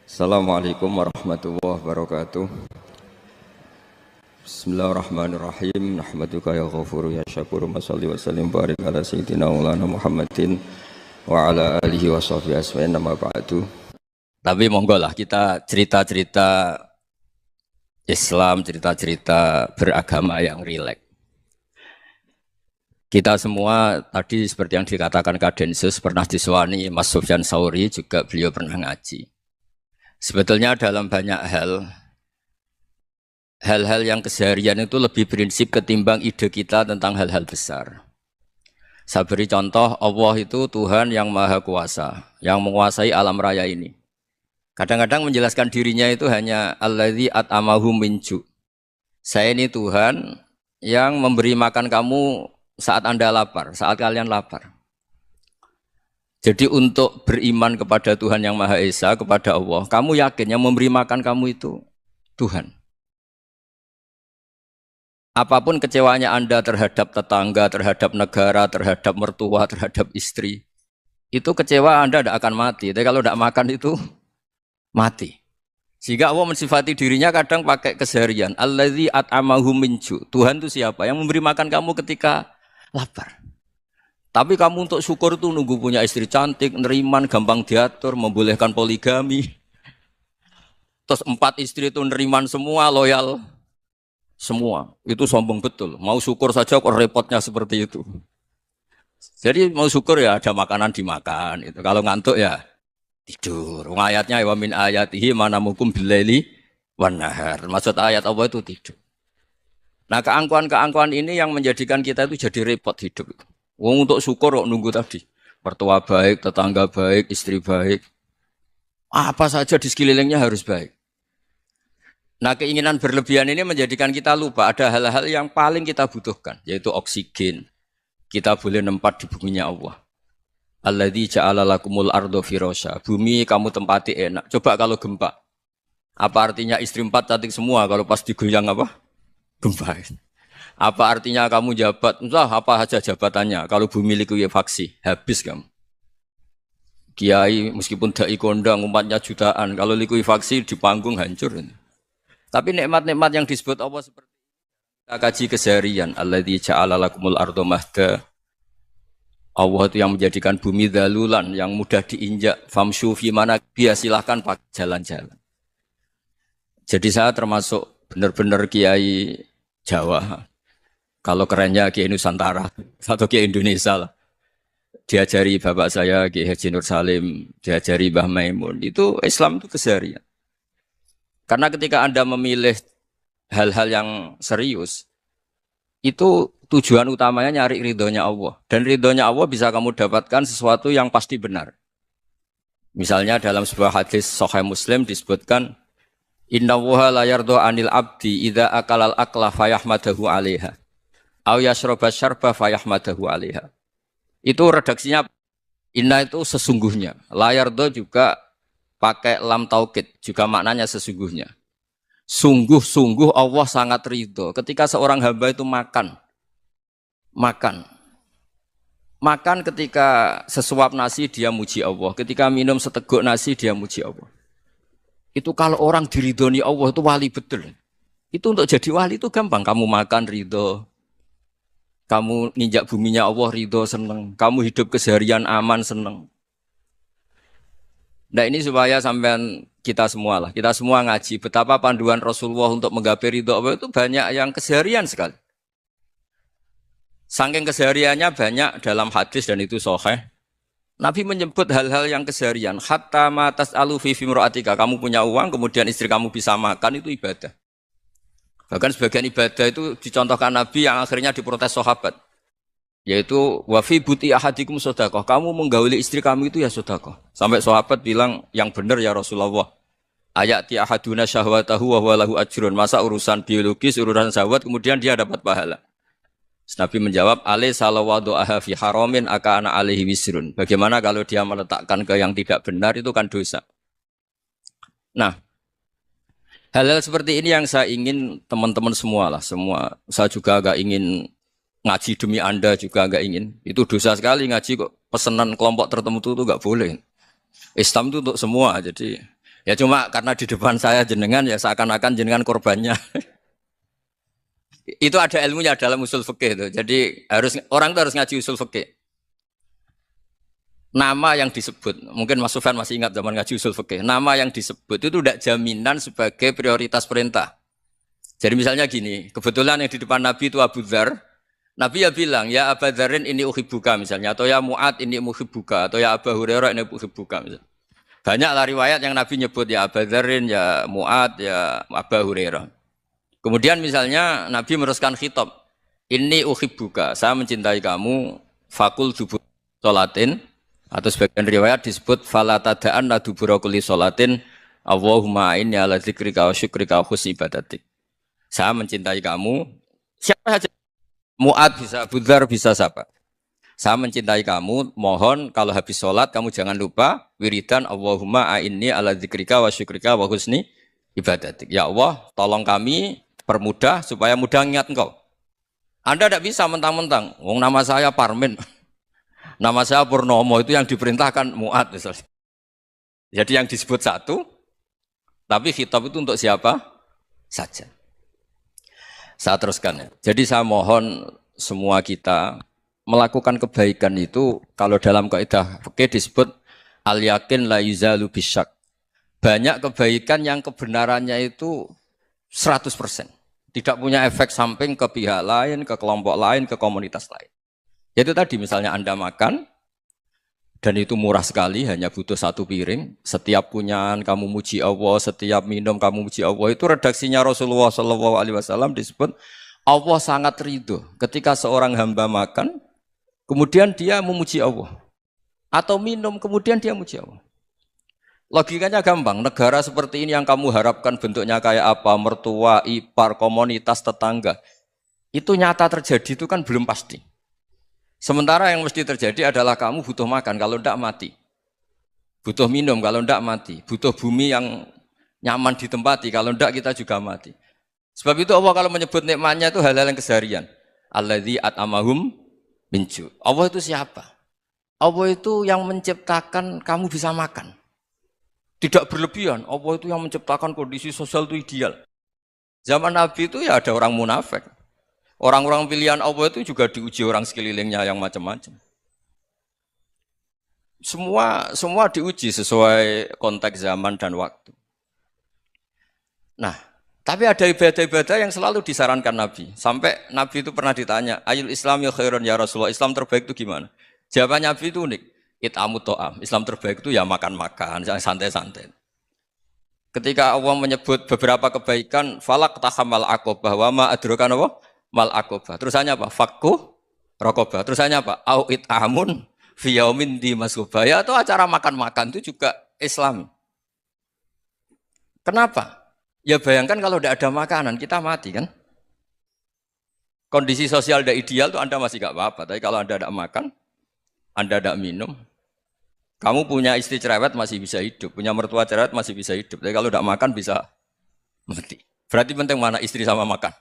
Assalamualaikum warahmatullahi wabarakatuh. Bismillahirrahmanirrahim. Nahmaduka ya ghafuru ya syakuru. Masalli wa sallim barik ala sayyidina maulana Muhammadin wa ala alihi wa sahbihi asma'in nama ba'du. Tapi monggo lah kita cerita-cerita Islam, cerita-cerita beragama yang rileks. Kita semua tadi seperti yang dikatakan Kadensus pernah disewani Mas Sufyan Sauri, juga beliau pernah ngaji. Sebetulnya dalam banyak hal-hal yang keseharian itu lebih prinsip ketimbang ide kita tentang hal-hal besar. Saya beri contoh, Allah itu Tuhan yang maha kuasa, yang menguasai alam raya ini. Kadang-kadang menjelaskan dirinya itu hanya alladzi at'amahum min ju'. Saya ini Tuhan yang memberi makan kamu saat Anda lapar, saat kalian lapar. Jadi untuk beriman kepada Tuhan yang Maha Esa, kepada Allah, kamu yakin yang memberi makan kamu itu Tuhan. Apapun kecewanya Anda terhadap tetangga, terhadap negara, terhadap mertua, terhadap istri, itu kecewa Anda tidak akan mati. Tapi kalau tidak makan itu mati. Sehingga Allah mensifati dirinya kadang pakai keseharian. Alladzi at'amahum min ju'. Tuhan itu siapa? Yang memberi makan kamu ketika lapar. Tapi kamu untuk syukur itu nunggu punya istri cantik, neriman, gampang diatur, membolehkan poligami. Terus 4 istri itu neriman semua, loyal semua. Itu sombong betul. Mau syukur saja kok repotnya seperti itu. Jadi mau syukur ya ada makanan dimakan. Itu. Kalau ngantuk ya tidur. Ayatnya wa min ayatihi manamukum billaili wan nahar. Maksud ayat Allah itu tidur. Nah, keangkuhan-keangkuhan ini yang menjadikan kita itu jadi repot hidup. Wong untuk syukur kok nunggu tadi. Mertua baik, tetangga baik, istri baik. Apa saja di sekelilingnya harus baik. Nah, keinginan berlebihan ini menjadikan kita lupa ada hal-hal yang paling kita butuhkan, yaitu oksigen. Kita boleh nempat di buminya Allah. Alladzi ja'ala lakumul ardo firasya. Bumi kamu tempati enak. Coba kalau gempa. Apa artinya istri 4 cantik semua kalau pas digoyang apa? Gempa. Apa artinya kamu jabat? Entah apa saja jabatannya. Kalau bumi likuifaksi, habis kamu. Kiai meskipun dai kondang umatnya jutaan, kalau likuifaksi di panggung hancur. Tapi nikmat-nikmat yang disebut Allah seperti kita kaji keseharian. Alladzi ja'ala lakumul ardo mahda. Allah itu yang menjadikan bumi dalulan, yang mudah diinjak. Famshu fi mana biya, silahkan pakai jalan-jalan. Jadi saya termasuk benar-benar kiai Jawa. Kalau kerennya Kiai Nusantara atau Kiai Indonesia lah. Diajari bapak saya Kiai Haji Nur Salim, diajari Mbah Maimun. Itu Islam itu keseharian. Karena ketika Anda memilih hal-hal yang serius, itu tujuan utamanya nyari ridhonya Allah. Dan ridhonya Allah bisa kamu dapatkan sesuatu yang pasti benar. Misalnya dalam sebuah hadis Sahih Muslim disebutkan, Inna wuha la yardo anil abdi idha akalal akla fayahmadahu alaiha. Au yashraba syarba fayahmadahu alaiha. Itu redaksinya, inna itu sesungguhnya. La yardo juga pakai lam taukid, juga maknanya sesungguhnya. Sungguh-sungguh Allah sangat ridho. Ketika seorang hamba itu makan. Makan ketika sesuap nasi dia muji Allah. Ketika minum seteguk nasi dia muji Allah. Itu kalau orang diridhoni Allah itu wali betul. Itu untuk jadi wali itu gampang. Kamu makan ridho. Kamu nginjak buminya Allah ridho seneng. Kamu hidup keseharian aman seneng. Nah ini supaya sampean kita semua lah. Kita semua ngaji. Betapa panduan Rasulullah untuk menggapai ridho Allah itu banyak yang keseharian sekali. Saking kesehariannya banyak dalam hadis dan itu sahih. Nabi menyebut hal-hal yang keseharian. Hatta ma tas'alu fi fimra'atika. Kamu punya uang, kemudian istri kamu bisa makan, itu ibadah. Bahkan sebagian ibadah itu dicontohkan Nabi yang akhirnya diprotes sahabat. Yaitu, wa fi buti ahadikum sodaqoh. Kamu menggauli istri kamu itu ya sodaqoh. Sampai sahabat bilang, yang benar ya Rasulullah. Ayati ahaduna syahwatahu wa huwa lahu ajrun. Masa urusan biologis, urusan syahwat, kemudian dia dapat pahala. Nabi menjawab, alaih salawadu'aha fi haramin aka'ana alaihi wisrun. Bagaimana kalau dia meletakkan ke yang tidak benar, itu kan dosa. Nah, hal-hal seperti ini yang saya ingin teman-teman semua lah. Semua, saya juga agak ingin ngaji demi Anda juga agak ingin. Itu dosa sekali ngaji kok. Pesanan kelompok tertentu itu enggak boleh. Islam itu untuk semua, jadi Ya cuma karena di depan saya jenengan ya seakan-akan jenengan korbannya. Itu ada ilmunya dalam usul fikih itu. Jadi orang itu harus ngaji usul fikih. Nama yang disebut, mungkin Mas Sufyan masih ingat zaman ngaji usul fikih. Nama yang disebut itu tidak jaminan sebagai prioritas perintah. Jadi misalnya gini, kebetulan yang di depan Nabi itu Abu Dzar. Nabi ya bilang, ya Abu Dzarin ini uhibbuka misalnya, atau ya Mu'ad ini uhibbuka, atau ya Abu Hurairah ini uhibbuka misalnya. Banyaklah riwayat yang Nabi nyebut ya Abu Dzarin, ya Mu'ad, ya Abu Hurairah. Kemudian misalnya Nabi meneruskan khitab, ini uhibbuka, saya mencintai kamu, fakul dubur sholatin, atau sebagian riwayat disebut fala tada'anna dubura kulli sholatin, Allahumma inni ala dzikrika wa syukrika wa husni ibadatik. Saya mencintai kamu, siapa saja. Mu'ad bisa, Abu Dzar bisa siapa. Saya mencintai kamu, mohon kalau habis sholat kamu jangan lupa wiridan Allahumma a'inni ala dzikrika wa syukrika wa husni ibadatik. Ya Allah, tolong kami permudah supaya mudah ingat engkau. Anda tidak bisa mentang-mentang, wong nama saya Parmin, nama saya Purnomo, itu yang diperintahkan Mu'ad misalnya. Jadi yang disebut satu, tapi khitab itu untuk siapa saja. Saya teruskan ya. Jadi saya mohon semua kita melakukan kebaikan itu kalau dalam kaidah fikih disebut al yakin la yuzalu bisyak. Banyak kebaikan yang kebenarannya itu 100%. Tidak punya efek samping ke pihak lain, ke kelompok lain, ke komunitas lain. Yaitu tadi misalnya Anda makan dan itu murah sekali, hanya butuh satu piring. Setiap punyaan kamu muji Allah, setiap minum kamu muji Allah. Itu redaksinya Rasulullah SAW disebut Allah sangat ridho ketika seorang hamba makan, kemudian dia memuji Allah. Atau minum, kemudian dia muji Allah. Logikanya gampang, negara seperti ini yang kamu harapkan bentuknya kayak apa, mertua, ipar, komunitas, tetangga. Itu nyata terjadi itu kan belum pasti. Sementara yang mesti terjadi adalah kamu butuh makan, kalau tidak mati. Butuh minum, kalau tidak mati. Butuh bumi yang nyaman ditempati, kalau tidak kita juga mati. Sebab itu Allah kalau menyebut nikmatnya itu hal-hal yang keseharian. Alladzi at'amahum min ju'. Allah itu siapa? Allah itu yang menciptakan kamu bisa makan. Tidak berlebihan. Allah itu yang menciptakan kondisi sosial itu ideal. Zaman Nabi itu ya ada orang munafik. Orang-orang pilihan Allah itu juga diuji orang sekelilingnya yang macam-macam. Semua diuji sesuai konteks zaman dan waktu. Nah, tapi ada ibadah-ibadah yang selalu disarankan Nabi. Sampai Nabi itu pernah ditanya, ayul Islam ya khairun ya Rasulullah, Islam terbaik itu gimana? Jawaban Nabi itu unik. It'amut to'am. Islam terbaik itu ya makan-makan, santai-santai. Ketika Allah menyebut beberapa kebaikan, falak tahamal aqobah wa ma adrokan apa? Mal aqobah. Terusannya apa? Fakku rokobah. Terusannya apa? Au it'amun fiyaumin di masubaya atau acara makan-makan itu juga Islam. Kenapa? Ya bayangkan kalau tidak ada makanan, kita mati kan? Kondisi sosial tidak ideal itu Anda masih gak apa-apa. Tapi kalau Anda tidak makan, Anda tidak minum, kamu punya istri cerewet masih bisa hidup, punya mertua cerewet masih bisa hidup. Tapi kalau tidak makan bisa mati. Berarti penting mana istri sama makan?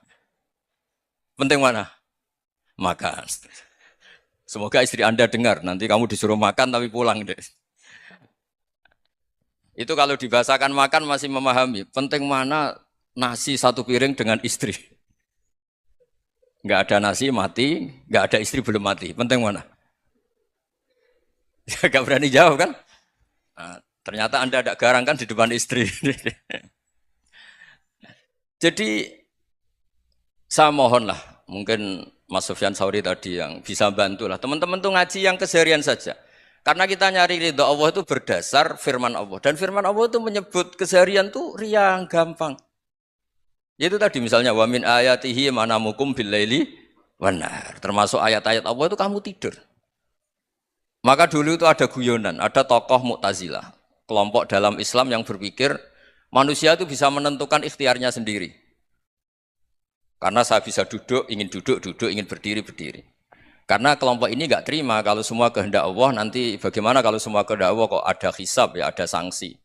Penting mana? Makan. Semoga istri Anda dengar, nanti kamu disuruh makan tapi pulang deh. Itu kalau dibahasakan makan masih memahami. Penting mana nasi satu piring dengan istri. Nggak ada nasi mati, nggak ada istri belum mati. Penting mana? Gak berani jawab kan? Nah, ternyata Anda ada garang kan di depan istri. Jadi saya mohonlah, mungkin Mas Sufyan Sauri tadi yang bisa bantu lah. Teman-teman tuh ngaji yang keseharian saja. Karena kita nyari ridho Allah itu berdasar firman Allah. Dan firman Allah itu menyebut keseharian tuh riang, gampang. Itu tadi misalnya wa min ayatihi manamukum billaili wanar. Termasuk ayat-ayat Allah itu kamu tidur. Maka dulu itu ada guyonan, ada tokoh Mu'tazilah. Kelompok dalam Islam yang berpikir manusia itu bisa menentukan ikhtiarnya sendiri. Karena saya bisa duduk, duduk, ingin berdiri, berdiri. Karena kelompok ini nggak terima kalau semua kehendak Allah, nanti bagaimana kalau semua kehendak Allah kok ada hisab, ya ada sanksi.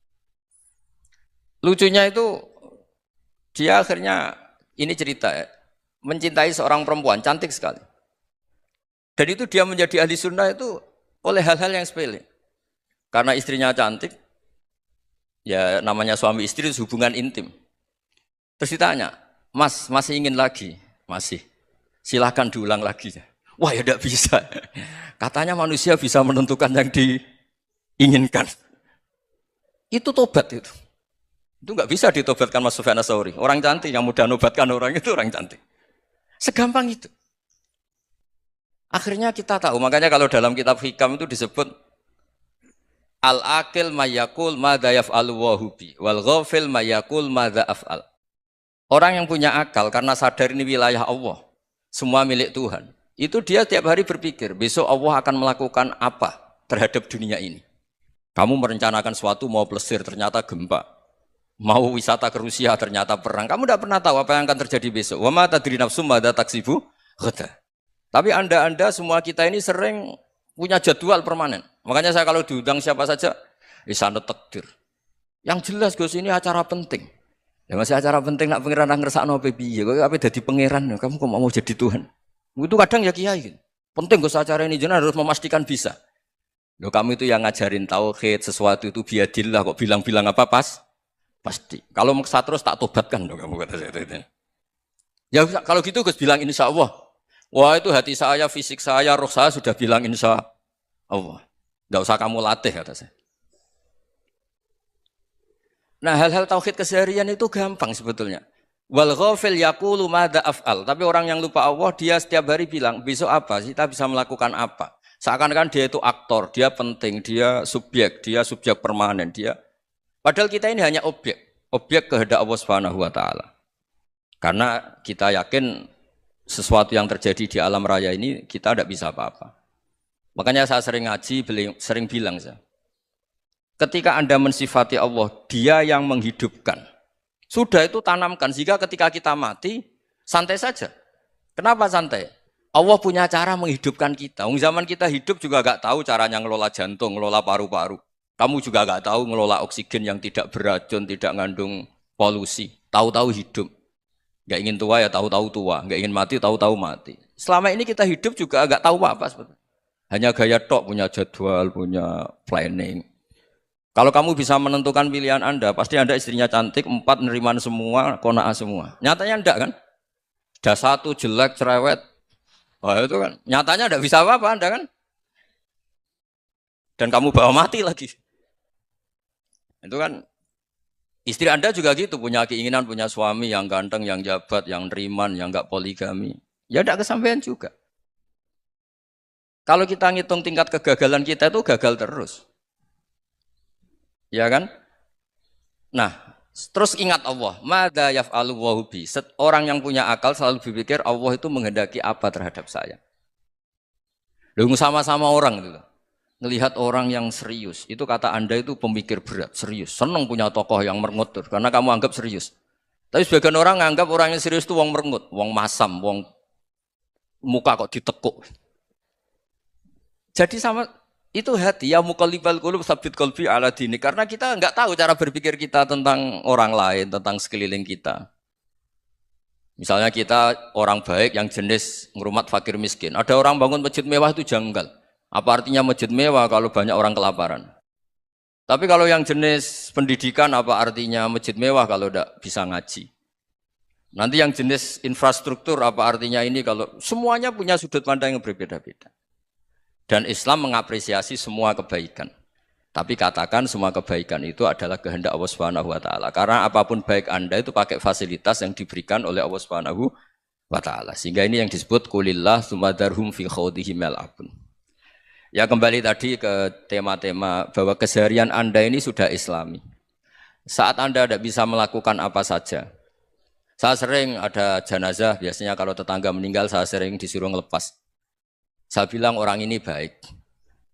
Lucunya itu, dia akhirnya, ini cerita ya, mencintai seorang perempuan, cantik sekali. Dan itu dia menjadi ahli sunnah itu oleh hal-hal yang sepele. Karena istrinya cantik, Ya namanya suami istri itu hubungan intim. Terus ditanya, Mas, masih ingin lagi? Masih. Silahkan diulang lagi. Wah ya tidak bisa. Katanya manusia bisa menentukan yang diinginkan. Itu tobat itu. Itu nggak bisa ditobatkan Mas Sufyan Ats-Tsauri. Orang cantik yang mudah nobatkan orang itu orang cantik. Segampang itu. Akhirnya kita tahu, makanya kalau dalam kitab Hikam itu disebut al-akil mayakul madza yaf'alu wa hubi wal ghafil mayakul madza af'al. Orang yang punya akal karena sadar ini wilayah Allah, semua milik Tuhan. Itu dia tiap hari berpikir, besok Allah akan melakukan apa terhadap dunia ini. Kamu merencanakan sesuatu mau plesir ternyata gempa. Mau wisata ke Rusia ternyata perang. Kamu tidak pernah tahu apa yang akan terjadi besok. Wa ma tadri nafsum madza taksibu ghadan. Tapi anda semua kita ini sering punya jadwal permanen. Makanya saya kalau diundang siapa saja, sana takdir. Yang jelas Gus ini acara penting. Ya masih acara penting nak pangeran ngersakno apa piye? Kok ape dadi pangeran? Kamu kok mau jadi Tuhan? Itu kadang ya kiai. Penting Gus acara ini jenengan harus memastikan bisa. Loh kamu itu yang ngajarin tauhid, sesuatu itu biadillah kok bilang-bilang apa pasti. Kalau maksa terus tak tobatkan loh kamu kata saya itu. Ya kalau gitu Gus bilang insya Allah. Wah itu hati saya, fisik saya, roh saya sudah bilang insya Allah. Enggak usah kamu latih kata saya. Nah hal-hal tauhid keseharian itu gampang sebetulnya. Wal ghafil yaqulu madza af'al. Tapi orang yang lupa Allah dia setiap hari bilang besok apa? Kita bisa melakukan apa? Seakan-akan dia itu aktor, dia penting, dia subjek permanen, dia. Padahal kita ini hanya objek kehendak Allah Subhanahu wa taala. Karena kita yakin sesuatu yang terjadi di alam raya ini kita tidak bisa apa-apa. Makanya saya sering ngaji, sering bilang saya. Ketika Anda mensifati Allah, Dia yang menghidupkan. Sudah itu tanamkan sehingga ketika kita mati santai saja. Kenapa santai? Allah punya cara menghidupkan kita. Zaman kita hidup juga gak tahu caranya ngelola jantung, ngelola paru-paru. Kamu juga gak tahu ngelola oksigen yang tidak beracun, tidak ngandung polusi. Tahu-tahu hidup. Gak ingin tua ya tahu-tahu tua. Gak ingin mati tahu-tahu mati. Selama ini kita hidup juga gak tahu apa sebetulnya. Hanya gaya tok, punya jadwal, punya planning. Kalau kamu bisa menentukan pilihan Anda, pasti Anda istrinya cantik, 4 neriman semua, kona'ah semua. Nyatanya enggak kan? Sudah 1 jelek, cerewet. Oh itu kan, nyatanya enggak bisa apa-apa Anda kan? Dan kamu bawa mati lagi. Itu kan, istri Anda juga gitu, punya keinginan, punya suami yang ganteng, yang jabat, yang neriman, yang enggak poligami. Ya enggak kesampaian juga. Kalau kita ngitung tingkat kegagalan kita itu gagal terus. Ya kan? Nah, terus ingat Allah. Madza yaf'alu wa bi. Orang yang punya akal selalu berpikir Allah itu menghendaki apa terhadap saya. Lalu sama-sama orang itu. Ngelihat orang yang serius. Itu kata Anda itu pemikir berat, serius. Senang punya tokoh yang merengut karena kamu anggap serius. Tapi sebagian orang anggap orang yang serius itu wong merengut, wong masam, wong muka kok ditekuk. Jadi sama itu hati ya muqallibal qulub tsabbit qalbi ala dini karena kita enggak tahu cara berpikir kita tentang orang lain, tentang sekeliling kita. Misalnya kita orang baik yang jenis ngrumat fakir miskin. Ada orang bangun masjid mewah itu janggal. Apa artinya masjid mewah kalau banyak orang kelaparan? Tapi kalau yang jenis pendidikan apa artinya masjid mewah kalau enggak bisa ngaji? Nanti yang jenis infrastruktur apa artinya ini kalau semuanya punya sudut pandang yang berbeda-beda. Dan Islam mengapresiasi semua kebaikan. Tapi katakan semua kebaikan itu adalah kehendak Allah Subhanahu wa taala. Karena apapun baik Anda itu pakai fasilitas yang diberikan oleh Allah Subhanahu wa taala. Sehingga ini yang disebut qulillah tsumadarhum fi khawdihim yal'abun. Ya kembali tadi ke tema-tema bahwa keseharian Anda ini sudah Islami. Saat Anda tidak bisa melakukan apa saja. Saya sering ada jenazah, biasanya kalau tetangga meninggal saya sering disuruh ngelepas. Saya bilang orang ini baik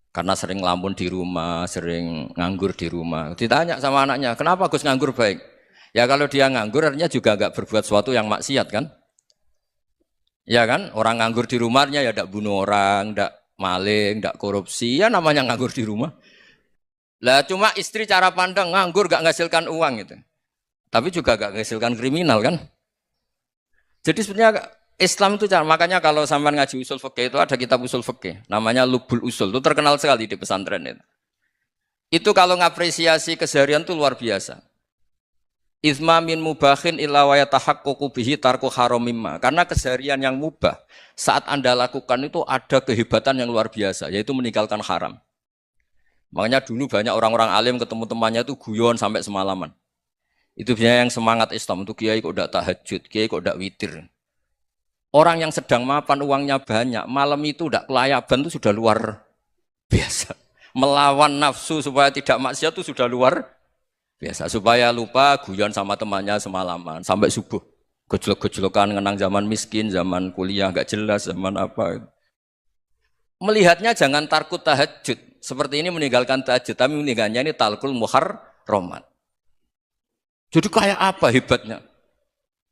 karena sering ngelamun di rumah, sering nganggur di rumah. Ditanya sama anaknya, kenapa Gus nganggur baik? Ya kalau dia nganggur artinya juga enggak berbuat sesuatu yang maksiat kan? Ya kan? Orang nganggur di rumahnya ya enggak bunuh orang, enggak maling, enggak korupsi, ya namanya nganggur di rumah. Lah cuma istri cara pandang nganggur enggak menghasilkan uang gitu. Tapi juga enggak menghasilkan kriminal kan? Jadi sebenarnya Islam itu makanya kalau sampean ngaji usul fikih itu ada kitab usul fikih namanya Lubul Usul itu terkenal sekali di pesantren itu. Itu kalau ngapresiasi keseharian itu luar biasa. Izma min mubahin illa wa yatahaqqaqu bihi tarku haramimma. Karena keseharian yang mubah saat Anda lakukan itu ada kehebatan yang luar biasa, yaitu meninggalkan haram. Makanya dulu banyak orang-orang alim ketemu temannya itu guyon sampai semalaman. Itu biasanya yang semangat Islam, itu kiai kok tidak tahajud, kiai kok tidak witir. Orang yang sedang mapan uangnya banyak, malam itu tidak kelayaban itu sudah luar biasa. Melawan nafsu supaya tidak maksiat itu sudah luar biasa. Supaya lupa guyon sama temannya semalaman sampai subuh. Gejolok-gejolokan ngenang zaman miskin, zaman kuliah nggak jelas, zaman apa. Melihatnya jangan tarkut tahajud. Seperti ini meninggalkan tahajud, tapi meninggalnya ini talkul muharramat. Jadi kayak apa hebatnya?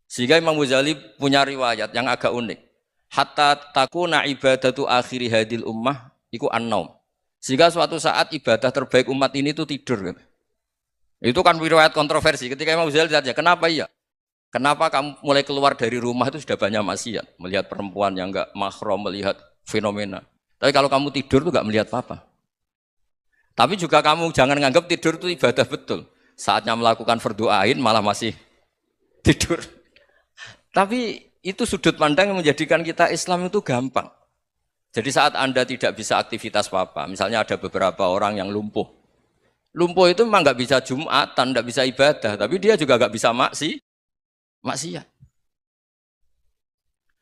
Sehingga Imam Ghazali punya riwayat yang agak unik. Hatta takuna ibadatu akhiri hadil ummah iku an-naum. Sehingga suatu saat ibadah terbaik umat ini itu tidur. Itu kan riwayat kontroversi. Ketika Imam Ghazali ditanya, kenapa iya? Kenapa kamu mulai keluar dari rumah itu sudah banyak maksiat? Melihat perempuan yang enggak mahram, melihat fenomena. Tapi kalau kamu tidur itu enggak melihat apa-apa. Tapi juga kamu jangan nganggap tidur itu ibadah betul. Saatnya melakukan fardu ain malah masih tidur. Tapi itu sudut pandang yang menjadikan kita Islam itu gampang. Jadi saat Anda tidak bisa aktivitas apa-apa, misalnya ada beberapa orang yang lumpuh. Lumpuh itu memang nggak bisa Jumatan, nggak bisa ibadah, tapi dia juga nggak bisa maksiat.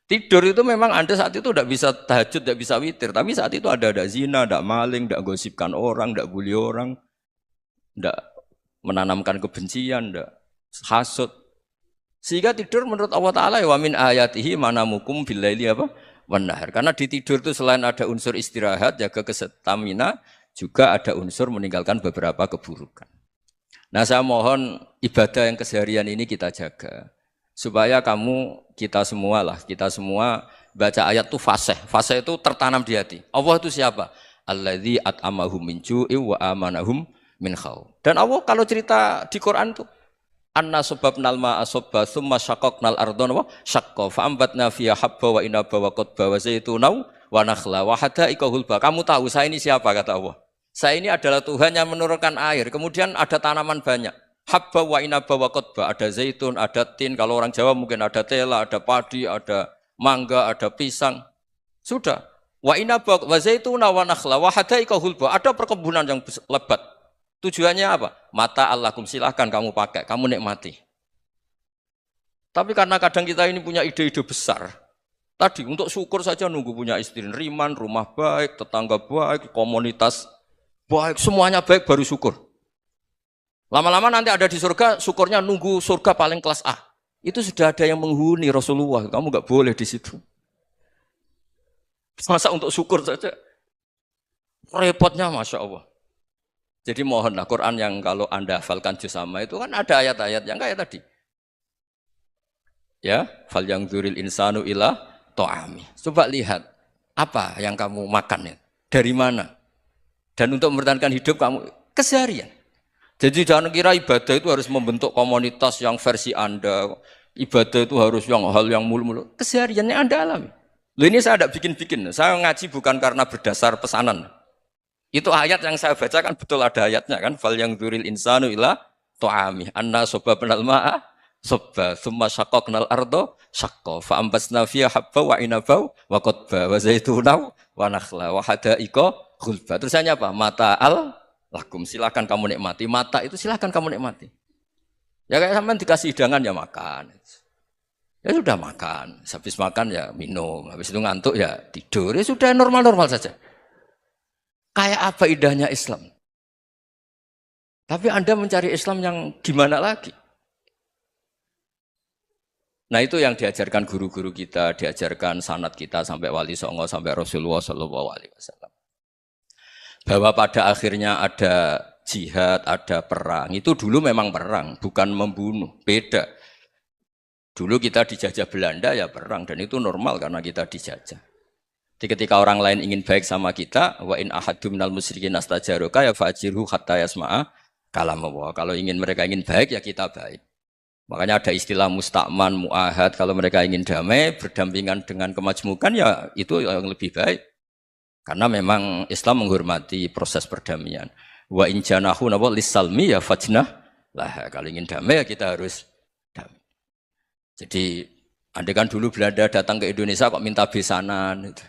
Tidur itu memang Anda saat itu tidak bisa tahajud, tidak bisa witir, tapi saat itu ada zina, ada maling, tidak gosipkan orang, tidak bully orang, tidak menanamkan kebencian, tidak hasud. Sehingga tidur menurut Allah Ta'ala wa min ayatihi manamukum billaili apa? Wanahar. Karena di tidur itu selain ada unsur istirahat, jaga kestamina, juga ada unsur meninggalkan beberapa keburukan. Nah saya mohon ibadah yang keseharian ini kita jaga. Supaya kita semua baca ayat itu fasih. Fasih itu tertanam di hati. Allah itu siapa? Alladzi at'amahum min ju'i wa amanahum min khauf. Dan Allah kalau cerita di Quran itu anna sababnal ma'a sabba thumma syaqqaqnal ardha wa syaqqa fa ambatna fiha habba wa inaba wa qadba wa zaituna wa nakhla wa hada'iqa hulba. Kamu tahu saya ini siapa kata Allah? Saya ini adalah Tuhan yang menurunkan air, kemudian ada tanaman banyak. Habba wa inaba wa qadba, ada zaitun, ada tin, kalau orang Jawa mungkin ada tela, ada padi, ada mangga, ada pisang. Sudah. Wa inaba wa zaituna wa nakhla wa hada'iqa hulba, ada perkebunan yang lebat. Tujuannya apa? Mata Allahkum, silahkan kamu pakai, kamu nikmati. Tapi karena kadang kita ini punya ide-ide besar. Tadi untuk syukur saja nunggu punya istri riman, rumah baik, tetangga baik, komunitas baik, semuanya baik baru syukur. Lama-lama nanti ada di surga, syukurnya nunggu surga paling kelas A. Itu sudah ada yang menghuni Rasulullah, kamu nggak boleh di situ. Masa untuk syukur saja? Repotnya Masya Allah. Jadi mohonlah Quran yang kalau Anda hafalkan juz sama itu kan ada ayat-ayat yang kayak tadi. Ya, fal yang dzuril insanu ila ta'ami. Coba lihat apa yang kamu makan ya? Dari mana? Dan untuk mempertahankan hidup kamu keseharian. Jadi jangan kira ibadah itu harus membentuk komunitas yang versi Anda. Ibadah itu harus hal yang mulu-mulu. Kesehariannya Anda alami. Loh ini saya tidak bikin-bikin. Saya ngaji bukan karena berdasar pesanan. Itu ayat yang saya baca kan betul ada ayatnya kan. Fal yang dzuril insanu ila ta'ami. Anna sababnal ma'a sabba thumma syaqqaqnal arda syaqqa fa ambasna fiha habba wa inaba wa qadba wa zaituna wa nakhla wa hada'iqa ghulba. Terusannya apa? Mata'al lakum, silakan kamu nikmati. Mata itu silakan kamu nikmati. Ya kayak sampean dikasih hidangan ya makan. Ya sudah makan. Habis makan ya minum. Habis itu ngantuk ya tidur. Ya sudah normal-normal saja. Kayak apa indahnya Islam? Tapi Anda mencari Islam yang gimana lagi? Nah itu yang diajarkan guru-guru kita, diajarkan sanad kita sampai Wali Songo, sampai Rasulullah SAW. Bahwa pada akhirnya ada jihad, ada perang. Itu dulu memang perang, bukan membunuh, beda. Dulu kita dijajah Belanda ya perang, dan itu normal karena kita dijajah. Jadi ketika orang lain ingin baik sama kita, wa in ahadum minal musyrikin astajaroka ya fa'jirhu hatta yasma'a kalam Allah. Kalau mereka ingin baik ya kita baik. Makanya ada istilah musta'man, mu'ahad. Kalau mereka ingin damai, berdampingan dengan kemajmukan ya itu yang lebih baik. Karena memang Islam menghormati proses perdamaian. Wa in janahu napa lisalmi ya fajnah lah. Kalau ingin damai ya kita harus damai. Jadi andai kan dulu Belanda datang ke Indonesia kok minta besanan itu.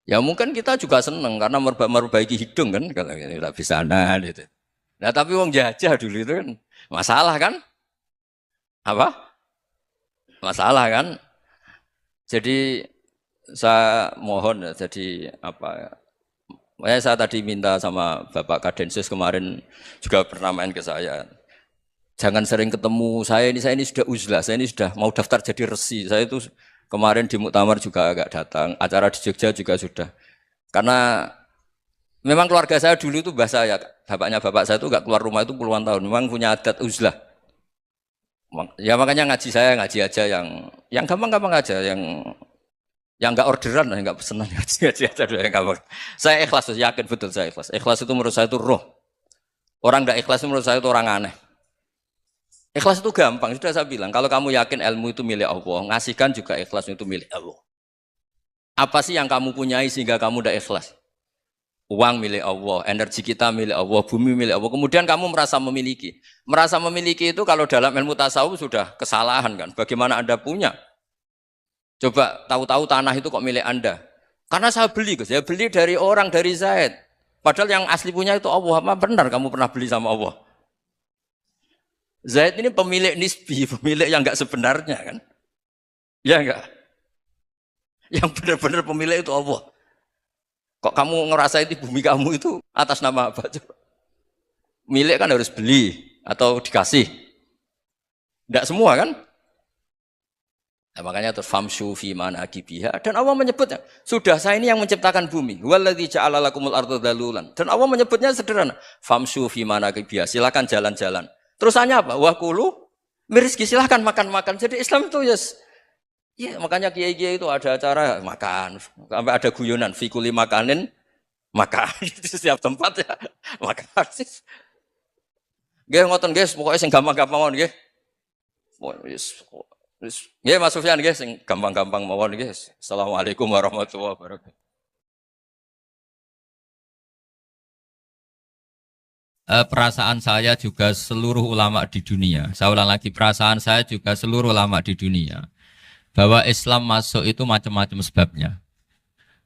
Ya mungkin kita juga seneng karena memperbaiki hidung kan kalau minta besanan itu. Nah tapi wong jajah dulu itu kan masalah kan? Apa? Masalah kan? Jadi saya mohon ya, jadi apa? Saya tadi minta sama Bapak Kadensus kemarin juga pernah main ke saya. Jangan sering ketemu saya ini sudah uzlah, saya ini sudah mau daftar jadi resi. Saya itu kemarin di muktamar juga agak datang, acara di Jogja juga sudah. Karena memang keluarga saya dulu itu bahasa ya, bapaknya bapak saya itu enggak keluar rumah itu puluhan tahun. Memang punya adat uzlah. Ya makanya ngaji saya ngaji aja yang gampang-gampang aja, yang enggak orderan, yang enggak pesenan ngaji aja dulu yang gampang. Saya ikhlas, yakin betul saya ikhlas. Ikhlas itu menurut saya itu roh. Orang enggak ikhlas menurut saya itu orang aneh. Ikhlas itu gampang, sudah saya bilang. Kalau kamu yakin ilmu itu milik Allah, ngasihkan juga ikhlas itu milik Allah. Apa sih yang kamu punyai sehingga kamu udah ikhlas? Uang milik Allah, energi kita milik Allah, bumi milik Allah. Kemudian kamu merasa memiliki. Merasa memiliki itu kalau dalam ilmu tasawuf sudah kesalahan kan. Bagaimana Anda punya? Coba tahu-tahu tanah itu kok milik Anda. Karena saya beli, Gus. Saya beli dari orang, dari Zaid. Padahal yang asli punya itu Allah. Apa benar kamu pernah beli sama Allah? Zaid ini pemilik nisbi, pemilik yang enggak sebenarnya kan. Ya enggak? Yang benar-benar pemilik itu Allah. Kok kamu ngerasa itu bumi kamu itu atas nama apa? Coba. Milik kan harus beli atau dikasih. Tidak semua kan? Nah, makanya terus famshu fi manakibiha dan Allah menyebutnya, sudah saya ini yang menciptakan bumi. Waladzi ja'ala lakumul arda dalulan. Dan Allah menyebutnya sederhana, famshu fi manakibiha, silakan jalan-jalan. Terusannya apa? Wa kulu mirizki, silakan makan-makan. Jadi Islam itu ya makanya kiai-kiai itu ada acara makan, sampai ada guyonan fikuli makanin makan di setiap tempat ya makan. Nggih ngoten nggih, pokoke sing gampang-gampang mawon nggih. Wis nggih Mas Sufyan nggih sing gampang-gampang mawon nggih. Assalamualaikum warahmatullahi wabarakatuh. Perasaan saya juga seluruh ulama di dunia. Saya ulang lagi, perasaan saya juga seluruh ulama di dunia. Bahwa Islam masuk itu macam-macam sebabnya.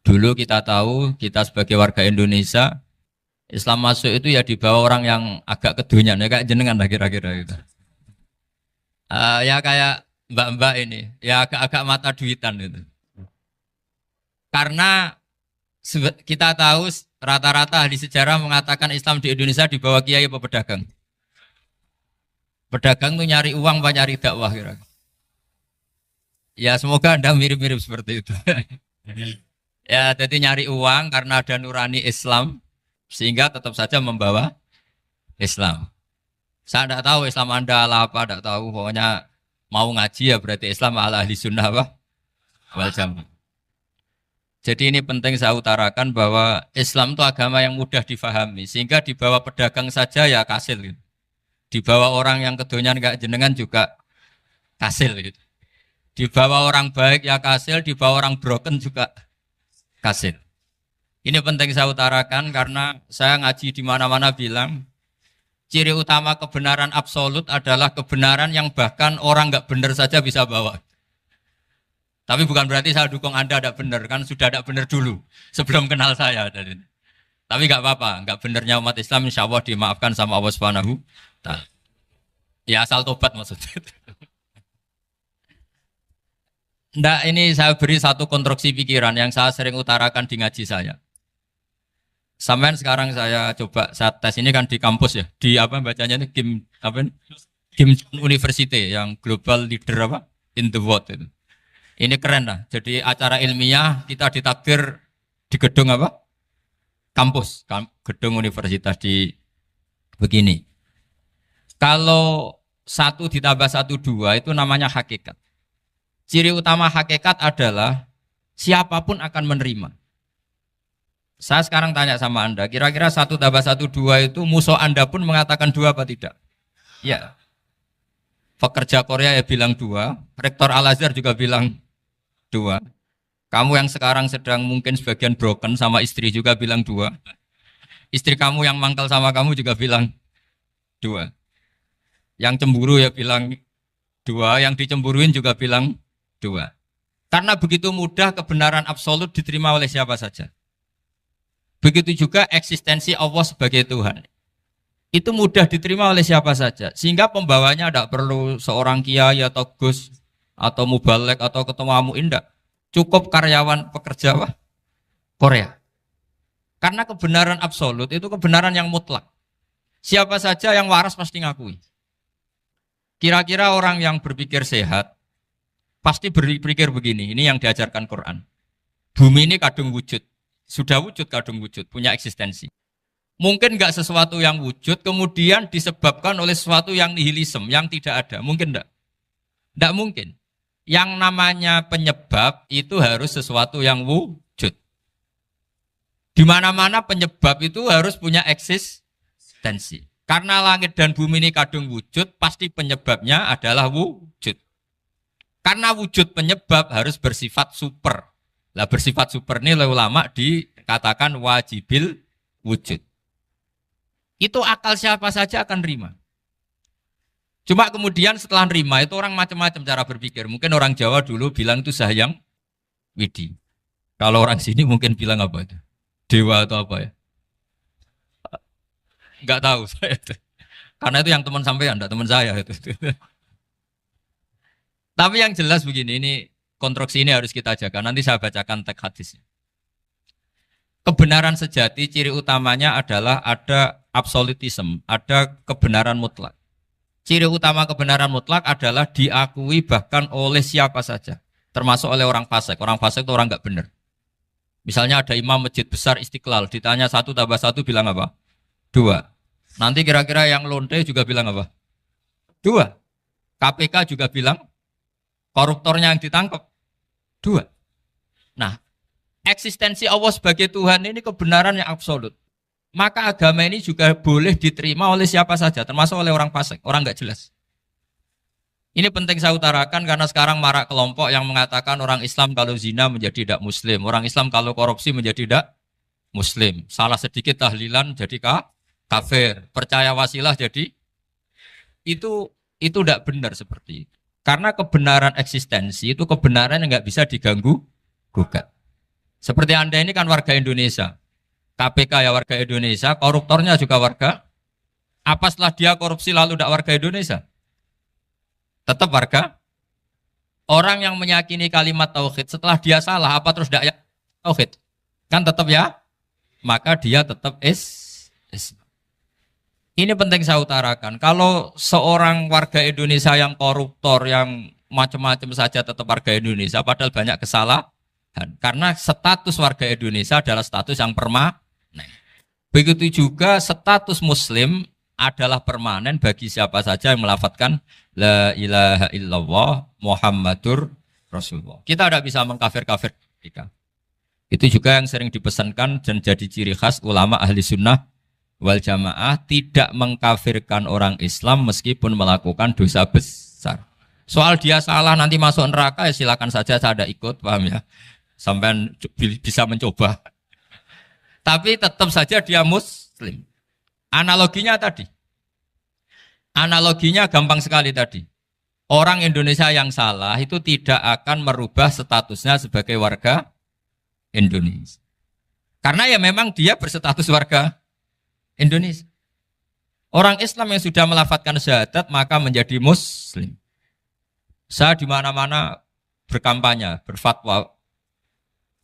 Dulu kita tahu, kita sebagai warga Indonesia, Islam masuk itu ya dibawa orang yang agak kedonyan, ya kayak jenengan lah kira-kira gitu. Ya kayak mbak-mbak ini, ya agak-agak mata duitan itu. Karena kita tahu rata-rata ahli sejarah mengatakan Islam di Indonesia dibawa kiai apa pedagang. Pedagang tuh nyari uang apa nyari dakwah kira-kira. Ya semoga Anda mirip-mirip seperti itu. Ya jadi nyari uang karena ada nurani Islam sehingga tetap saja membawa Islam. Saya tidak tahu Islam Anda ala apa, tidak tahu. Pokoknya mau ngaji ya berarti Islam ala ahli sunnah apa? Wal jamaah. Jadi ini penting saya utarakan bahwa Islam itu agama yang mudah difahami sehingga dibawa pedagang saja ya kasil gitu. Dibawa orang yang kedonyan kayak jenengan juga kasil gitu. Dibawa orang baik ya kasil, dibawa orang broken juga kasil. Ini penting saya utarakan karena saya ngaji di mana-mana bilang ciri utama kebenaran absolut adalah kebenaran yang bahkan orang nggak benar saja bisa bawa. Tapi bukan berarti saya dukung Anda tidak benar, kan sudah tidak benar dulu sebelum kenal saya. Tapi nggak apa-apa, nggak benarnya umat Islam insya Allah dimaafkan sama Allah Subhanahu. Ya asal tobat maksudnya. Nggak, ini saya beri satu konstruksi pikiran yang saya sering utarakan di ngaji saya. Sampai sekarang saya coba, saya tes ini kan di kampus ya, di apa bacanya ini Kim University yang global leader apa in the world itu. Ini keren lah. Jadi acara ilmiah kita ditakdir di gedung apa? Kampus, gedung universitas di begini. Kalau 1 ditambah 1 2 itu namanya hakikat. Ciri utama hakikat adalah siapapun akan menerima. Saya sekarang tanya sama Anda, kira-kira 1 tambah 1 2 itu musuh Anda pun mengatakan 2 apa tidak? Ya. Pekerja Korea ya bilang 2, Rektor Al-Azhar juga bilang 2. Kamu yang sekarang sedang mungkin sebagian broken sama istri juga bilang 2. Istri kamu yang mangkal sama kamu juga bilang 2. Yang cemburu ya bilang 2, yang dicemburuin juga bilang 2. Karena begitu mudah kebenaran absolut diterima oleh siapa saja. Begitu juga eksistensi Allah sebagai Tuhan. Itu mudah diterima oleh siapa saja. Sehingga pembawanya tidak perlu seorang kiai atau gus atau mubalek atau ketua muin, tidak. Cukup karyawan pekerja Korea. Karena kebenaran absolut itu kebenaran yang mutlak. Siapa saja yang waras pasti ngakui. Kira-kira orang yang berpikir sehat pasti berpikir begini, ini yang diajarkan Quran. Bumi ini kadung wujud, sudah wujud kadung wujud, punya eksistensi. Mungkin nggak sesuatu yang wujud kemudian disebabkan oleh sesuatu yang nihilisme, yang tidak ada. Mungkin enggak? Enggak mungkin. Yang namanya penyebab itu harus sesuatu yang wujud. Di mana-mana penyebab itu harus punya eksistensi. Karena langit dan bumi ini kadung wujud, pasti penyebabnya adalah wujud. Karena wujud penyebab harus bersifat super. Lah bersifat super ini oleh ulama dikatakan wajibil wujud. Itu akal siapa saja akan terima. Cuma kemudian setelah nerima itu orang macam-macam cara berpikir. Mungkin orang Jawa dulu bilang itu Sahyang Widi. Kalau orang sini mungkin bilang apa itu? Dewa atau apa ya? Enggak tahu saya itu. Karena itu yang teman sampean, enggak teman saya itu. Tapi yang jelas begini, ini konstruksi ini harus kita jaga. Nanti saya bacakan teks hadisnya. Kebenaran sejati ciri utamanya adalah ada absolutisme, ada kebenaran mutlak. Ciri utama kebenaran mutlak adalah diakui bahkan oleh siapa saja, termasuk oleh orang fasik. Orang fasik itu orang enggak benar. Misalnya ada imam masjid besar Istiqlal, ditanya 1 tambah 1 bilang apa? 2. Nanti kira-kira yang lonte juga bilang apa? 2. KPK juga bilang koruptornya yang ditangkap 2. Nah, eksistensi Allah sebagai Tuhan ini kebenaran yang absolut. Maka agama ini juga boleh diterima oleh siapa saja, termasuk oleh orang fasik, orang nggak jelas. Ini penting saya utarakan karena sekarang marak kelompok yang mengatakan orang Islam kalau zina menjadi tidak muslim, orang Islam kalau korupsi menjadi tidak muslim. Salah sedikit tahlilan jadi kafir, percaya wasilah jadi itu tidak benar seperti itu. Karena kebenaran eksistensi itu kebenaran yang nggak bisa diganggu gugat. Seperti Anda ini kan warga Indonesia, KPK ya warga Indonesia, koruptornya juga warga. Apa setelah dia korupsi lalu tidak warga Indonesia? Tetap warga. Orang yang meyakini kalimat tauhid setelah dia salah apa terus tidak ya tauhid? Kan tetap ya. Maka dia tetap Islam. Ini penting saya utarakan. Kalau seorang warga Indonesia yang koruptor, yang macam-macam saja tetap warga Indonesia, padahal banyak kesalahan. Karena status warga Indonesia adalah status yang permanen. Begitu juga status Muslim adalah permanen bagi siapa saja yang melafadzkan La ilaha illallah Muhammadur Rasulullah. Kita tidak bisa mengkafir-kafir mereka. Itu juga yang sering dipesankan dan jadi ciri khas ulama ahli sunnah wal jamaah, tidak mengkafirkan orang Islam meskipun melakukan dosa besar. Soal dia salah nanti masuk neraka ya silakan saja, saya ada ikut, paham ya? Sampai bisa mencoba. Tapi tetap saja dia Muslim. Analoginya tadi. Analoginya gampang sekali tadi. Orang Indonesia yang salah itu tidak akan merubah statusnya sebagai warga Indonesia. Karena ya memang dia berstatus warga Indonesia. Orang Islam yang sudah melafadzkan syahadat maka menjadi Muslim. Saya di mana-mana berkampanye, berfatwa.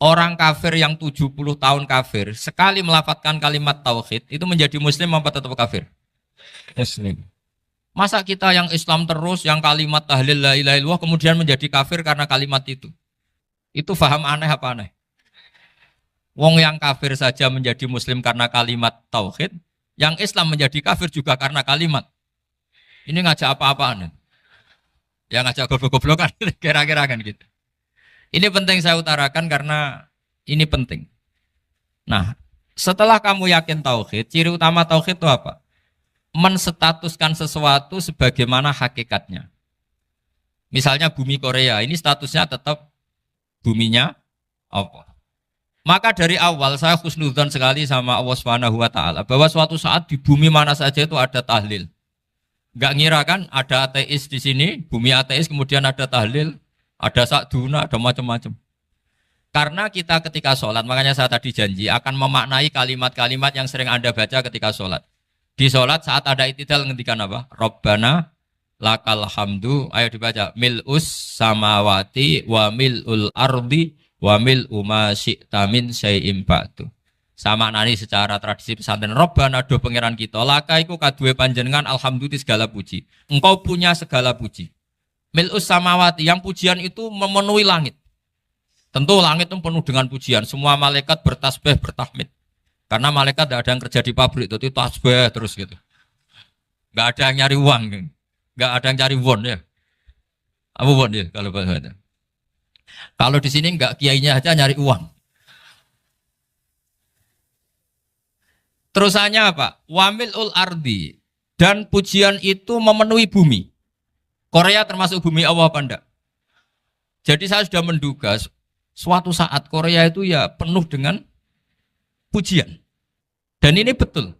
Orang kafir yang 70 tahun kafir, sekali melafadzkan kalimat tauhid, itu menjadi Muslim apa tetap kafir? Muslim. Masa kita yang Islam terus, yang kalimat tahlil la ilaha illallah, kemudian menjadi kafir karena kalimat itu? Itu faham aneh apa aneh? Wong yang kafir saja menjadi Muslim karena kalimat tauhid, yang Islam menjadi kafir juga karena kalimat. Ini ngajak apa-apaan? Ya ngajak goblok-goblokan, kira-kira kan gitu. Ini penting saya utarakan karena ini penting. Nah, setelah kamu yakin tauhid, ciri utama tauhid itu apa? Menstatuskan sesuatu sebagaimana hakikatnya. Misalnya bumi Korea, ini statusnya tetap buminya apa? Maka dari awal saya husnudzon sekali sama Allah Subhanahu wa taala bahwa suatu saat di bumi mana saja itu ada tahlil. Enggak ngira kan ada ateis di sini, bumi ateis kemudian ada tahlil, ada sakduna, ada macam-macam. Karena kita ketika sholat, makanya saya tadi janji akan memaknai kalimat-kalimat yang sering Anda baca ketika sholat. Di sholat saat ada itidal ngendikan apa? Rabbana lakal hamdu, ayo dibaca, mil'us samawati wa mil'ul ardi wa mil'u ma syi'ta min syai'im ba'du. Sama nani secara tradisi pesantren, Rabbana do pangeran kita, laka iku kaduwe panjenengan alhamdulillah segala puji. Engkau punya segala puji. Mil'us samawati, yang pujian itu memenuhi langit. Tentu langit itu penuh dengan pujian. Semua malaikat bertasbih, bertahmid. Karena malaikat tidak ada yang kerja di pabrik, itu tasbih terus gitu. Nggak ada yang nyari uang, nggak ada yang cari won ya. Apa won ya kalau bahasa? Kalau di sini nggak kiainya aja nyari uang. Terusannya apa? Wamil ul ardi, dan pujian itu memenuhi bumi. Korea termasuk bumi Allah apa enggak? Jadi saya sudah menduga suatu saat Korea itu ya penuh dengan pujian. Dan ini betul.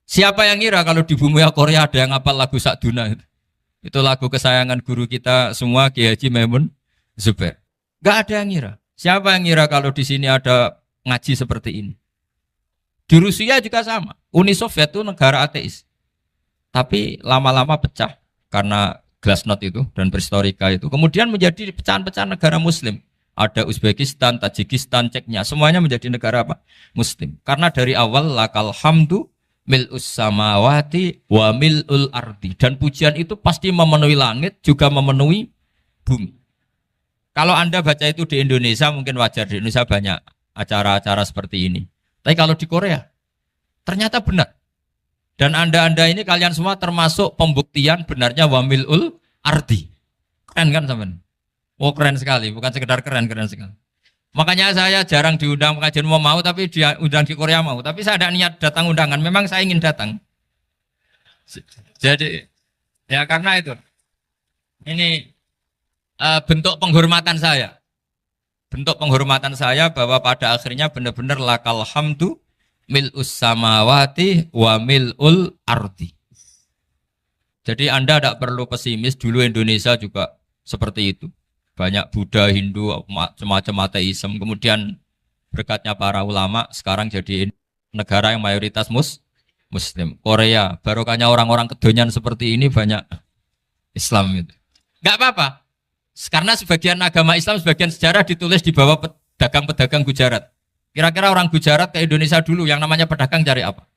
Siapa yang ngira kalau di bumi Korea ada yang hafal lagu Sakduna itu? Itu lagu kesayangan guru kita semua, Kiai Haji Maimun Zubair. Gak ada yang ngira. Siapa yang ngira kalau di sini ada ngaji seperti ini? Di Rusia juga sama. Uni Soviet itu negara ateis. Tapi lama-lama pecah karena glasnost itu dan perestroika itu. Kemudian menjadi pecahan-pecahan negara Muslim. Ada Uzbekistan, Tajikistan, Ceknya, semuanya menjadi negara apa? Muslim. Karena dari awal lakal hamdu mil'us samawati wa mil'ul ardi. Dan pujian itu pasti memenuhi langit, juga memenuhi bumi. Kalau Anda baca itu di Indonesia, mungkin wajar. Di Indonesia banyak acara-acara seperti ini. Tapi kalau di Korea, ternyata benar. Dan Anda ini kalian semua termasuk pembuktian benarnya wa mil'ul ardi. Keren kan teman? Oh keren sekali, bukan sekedar keren sekali. Makanya saya jarang diundang pengajian mau, tapi diundang di Korea mau. Tapi saya ada niat datang undangan, memang saya ingin datang. Jadi, ya karena itu. Ini bentuk penghormatan saya. Bentuk penghormatan saya bahwa pada akhirnya benar-benar lakal hamdu mil'us samawati wa mil'ul ardi. Jadi Anda tidak perlu pesimis, dulu Indonesia juga seperti itu. Banyak Buddha, Hindu, macam-macam ateisme. Kemudian berkatnya para ulama sekarang jadi negara yang mayoritas Muslim. Korea, barokahnya orang-orang kedonyan seperti ini banyak Islam itu. Enggak apa-apa. Karena sebagian agama Islam, sebagian sejarah ditulis di bawah pedagang-pedagang Gujarat. Kira-kira orang Gujarat ke Indonesia dulu yang namanya pedagang cari apa?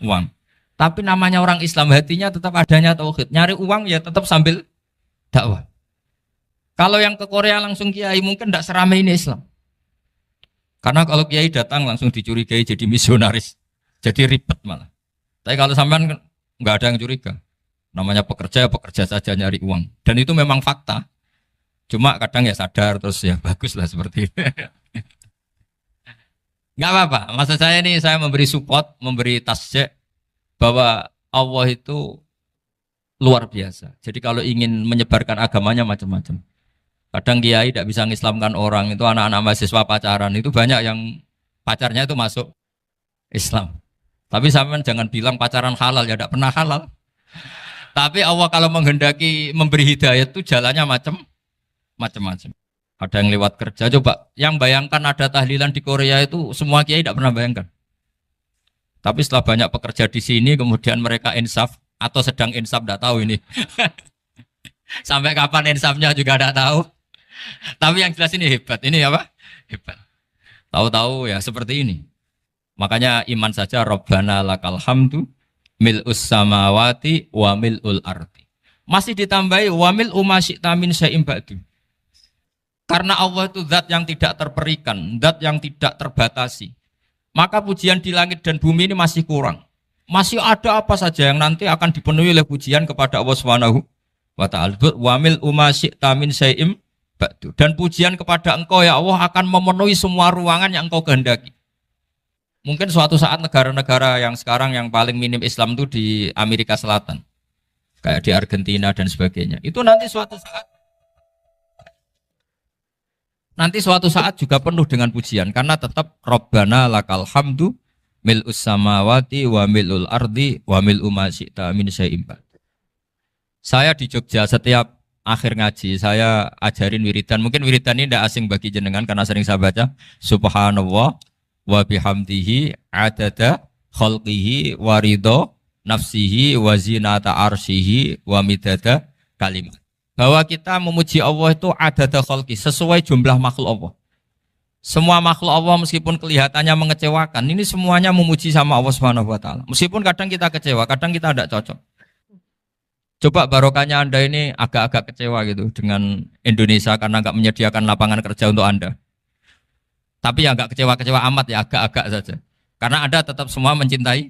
Uang. Tapi namanya orang Islam hatinya tetap adanya tauhid. Nyari uang ya tetap sambil dakwah. Kalau yang ke Korea langsung kiai mungkin tidak seramai ini Islam. Karena kalau kiai datang langsung dicurigai jadi misionaris. Jadi ribet malah. Tapi kalau sampean nggak ada yang curiga. Namanya pekerja, pekerja saja nyari uang. Dan itu memang fakta. Cuma kadang ya sadar terus ya bagus lah seperti itu. Nggak apa-apa. Maksud saya ini saya memberi support, memberi tasjek bahwa Allah itu luar biasa. Jadi kalau ingin menyebarkan agamanya macam-macam. Kadang kiai tidak bisa mengislamkan orang, itu anak-anak mahasiswa pacaran, itu banyak yang pacarnya itu masuk Islam. Tapi sampean jangan bilang pacaran halal, ya tidak pernah halal. Tapi Allah kalau menghendaki memberi hidayah itu jalannya macam-macam. Ada yang lewat kerja, coba yang bayangkan ada tahlilan di Korea itu semua kiai tidak pernah bayangkan. Tapi setelah banyak pekerja di sini, kemudian mereka insaf atau sedang insaf, tidak tahu ini. Sampai kapan insafnya juga tidak tahu. Tapi yang jelas ini hebat. Ini apa? Hebat. Tahu-tahu ya seperti ini. Makanya iman saja Rabbana lakal hamdu mil'us samawati wa mil'ul ardi. Masih ditambahi wa mil'u ma syi'ta min syai'im ba'du. Karena Allah itu zat yang tidak terperikan, zat yang tidak terbatasi. Maka pujian di langit dan bumi ini masih kurang. Masih ada apa saja yang nanti akan dipenuhi oleh pujian kepada Allah Subhanahu wa ta'ala. Wa mil'u ma syi'ta min syai'im ba'du. Dan pujian kepada Engkau ya Allah akan memenuhi semua ruangan yang Engkau kehendaki. Mungkin suatu saat negara-negara yang sekarang yang paling minim Islam itu di Amerika Selatan. Kayak di Argentina dan sebagainya. Itu nanti suatu saat nanti suatu saat juga penuh dengan pujian karena tetap Rabbana lakal hamdu mil'us samawati wa mil'ul ardi wa mil'u ma syi'ta min syai'in ba'd. Saya di Jogja setiap akhir ngaji saya ajarin wiridan. Mungkin wiridan ini tidak asing bagi jenengan karena sering saya baca subhanallah wa bihamdihi adada khalqihi wa ridho nafsihi wa zinata arsyihi wa midada kalimat. Bahwa kita memuji Allah itu adada khalqi sesuai jumlah makhluk Allah. Semua makhluk Allah meskipun kelihatannya mengecewakan, ini semuanya memuji sama Allah Subhanahu wa taala. Meskipun kadang kita kecewa, kadang kita tidak cocok. Coba barokahnya Anda ini agak-agak kecewa gitu dengan Indonesia karena nggak menyediakan lapangan kerja untuk Anda. Tapi ya nggak kecewa-kecewa amat ya, agak-agak saja. Karena Anda tetap semua mencintai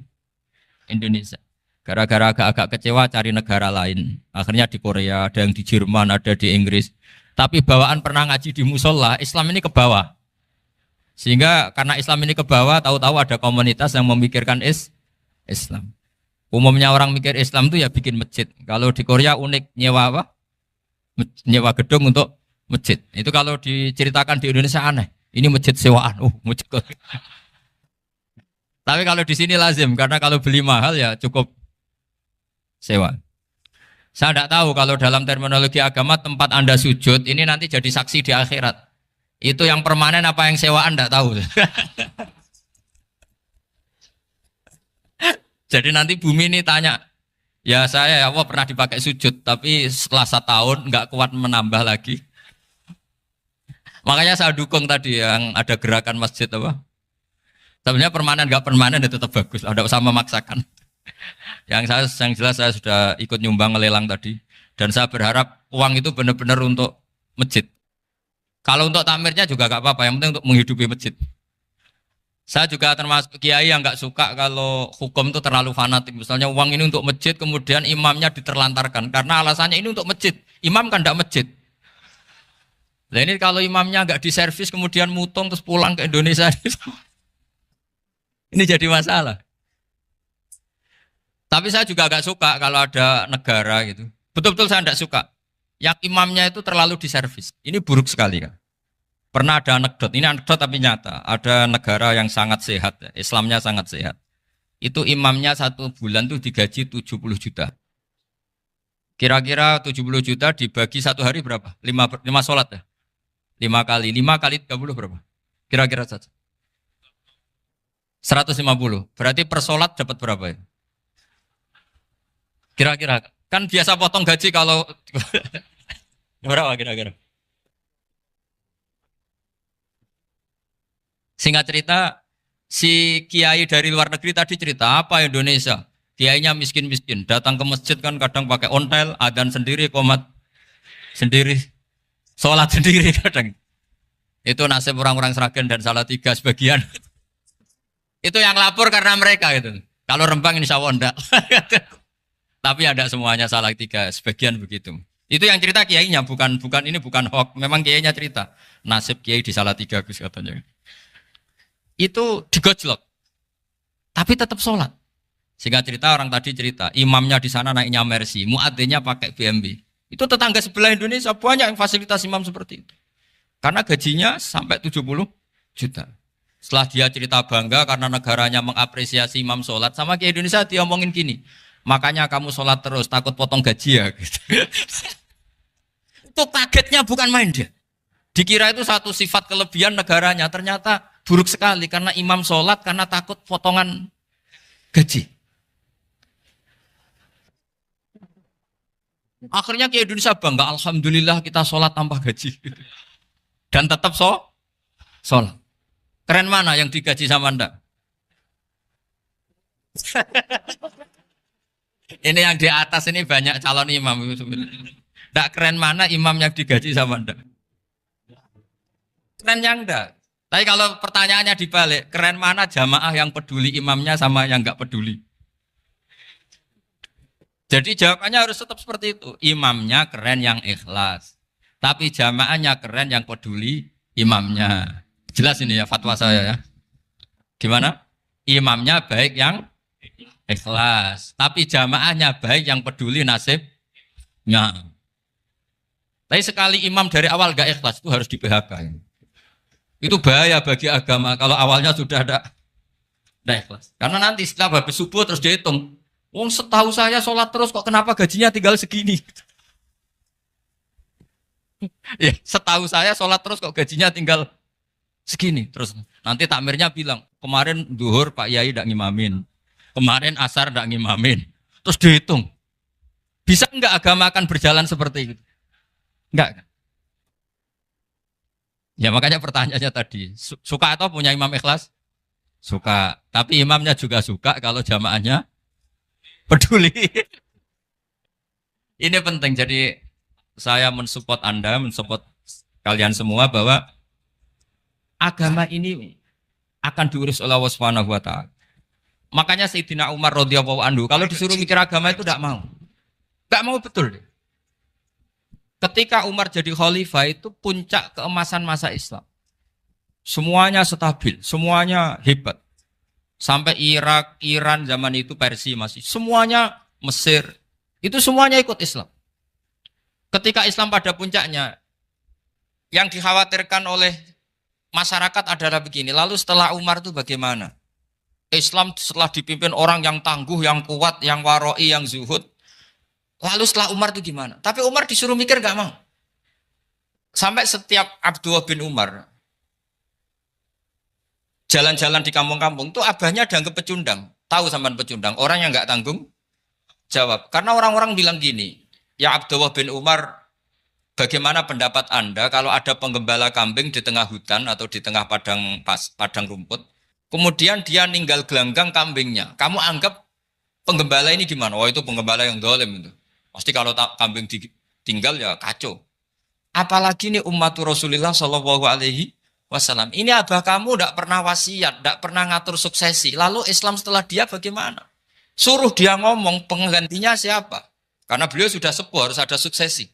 Indonesia. Gara-gara agak-agak kecewa cari negara lain. Akhirnya di Korea, ada yang di Jerman, ada di Inggris. Tapi bawaan pernah ngaji di musola, Islam ini ke bawah. Sehingga karena Islam ini ke bawah, tahu-tahu ada komunitas yang memikirkan Islam. Umumnya orang mikir Islam itu ya bikin masjid. Kalau di Korea unik, nyewa apa? Nyewa gedung untuk masjid. Itu kalau diceritakan di Indonesia aneh. Ini masjid sewaan. Masjid. Tapi kalau di sini lazim karena kalau beli mahal ya cukup sewa. Saya tidak tahu kalau dalam terminologi agama tempat Anda sujud ini nanti jadi saksi di akhirat. Itu yang permanen apa yang sewaan tidak tahu. Jadi nanti bumi ini tanya, ya saya ya Allah pernah dipakai sujud, tapi setelah 1 tahun nggak kuat menambah lagi. Makanya saya dukung tadi yang ada gerakan masjid apa. Sebenarnya permanen nggak permanen itu tetap bagus, ada usah memaksakan. Yang jelas saya sudah ikut nyumbang lelang tadi, dan saya berharap uang itu benar-benar untuk masjid. Kalau untuk takmirnya juga nggak apa-apa, yang penting untuk menghidupi masjid. Saya juga termasuk kiai yang nggak suka kalau hukum itu terlalu fanatik. Misalnya uang ini untuk masjid, kemudian imamnya diterlantarkan. Karena alasannya ini untuk masjid. Imam kan tidak masjid. Nah ini kalau imamnya nggak diservis, kemudian mutung terus pulang ke Indonesia. Ini jadi masalah. Tapi saya juga nggak suka kalau ada negara gitu. Betul-betul saya tidak suka. Yang imamnya itu terlalu diservis. Ini buruk sekali kan. Pernah ada anekdot, ini anekdot tapi nyata. Ada negara yang sangat sehat, Islamnya sangat sehat. Itu imamnya 1 bulan tuh digaji 70 juta. Kira-kira 70 juta dibagi 1 hari berapa? 5 sholat ya? 5 kali 30 berapa? Kira-kira saja. 150. Berarti per sholat dapat berapa ya? Kira-kira. Kan biasa potong gaji kalau... berapa kira-kira? Singkat cerita, si kiai dari luar negeri tadi cerita apa Indonesia? Kiainya miskin-miskin, datang ke masjid kan kadang pakai ontel, adzan sendiri, qomat sendiri, sholat sendiri kadang. Itu nasib orang-orang Sragen dan Salatiga sebagian. Itu yang lapor karena mereka itu. Kalau Rembang insya Allah enggak. Tapi ada semuanya Salatiga, sebagian begitu. Itu yang cerita kiainya, bukan hoax. Memang kiainya cerita. Nasib kiai di Salatiga Gus katanya. Itu digojlok, tapi tetap sholat. Sehingga cerita orang tadi cerita, imamnya di sana naiknya Mercy, muadzinnya pakai BMW. Itu tetangga sebelah Indonesia banyak yang fasilitas imam seperti itu. Karena gajinya sampai 70 juta. Setelah dia cerita bangga karena negaranya mengapresiasi imam sholat, sama kayak Indonesia dia omongin gini, makanya kamu sholat terus, takut potong gaji ya. Gitu. Itu kagetnya bukan main dia. Dikira itu satu sifat kelebihan negaranya, ternyata buruk sekali karena imam sholat karena takut potongan gaji. Akhirnya ke Indonesia bangga, alhamdulillah kita sholat tambah gaji. Dan tetap sholat. Keren mana yang digaji sama Anda? Ini yang di atas ini banyak calon imam. Tidak keren mana imam yang digaji sama Anda? Keren yang enggak. Tapi kalau pertanyaannya dibalik, keren mana jamaah yang peduli imamnya sama yang enggak peduli? Jadi jawabannya harus tetap seperti itu. Imamnya keren yang ikhlas. Tapi jamaahnya keren yang peduli imamnya. Jelas ini ya fatwa saya ya. Gimana? Imamnya baik yang ikhlas. Tapi jamaahnya baik yang peduli nasibnya. Tapi sekali imam dari awal enggak ikhlas itu harus di PHK. Itu bahaya bagi agama kalau awalnya sudah ada ikhlas. Karena nanti setelah habis subuh terus dihitung. Wong setahu saya sholat terus kok kenapa gajinya tinggal segini? Ya, setahu saya sholat terus kok gajinya tinggal segini. Terus nanti takmirnya bilang, kemarin duhur Pak Yai tidak ngimamin. Kemarin asar tidak ngimamin. Terus dihitung. Bisa enggak agama akan berjalan seperti itu? Enggak kan? Ya makanya pertanyaannya tadi, suka atau punya imam ikhlas? Suka. Tapi imamnya juga suka kalau jamaahnya peduli. Ini penting. Jadi saya mensupport Anda, mensupport kalian semua bahwa agama ini akan diurus oleh Allah Subhanahu wa taala. Makanya Sayyidina Umar radhiyallahu anhu kalau disuruh mikir agama itu tidak mau. Enggak mau betul. Ketika Umar jadi khalifah itu puncak keemasan masa Islam. Semuanya stabil, semuanya hebat. Sampai Irak, Iran zaman itu Persia masih. Semuanya Mesir. Itu semuanya ikut Islam. Ketika Islam pada puncaknya, yang dikhawatirkan oleh masyarakat adalah begini. Lalu setelah Umar itu bagaimana? Islam setelah dipimpin orang yang tangguh, yang kuat, yang waroi, yang zuhud. Lalu setelah Umar itu gimana? Tapi Umar disuruh mikir gak mau. Sampai setiap Abdullah bin Umar jalan-jalan di kampung-kampung itu abahnya dianggap pecundang. Tahu sampean pecundang? Orang yang gak tanggung jawab. Karena orang-orang bilang gini, ya Abdullah bin Umar, bagaimana pendapat Anda kalau ada penggembala kambing di tengah hutan atau di tengah padang rumput, kemudian dia ninggal gelanggang kambingnya. Kamu anggap penggembala ini gimana? Oh itu penggembala yang dolim itu. Pasti kalau kambing ditinggal ya kacau. Apalagi nih umatur Rasulullah Shallallahu Alaihi Wasallam. Ini abah kamu tidak pernah wasiat, tidak pernah ngatur suksesi. Lalu Islam setelah dia bagaimana? Suruh dia ngomong penggantinya siapa? Karena beliau sudah sepuh harus ada suksesi.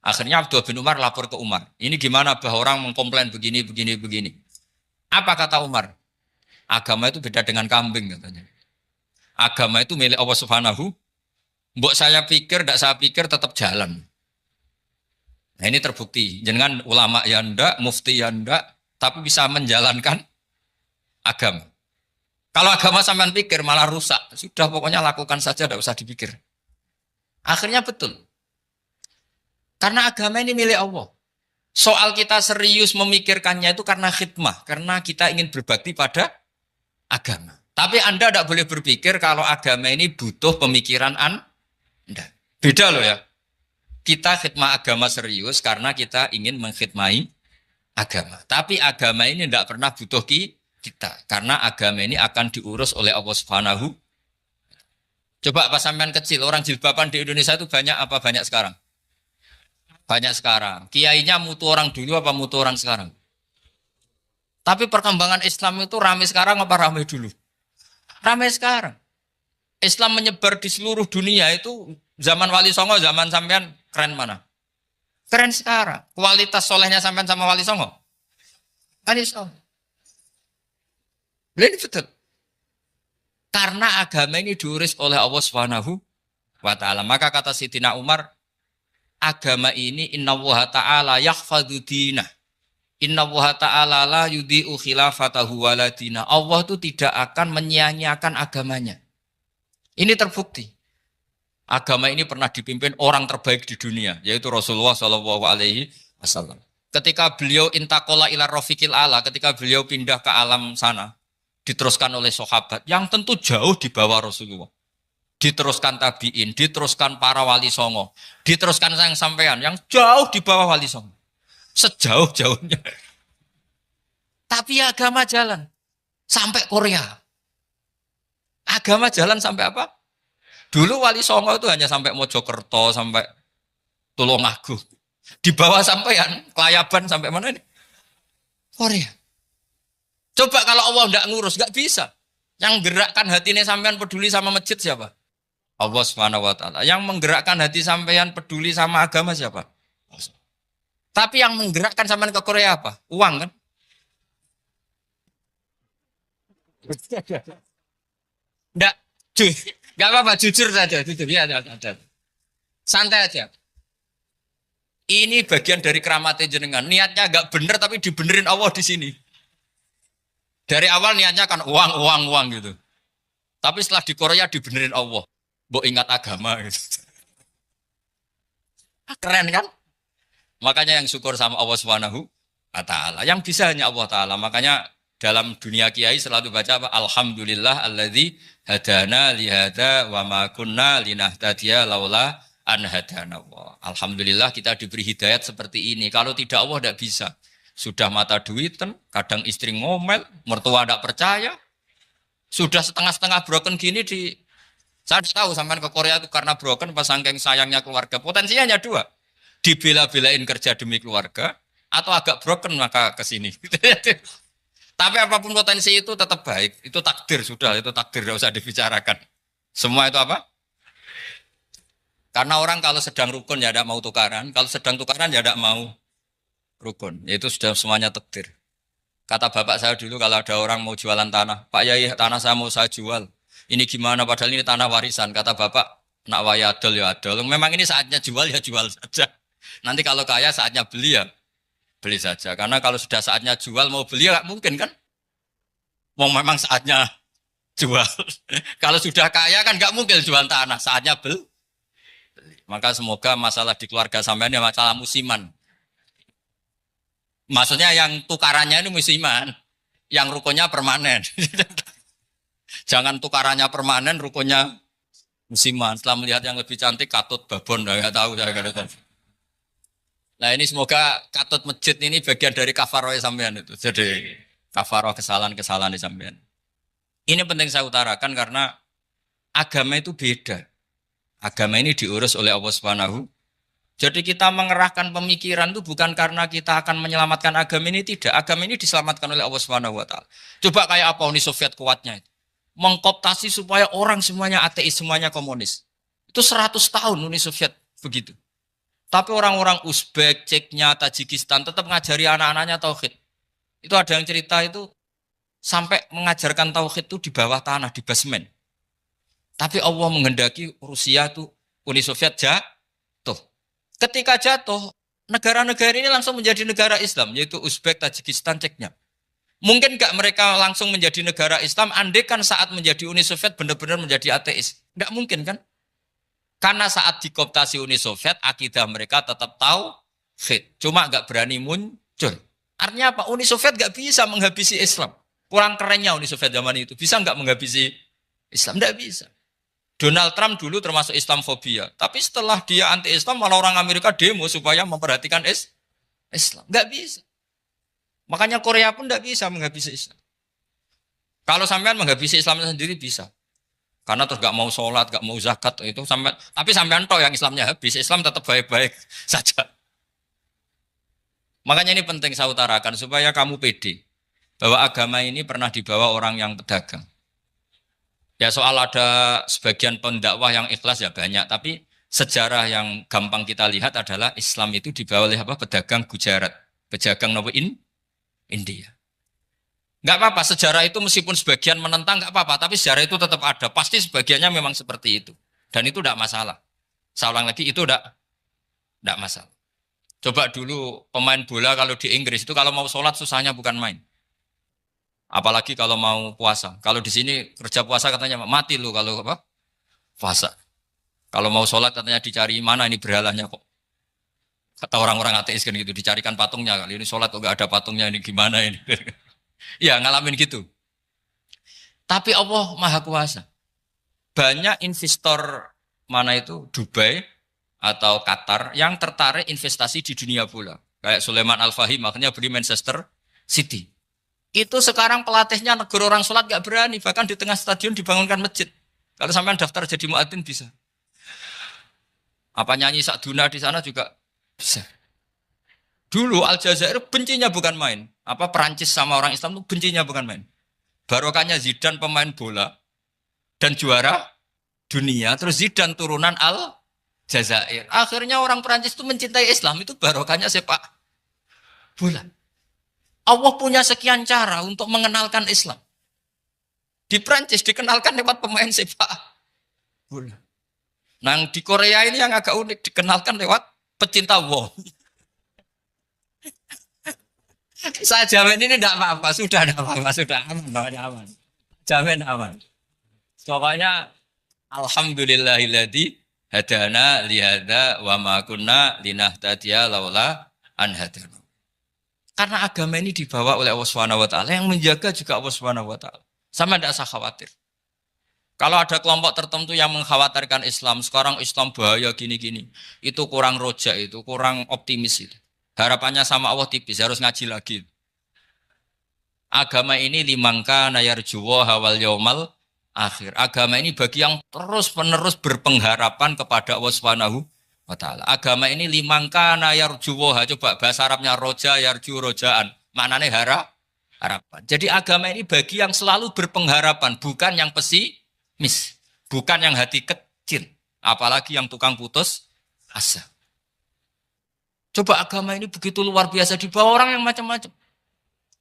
Akhirnya Abdullah bin Umar lapor ke Umar. Ini gimana bah orang mengkomplain begini. Apa kata Umar? Agama itu beda dengan kambing katanya. Agama itu milik Allah Subhanahu. Mbok saya pikir, tidak saya pikir tetap jalan. Nah ini terbukti. Jangan ulama ya ndak, mufti ya ndak, tapi bisa menjalankan agama. Kalau agama sampean pikir malah rusak. Sudah pokoknya lakukan saja, tidak usah dipikir. Akhirnya betul. Karena agama ini milik Allah. Soal kita serius memikirkannya itu karena khidmah. Karena kita ingin berbakti pada agama. Tapi Anda tidak boleh berpikir kalau agama ini butuh pemikiran Anda. Beda loh ya. Kita khidmah agama serius karena kita ingin mengkhidmai agama. Tapi agama ini tidak pernah butuh kita. Karena agama ini akan diurus oleh Allah Subhanahu. Coba pas sampean kecil, orang jilbaban di Indonesia itu banyak apa banyak sekarang? Banyak sekarang. Kiainya mutu orang dulu apa mutu orang sekarang? Tapi perkembangan Islam itu ramai sekarang apa ramai dulu? Ramai sekarang. Islam menyebar di seluruh dunia itu zaman Wali Songo, zaman sampean keren mana? Keren sekarang. Kualitas solehnya sampean sama Wali Songo? Wali Songo. Ini betul. Karena agama ini diurus oleh Allah Subhanahu wa taala. Maka kata Sayyidina Umar, agama ini innallaha ta'ala yahfadzu dinah. Innallaha ta'ala la yudhi'u khilafatahu waladina. Allah itu tidak akan menyia-nyiakan agamanya. Ini terbukti. Agama ini pernah dipimpin orang terbaik di dunia, yaitu Rasulullah Shallallahu Alaihi Wasallam. Ketika beliau intakola ila rofiqil ala, ketika beliau pindah ke alam sana, diteruskan oleh sahabat yang tentu jauh di bawah Rasulullah. Diteruskan tabiin, diteruskan para wali songo, diteruskan sang sampean yang jauh di bawah wali songo. Sejauh-jauhnya. Tapi agama jalan sampai Korea. Agama jalan sampai apa? Dulu Wali Songo itu hanya sampai Mojokerto, sampai Tulungagung. Di bawah sampean, Klayaban sampai mana ini? Korea. Coba kalau Allah tidak ngurus, nggak bisa. Yang gerakkan hatinya sampean peduli sama masjid siapa? Allah Subhanahu wa taala. Yang menggerakkan hati sampean peduli sama agama siapa? Tapi yang menggerakkan sampean ke Korea apa? Uang kan? Enggak, enggak apa-apa, jujur saja, jujur ya, ada. Santai aja. Ini bagian dari keramatnya jenengan. Niatnya agak bener tapi dibenerin Allah di sini. Dari awal niatnya kan uang gitu. Tapi setelah di Korea dibenerin Allah. Mbok ingat agama gitu. Keren kan? Makanya yang syukur sama Allah Subhanahu wa taala. Yang bisa hanya Allah taala. Makanya dalam dunia kiai selalu baca apa? Alhamdulillah alladzi hadana li hadza wa ma kunna linahtadiya laula an hadana Allah. Alhamdulillah kita diberi hidayat seperti ini. Kalau tidak Allah tidak bisa. Sudah mata duitan, kadang istri ngomel, mertua tidak percaya. Sudah setengah-setengah broken gini saya tahu sampai ke Korea itu karena broken pas saking sayangnya keluarga. Potensinya hanya dua. Dibela-belain kerja demi keluarga atau agak broken maka ke sini. Tapi apapun potensi itu tetap baik. Itu takdir sudah, itu takdir tidak usah dibicarakan. Semua itu apa? Karena orang kalau sedang rukun ya tidak mau tukaran, kalau sedang tukaran ya tidak mau rukun. Itu sudah semuanya takdir. Kata bapak saya dulu kalau ada orang mau jualan tanah, Pak Yai tanah saya mau saya jual. Ini gimana padahal ini tanah warisan. Kata bapak, nak waya adol ya adol. Memang ini saatnya jual ya jual saja. Nanti kalau kaya saatnya beli ya beli saja. Karena kalau sudah saatnya jual mau beli ya nggak mungkin kan. Mau memang saatnya jual. Kalau sudah kaya kan nggak mungkin jual tanah. Saatnya beli. Maka semoga masalah di keluarga sampean ya masalah musiman. Maksudnya yang tukarannya ini musiman, yang rukunnya permanen. Jangan tukarannya permanen, rukunnya musiman. Setelah melihat yang lebih cantik, katut babon, nggak tahu saya kata. Nah ini semoga katut masjid ini bagian dari kafaroh sampean itu. Jadi kafaroh kesalahan-kesalahan sampean. Ini penting saya utarakan karena agama itu beda. Agama ini diurus oleh Allah Subhanahu. Jadi kita mengerahkan pemikiran itu bukan karena kita akan menyelamatkan agama ini, tidak. Agama ini diselamatkan oleh Allah Subhanahu wa taala. Coba kayak apa Uni Soviet kuatnya itu. Mengkooptasi supaya orang semuanya ateis, semuanya komunis. Itu 100 tahun Uni Soviet begitu. Tapi orang-orang Uzbek, Ceknya, Tajikistan tetap mengajari anak-anaknya tauhid. Itu ada yang cerita itu sampai mengajarkan tauhid itu di bawah tanah, di basement. Tapi Allah menghendaki Rusia itu Uni Soviet jatuh. Ketika jatuh, negara-negara ini langsung menjadi negara Islam, yaitu Uzbek, Tajikistan, Ceknya. Mungkin nggak mereka langsung menjadi negara Islam, andai kan saat menjadi Uni Soviet benar-benar menjadi ateis. Nggak mungkin kan? Karena saat dikooptasi Uni Soviet, akidah mereka tetap tauhid. Cuma nggak berani muncul. Artinya apa? Uni Soviet nggak bisa menghabisi Islam. Kurang kerennya Uni Soviet zaman itu. Bisa nggak menghabisi Islam? Nggak bisa. Donald Trump dulu termasuk Islamfobia. Tapi setelah dia anti-Islam, malah orang Amerika demo supaya memperhatikan Islam. Nggak bisa. Makanya Korea pun nggak bisa menghabisi Islam. Kalau sampean menghabisi Islam sendiri bisa. Karena terus nggak mau sholat, nggak mau zakat, itu sampean. Tapi sampean toh yang Islamnya habis, Islam tetap baik-baik saja. Makanya ini penting saya utarakan supaya kamu pede. Bahwa agama ini pernah dibawa orang yang pedagang. Ya soal ada sebagian pendakwah yang ikhlas ya banyak, tapi sejarah yang gampang kita lihat adalah Islam itu dibawa oleh apa? Pedagang Gujarat, pedagang India. Enggak apa-apa, sejarah itu meskipun sebagian menentang enggak apa-apa, tapi sejarah itu tetap ada. Pasti sebagiannya memang seperti itu. Dan itu enggak masalah. Saya ulang lagi, itu enggak masalah. Coba dulu pemain bola kalau di Inggris itu kalau mau sholat susahnya bukan main. Apalagi kalau mau puasa. Kalau di sini kerja puasa katanya mati lu kalau apa? Puasa. Kalau mau sholat katanya dicari mana ini berhalanya kok. Kata orang-orang ateis kan gitu, dicarikan patungnya. Kali ini sholat kok gak ada patungnya, ini gimana ini. Ya ngalamin gitu. Tapi Allah Maha Kuasa. Banyak investor mana itu Dubai atau Qatar yang tertarik investasi di dunia bola. Kayak Sulaiman Al-Fahim makanya beli Manchester City. Itu sekarang pelatihnya negara orang sholat gak berani. Bahkan di tengah stadion dibangunkan masjid. Kalau sampai daftar jadi muadzin bisa. Apa nyanyi Sakduna di sana juga bisa. Dulu Aljazair bencinya bukan main. Apa Perancis sama orang Islam itu bencinya bukan main. Barokahnya Zidane pemain bola. Dan juara dunia. Terus Zidane turunan Aljazair. Akhirnya orang Perancis itu mencintai Islam. Itu barokahnya sepak bola. Allah punya sekian cara untuk mengenalkan Islam. Di Prancis dikenalkan lewat pemain sepak bola. Nah di Korea ini yang agak unik dikenalkan lewat pecinta wong. Saya jamin ini tidak apa-apa, sudah tidak apa-apa, sudah aman, pokoknya aman. Jamin aman. Pokoknya alhamdulillahilladzi hadana lihada wa ma kunna linahtadiya laula an hadana. Karena agama ini dibawa oleh Allah Subhanahu wa taala, yang menjaga juga Allah Subhanahu wa taala. Sama tidak usah khawatir. Kalau ada kelompok tertentu yang mengkhawatirkan Islam, sekarang Islam bahaya gini-gini, itu kurang rojak, itu kurang optimis itu. Harapannya sama Allah tipis, harus ngaji lagi. Agama ini limangka nayarjuwa hawal yaumal akhir. Agama ini bagi yang terus-menerus berpengharapan kepada Allah Subhanahu wa taala. Agama ini limangka nayarjuwa, coba bahasa Arabnya roja yarju rojaan. Maknanya harapan. Jadi agama ini bagi yang selalu berpengharapan, bukan yang pesimis, bukan yang hati kecil, apalagi yang tukang putus asa. Coba agama ini begitu luar biasa dibawa orang yang macam-macam.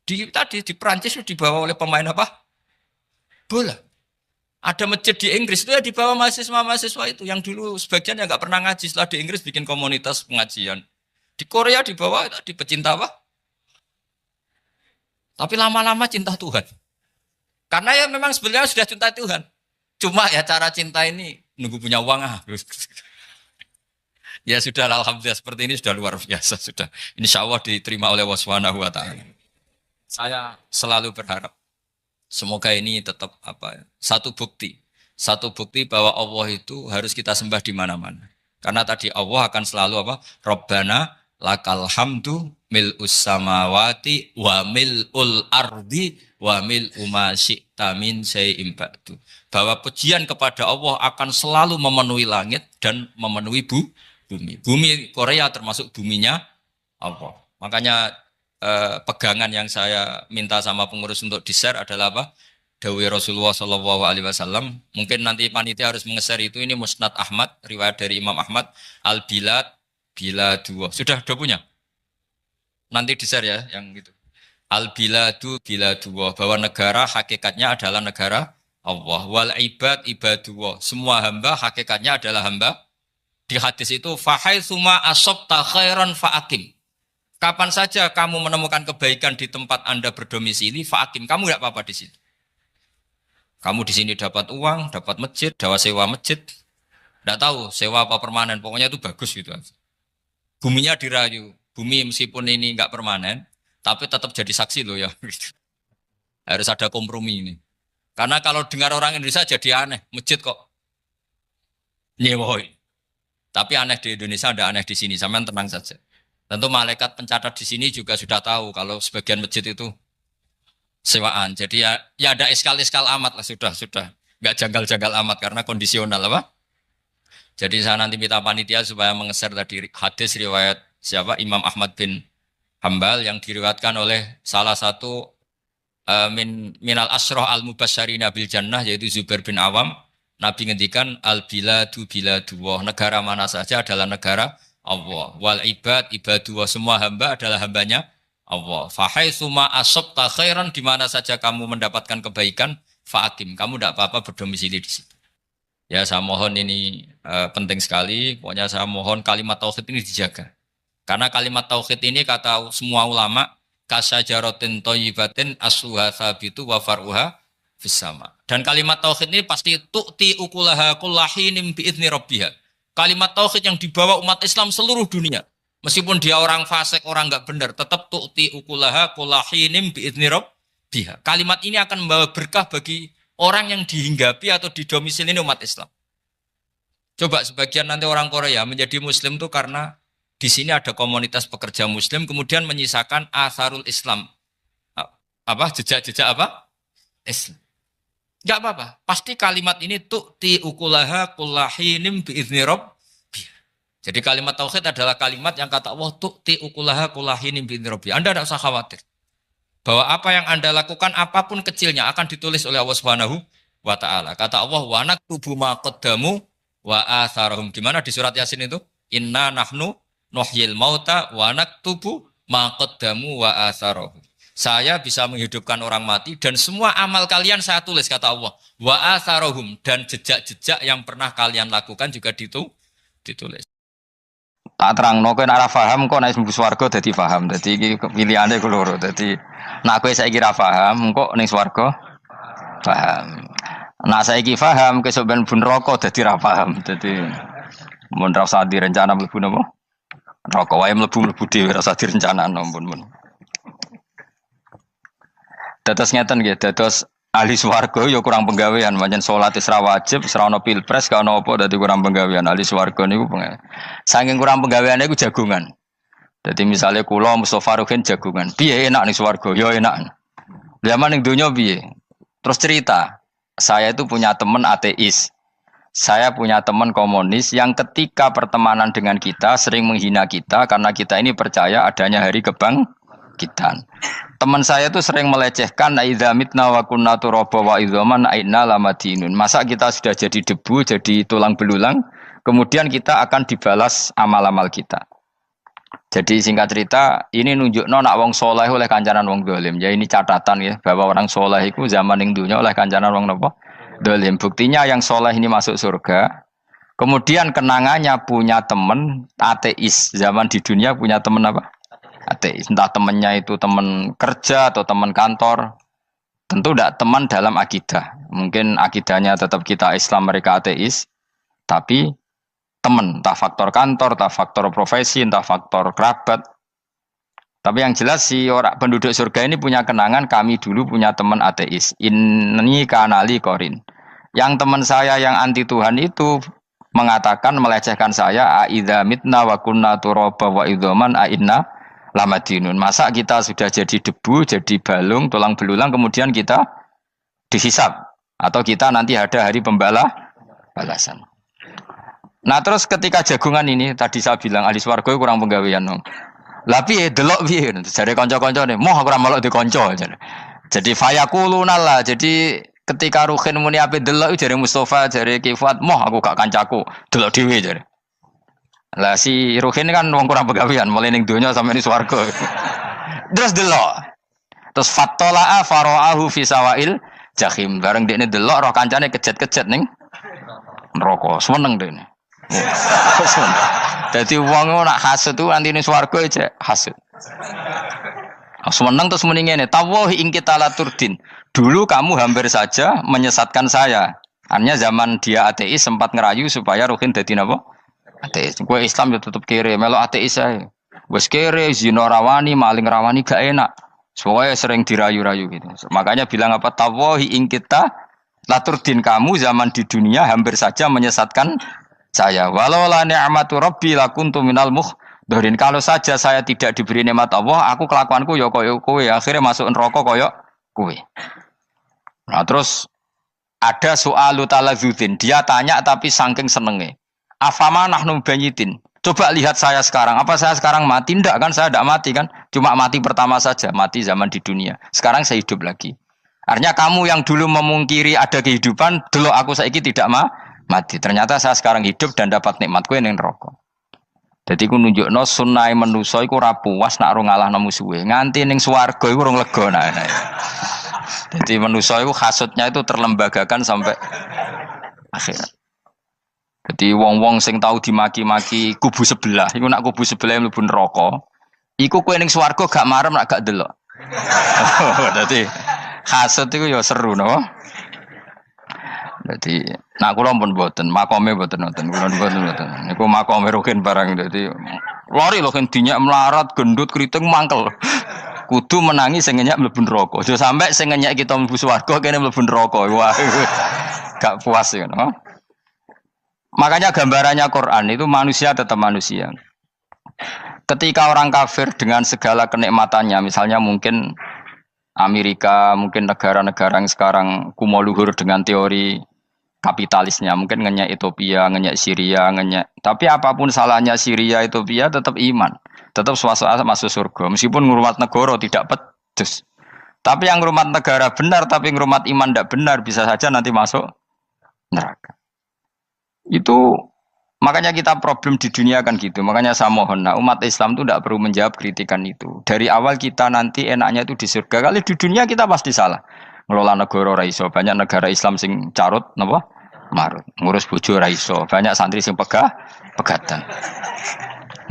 Di Perancis dibawa oleh pemain apa? Bola. Ada masjid di Inggris itu ya dibawa mahasiswa-mahasiswa itu yang dulu sebagian yang nggak pernah ngaji, setelah di Inggris bikin komunitas pengajian. Di Korea dibawa di pecinta apa? Tapi lama-lama cinta Tuhan. Karena ya memang sebenarnya sudah cinta Tuhan. Cuma ya cara cinta ini nunggu punya uang Ya sudah, alhamdulillah seperti ini sudah luar biasa sudah. Insya Allah diterima oleh Allah Subhanahu wa taala. Saya selalu berharap semoga ini tetap satu bukti bahwa Allah itu harus kita sembah di mana-mana. Karena tadi Allah akan selalu Rabbana lakal hamdu mil'us samawati wa mil'ul ardi wa mil'u ma syi'ta min syai'in ba'du. Bahwa pujian kepada Allah akan selalu memenuhi langit dan memenuhi bumi. Bumi Korea termasuk buminya Allah. Makanya pegangan yang saya minta sama pengurus untuk di-share adalah Dawai Rasulullah Shallallahu Alaihi Wasallam. Mungkin nanti panitia harus mengeser itu. Ini Musnad Ahmad, riwayat dari Imam Ahmad. Al-Bilad, Biladuwa. Sudah punya? Nanti di-share ya, yang gitu. Al-Biladu, Biladuwa. Bahwa negara hakikatnya adalah negara Allah. Wal ibad, ibaduwa. Semua hamba hakikatnya adalah hamba. Di hadis itu, fahaitsuma asabta khairan fa'akim. Kapan saja kamu menemukan kebaikan di tempat Anda berdomisili, fa'akim, kamu nggak apa-apa di sini. Kamu di sini dapat uang, dapat masjid, dapat sewa masjid. Nggak tahu sewa apa permanen, pokoknya itu bagus gitu aja. Buminya dirayu, bumi meskipun ini nggak permanen, tapi tetap jadi saksi loh ya. Harus ada kompromi ini. Karena kalau dengar orang Indonesia jadi aneh, masjid kok nyewoi. Tapi aneh di Indonesia, ada aneh di sini, sampean tenang saja. Tentu malaikat pencatat di sini juga sudah tahu kalau sebagian masjid itu sewaan. Jadi ya ada eskal-eskal amat lah, sudah. Nggak janggal-janggal amat karena kondisional Jadi saya nanti minta panitia supaya mengeser tadi hadis riwayat siapa? Imam Ahmad bin Hambal yang diriwayatkan oleh salah satu minal asroh al-mubasyarina bil jannah yaitu Zubair bin Awam. Nabi ngendikan al-biladu biladullah, negara mana saja adalah negara Allah. Wal ibad ibadullah, semua hamba adalah hambanya Allah. Fahaitsuma asabta khairan, di mana saja kamu mendapatkan kebaikan, fa'akim, kamu tidak apa-apa berdomisili di situ. Ya saya mohon ini penting sekali. Pokoknya saya mohon kalimat tauhid ini dijaga. Karena kalimat tauhid ini kata semua ulama, kasyajaratin thayyibatin asluha tsabitu wa far'uha fis sama. Dan kalimat tauhid ini pasti tu'ti ukulaha kullahinim bi'izni rabbiha. Kalimat tauhid yang dibawa umat Islam seluruh dunia. Meskipun dia orang fasik, orang enggak benar, tetap tu'ti ukulaha kullahinim bi'izni rabbiha. Kalimat ini akan membawa berkah bagi orang yang dihinggapi atau didomisili umat Islam. Coba sebagian nanti orang Korea menjadi muslim itu karena di sini ada komunitas pekerja muslim, kemudian menyisakan atharul Islam. Jejak-jejak Islam. Enggak apa-apa. Pasti kalimat ini tu'ti ukulaha kullahinim bi'izni rabbiha. Jadi kalimat tauhid adalah kalimat yang kata Allah tu'ti ukulaha kullahinim bi'izni rabbiha. Anda tidak usah khawatir. Bahwa apa yang Anda lakukan apapun kecilnya akan ditulis oleh Allah Subhanahu wa taala. Kata Allah wa naktubu ma qaddamu wa atharahum. Gimana di surat Yasin itu? Inna nahnu nuhyil mauta wa naktubu ma qaddamu wa atharahum. Saya bisa menghidupkan orang mati dan semua amal kalian saya tulis, kata Allah. Wa atharohum, dan jejak-jejak yang pernah kalian lakukan juga ditulis. Tak terangno kowe nek ora paham kok nek mlebu swarga dadi paham. Dadi iki pilihane ku loro. Dadi nek kowe saiki ra paham kok ning swarga paham. Nek saiki paham kesuk ben mlebu neraka dadi ra paham. Dadi mun ra usah direncana mlebu napa? Neraka wae mlebu dhewe ra usah direncanakno mun. Dados ngeten nggih, dados ahli swarga ya kurang penggawean, pancen salat wis ra wajib, wis ra ono pilpres, gak ono apa dadi kurang penggawean. Ahli swarga niku saking kurang penggaweane iku jagungan. Dadi misale kula Mustofa Ruhin jagungan. Piye enak ning swarga? Ya enak. Zaman ning donya piye? Terus cerita, saya itu punya teman ateis. Saya punya teman komunis yang ketika pertemanan dengan kita sering menghina kita karena kita ini percaya adanya hari kebangkitan. Teman saya itu sering melecehkan idza mitna wa kunna turaba wa idzaman aina lamadinun. Masa kita sudah jadi debu, jadi tulang belulang, kemudian kita akan dibalas amal-amal kita. Jadi singkat cerita, ini nunjukno nak wong soleh oleh kancanan wong dolim. Ya ini catatan ya bahwa orang soleh itu zaman ning dunya oleh kancanan wong napa? Dolim. Buktinya yang soleh ini masuk surga. Kemudian kenangannya punya teman ateis. Zaman di dunia punya teman apa? Ateis. Entah temannya itu teman kerja atau teman kantor. Tentu tidak teman dalam akidah. Mungkin akidahnya tetap kita Islam, mereka ateis. Tapi teman, entah faktor kantor, entah faktor profesi, entah faktor kerabat. Tapi yang jelas si orang penduduk surga ini punya kenangan, kami dulu punya teman ateis. Ini kanali korin. Yang teman saya yang anti Tuhan itu mengatakan, melecehkan saya, aidza mitna wa kunna turaba wa idzaman ainna lamadinun. Masa kita sudah jadi debu, jadi balung, tulang belulang, kemudian kita dihisab. Atau kita nanti ada hari balasan. Nah terus ketika jagungan ini, tadi saya bilang ahli swarga kurang penggawean. Lah piye delok piye jare kanca-kancane moh aku ora melok di kanca. Jadi fayaquluna lah. Jadi ketika Ruhin muni ape delok jare Mustofa jare Kifat moh aku gak kancaku delok dhewe jare. Lah si Ruhin kan wong kurang penggawean mulai ning donya sampe ning swarga. Terus delok. Terus fattala'a fara'ahu fi sawail jahim. Bareng dekne delok roh kancane kejet-kejet ning neraka. Seneng dekne. Jadi wong nak hasud tu nanti ning swarga aja hasud. Seneng terus muni ngene, tawahi ing kita laturdin. Dulu kamu hampir saja menyesatkan saya. Artinya zaman dia ateis sempat ngerayu supaya Ruhin dadi napa? Ateis. Kowe Islam ya tetep kere, melok ateis ae. Wis kere, zina rawani, maling rawani gak enak. Soalnya sering dirayu-rayu gitu. Makanya bilang apa? Tawahi ing kita laturdin, kamu zaman di dunia hampir saja menyesatkan saya. Walau la ni'matu rabbi lakuntu minal muhdharin. Kalau saja saya tidak diberi nikmat Allah, aku kelakuanku ya koyo kowe, akhirnya masuk neraka koyo kowe. Nah, terus ada soalu taladzudin. Dia tanya tapi saking senenge. Afama nahnu banyitin. Coba lihat saya sekarang. Apa saya sekarang mati? Tidak kan, saya tidak mati kan. Cuma mati pertama saja, mati zaman di dunia. Sekarang saya hidup lagi. Artinya kamu yang dulu memungkiri ada kehidupan, dulu aku saiki tidak mati. Ternyata saya sekarang hidup dan dapat nikmatku yang neraka. Jadi ku nunjukno sunah manusa iku ora puas nak ora ngalahno musuhe. Nganti ning swarga iku ora lega nah. Jadi manusa iku hasudnya itu terlembagakan sampai akhirat. Jadi wong-wong sing tahu dimaki-maki kubu sebelah, iku nak kubu sebelah mlebu neraka, iku kowe ning swarga gak marem nak gak delok. Dadi hasud iku ya seru no. Jadi nak kula pun mboten, makome mboten nonton, kula mboten. Niku makome Ruhin barang dadi lori lho kan dinyak melarat, gendut, kriting mangkel. Kudu menangi sing ngenyak mlebu neraka. Aja sampe sing ngenyak kita mlebu swarga kene mlebu neraka. Wah. Gak puas ya, no? Makanya gambarannya Quran itu manusia tetap manusia. Ketika orang kafir dengan segala kenikmatannya, misalnya mungkin Amerika, mungkin negara-negara yang sekarang kumo luhur dengan teori kapitalisnya, mungkin ngenyak Ethiopia, ngenyak Syria, ngenyak. Tapi apapun salahnya Syria, Ethiopia tetap iman, tetap suasana masuk surga. Meskipun ngurmat negara tidak pedes. Tapi yang ngurmat negara benar, tapi ngurmat iman tidak benar, bisa saja nanti masuk neraka. Itu makanya kita problem di dunia kan gitu. Makanya saya mohon, nah, umat Islam itu tidak perlu menjawab kritikan itu. Dari awal kita nanti enaknya itu di surga. Kali di dunia kita pasti salah. Ngelola negara raiso. Banyak negara Islam sing carut, napa? Marut. Ngurus bojo raiso. Banyak santri sing pegatan.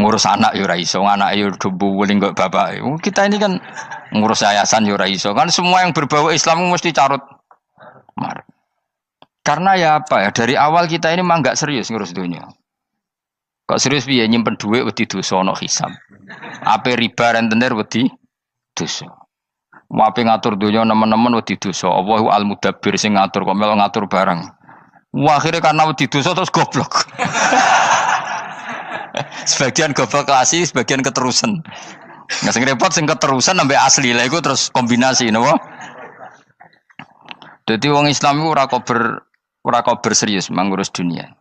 ngurus anak yo ora iso, anak yo debu weling kok bapak. Kita ini kan ngurus yayasan yo ora iso. Kan semua yang berbau Islam mesti carut mar. Karena ya apa ya, dari awal kita ini mah enggak serius ngurus dunia. Kok serius piye nyimpen duit wedi dosa ana hisab. Ape riba rentenir wedi dosa. Wape ngatur dunia nemen-nemen wedi dosa. Allahu al-mudabbir sing ngatur kok melo ngatur barang. Wah, akhirnya karena wedi dosa terus goblok. Sebagian goblok klasik, sebagian keterusan. Nggak sing repot sing keterusan sampai asli lah iku terus kombinasi napa? Jadi wong Islam itu ora kober serius mengurus dunia.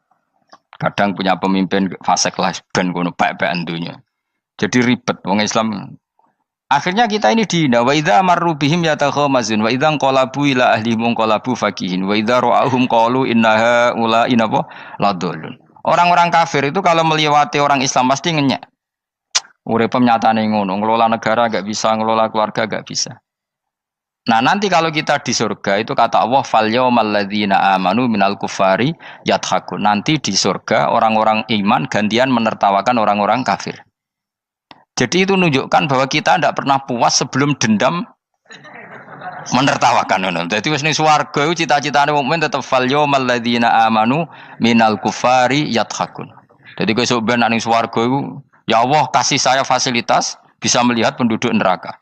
Kadang punya pemimpin fasik lah ben kono bae-baean dunia. Jadi ribet wong Islam. Akhirnya kita ini dihina wa idza marru bihim yatakhamazun wa idza qalabu ila ahlihim qalabu fakihin wa idza ra'ahum qalu innaha ula inapa ladallun. Orang-orang kafir itu kalau melewati orang Islam pasti ngenyek. Urip nyatane ngono, ngelola negara enggak bisa, ngelola keluarga enggak bisa. Nah, nanti kalau kita di surga itu kata Allah fal yaumal ladzina amanu minal kufari yadhakun. Nanti di surga orang-orang iman gantian menertawakan orang-orang kafir. Jadi itu menunjukkan bahwa kita tidak pernah puas sebelum dendam menertawakan. Jadi wis ning swarga iku cita-citane mukmin tetep fal yaumal ladzina amanu minal kufari yadhakun. Jadi kowe sok ben ning swarga iku ya Allah kasih saya fasilitas bisa melihat penduduk neraka.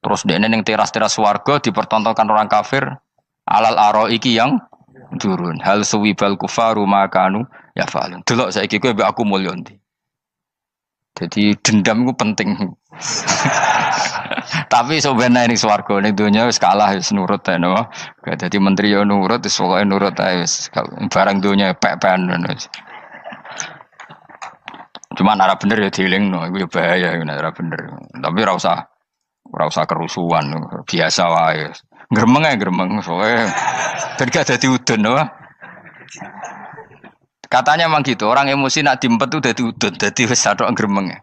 Terus dene ning teras-teras swarga dipertontonkan orang kafir alal araiki yang turun. Hal suwibal kufaru makanu ya falun. Delok saiki kowe mbek aku mulya ndi. Jadi dendam itu penting. Tapi sebenarnya ini swarga ning donya wis kalah wis nurut ae no. Dadi menteri yo nurut wis pokoke nurut ae wis barang donya pek-pekan ngono. Cuman ora bener ya dielingno iku ya bahaya nek ora bener. Tapi ora usah kerusuhan biasa wae. Gremeng ae gremeng pokoke ben gak dadi udun no. Katanya memang gitu, orang emosi nak diempet itu dadi udun, dadi wis satok gremeng.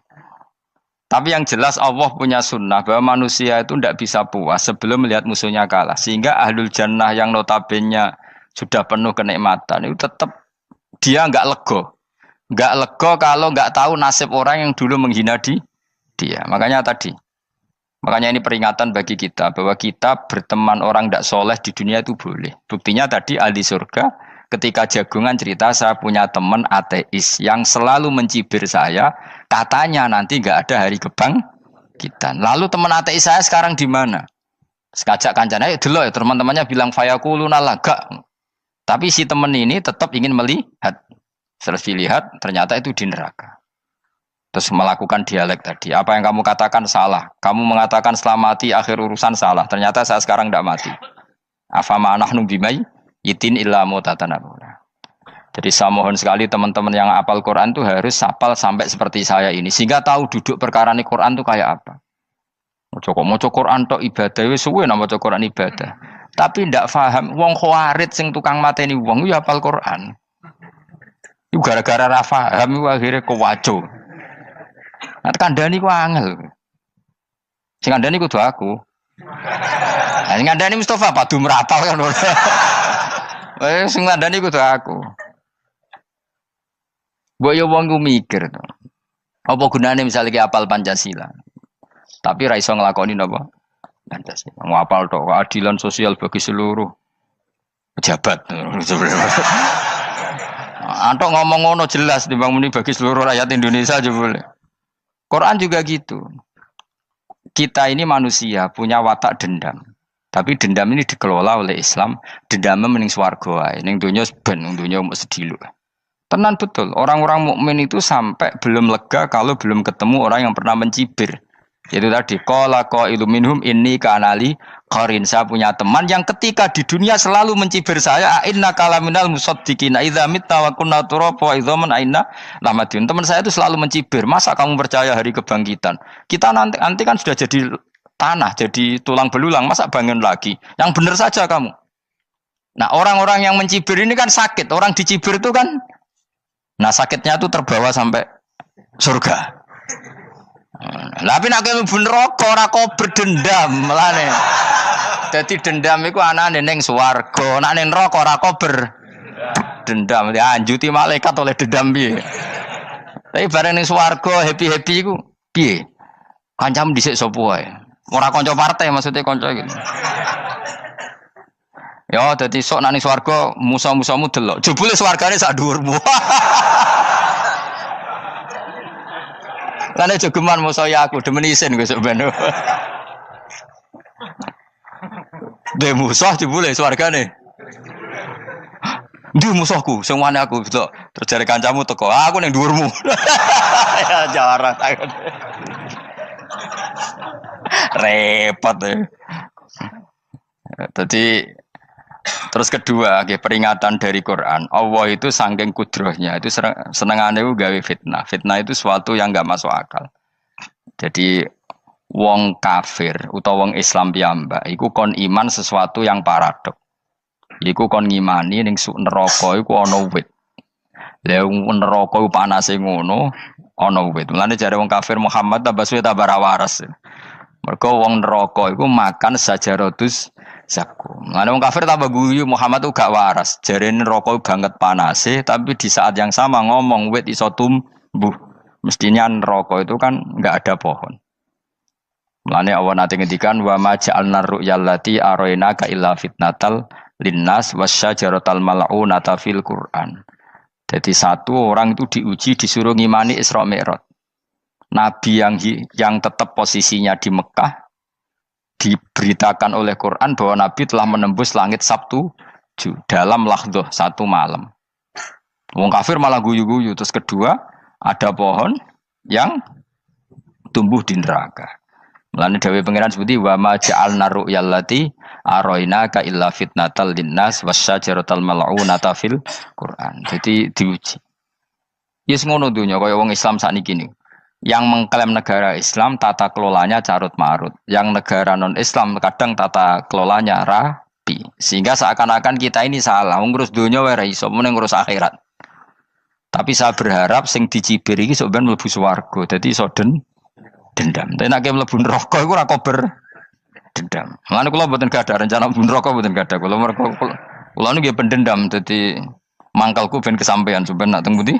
Tapi yang jelas Allah punya sunnah bahwa manusia itu tidak bisa puas sebelum melihat musuhnya kalah. Sehingga ahlul jannah yang notabene sudah penuh kenikmatan itu tetap dia enggak lego. Enggak lego kalau enggak tahu nasib orang yang dulu menghina dia. Makanya ini peringatan bagi kita bahwa kita berteman orang tidak soleh di dunia itu boleh. Buktinya tadi ahli surga ketika jagungan cerita saya punya teman ateis yang selalu mencibir saya, katanya nanti nggak ada hari kebangkitan. Lalu teman ateis saya sekarang di mana? Sekajak kancana, dulu ya teman-temannya bilang fayakuluna laga. Tapi si teman ini tetap ingin melihat. Setelah dilihat, ternyata itu di neraka. Terus melakukan dialek tadi. Apa yang kamu katakan salah. Kamu mengatakan setelah mati akhir urusan salah. Ternyata saya sekarang tidak mati. Afama nahnu bimai yitin illa mutatanabuna. Jadi saya mohon sekali teman-teman yang hafal Quran itu harus hafal sampai seperti saya ini sehingga tahu duduk perkara ini Quran itu kayak apa. Maca Quran tok ibadah wis suwe nang maca Quran ibadah. Tapi ndak paham wong khawarit sing tukang mateni wong ya hafal Quran. Iku gara-gara ra paham iku akhire kewaco. Nah kandhani ku angel. Sing kandhani kudu aku. Nah sing kandhani Mustafa padu merapal kan. Sing ngandani kudu aku. Mbok yo wong ku mikir to. Apa gunane misalnya ki apal Pancasila. Tapi ra iso nglakoni napa? Pancasila. Ngapal tok keadilan sosial bagi seluruh pejabat. Antok ngomong ngono jelas timbang muni bagi seluruh rakyat Indonesia aja boleh. Quran juga gitu. Kita ini manusia punya watak dendam. Tapi dendam ini dikelola oleh Islam, dendamnya mending swarga wae. Ning donya ben, ning donya mesti dilu. Tenan betul, orang-orang mukmin itu sampai belum lega kalau belum ketemu orang yang pernah mencibir. Yaitu tadi qala qailum minhum inni kanali qarin. Saya punya teman yang ketika di dunia selalu mencibir saya, inna kalaminal musaddiqina idza mitta wa kunna turaba wa idzaman aina lamadun. Teman saya itu selalu mencibir, masa kamu percaya hari kebangkitan? Kita nanti kan sudah jadi tanah, jadi tulang belulang, masa bangun lagi? Yang benar saja kamu. Nah orang-orang yang mencibir ini kan sakit, orang dicibir itu kan, nah sakitnya itu terbawa sampai surga. Tapi nak kowe mlebu neraka ora kok berdendam melane. Dadi dendam iku anane ning swarga, nek ning neraka ora kok berdendam. Dianjuti malaikat oleh dendam piye. Tapi bareng ning swarga happy-happy iku piye? Kancamu dhisik sapa wae. Ora kanca partai maksudnya kanca gitu. Ya dadi sok nang ning swarga musa-musamu delok. Jebule swargane sak dhuwurmu. Lane jogeman musa ya aku demen isin besok ben. De musuh jebule swargane. Ndi musuhku, sing wane aku delok. Terus jare kancamu teko, aku ning dhuwurmu. Ya jarang. Repot ya. Jadi terus kedua, peringatan dari Quran. Allah itu saking kudrohnya itu senengane itu gawe fitnah. Fitnah itu sesuatu yang enggak masuk akal. Jadi wong kafir utawa wong Islam piyambak iku kon iman sesuatu yang paradok. Iku kon ngimani ning neraka iku ana wit. Lah neraka iku panase ngono, ana wit. Mulane jare wong kafir Muhammad tambah suwe tambah ra waras. Mergo wong neraka iku makan sajaratus zakum. Mulane wong kafir tambah guyu Muhammad tuh gak waras. Jare neraka banget panase, tapi di saat yang sama ngomong wit iso tumbuh. Mestinya neraka itu kan enggak ada pohon. Mulane Allah nanti ngendikan wa ma ja'alna ru'yallati arainaka illa fitnatal linnas wasyajaratal mal'unata fil Qur'an. Jadi satu orang itu diuji disuruh ngimani Isra Mi'raj. Nabi yang tetap posisinya di Mekah diberitakan oleh Quran bahwa Nabi telah menembus langit Sabtu dalam lahdoh satu malam. Wong kafir malah guyu-guyu. Terus kedua ada pohon yang tumbuh di neraka. Mulane dawuh pangeran sebuti wa ma ja'alna ru'yallati arainaka illa fitnatal linnas wasyajaratal mal'unata fil Quran. Jadi diuji. Yes ngono dunya kaya wong Islam sakniki niku. Yang mengklaim negara Islam tata kelolanya carut marut. Yang negara non Islam kadang tata kelolanya rapi. Sehingga seakan-akan kita ini salah. Ngurus dunia wae ra iso, mung ngurus akhirat. Tapi saya berharap sing dicibir iki sok ben mlebu swarga. Dadi iso dendam. Tapi nek mlebu neraka iku ora kober dendam. Mulane kula mboten gadah rencana mlebu neraka mboten gadah. Kula niku nggih pendendam dadi mangkalku ben kesampaian sampeyan nak teng pundi?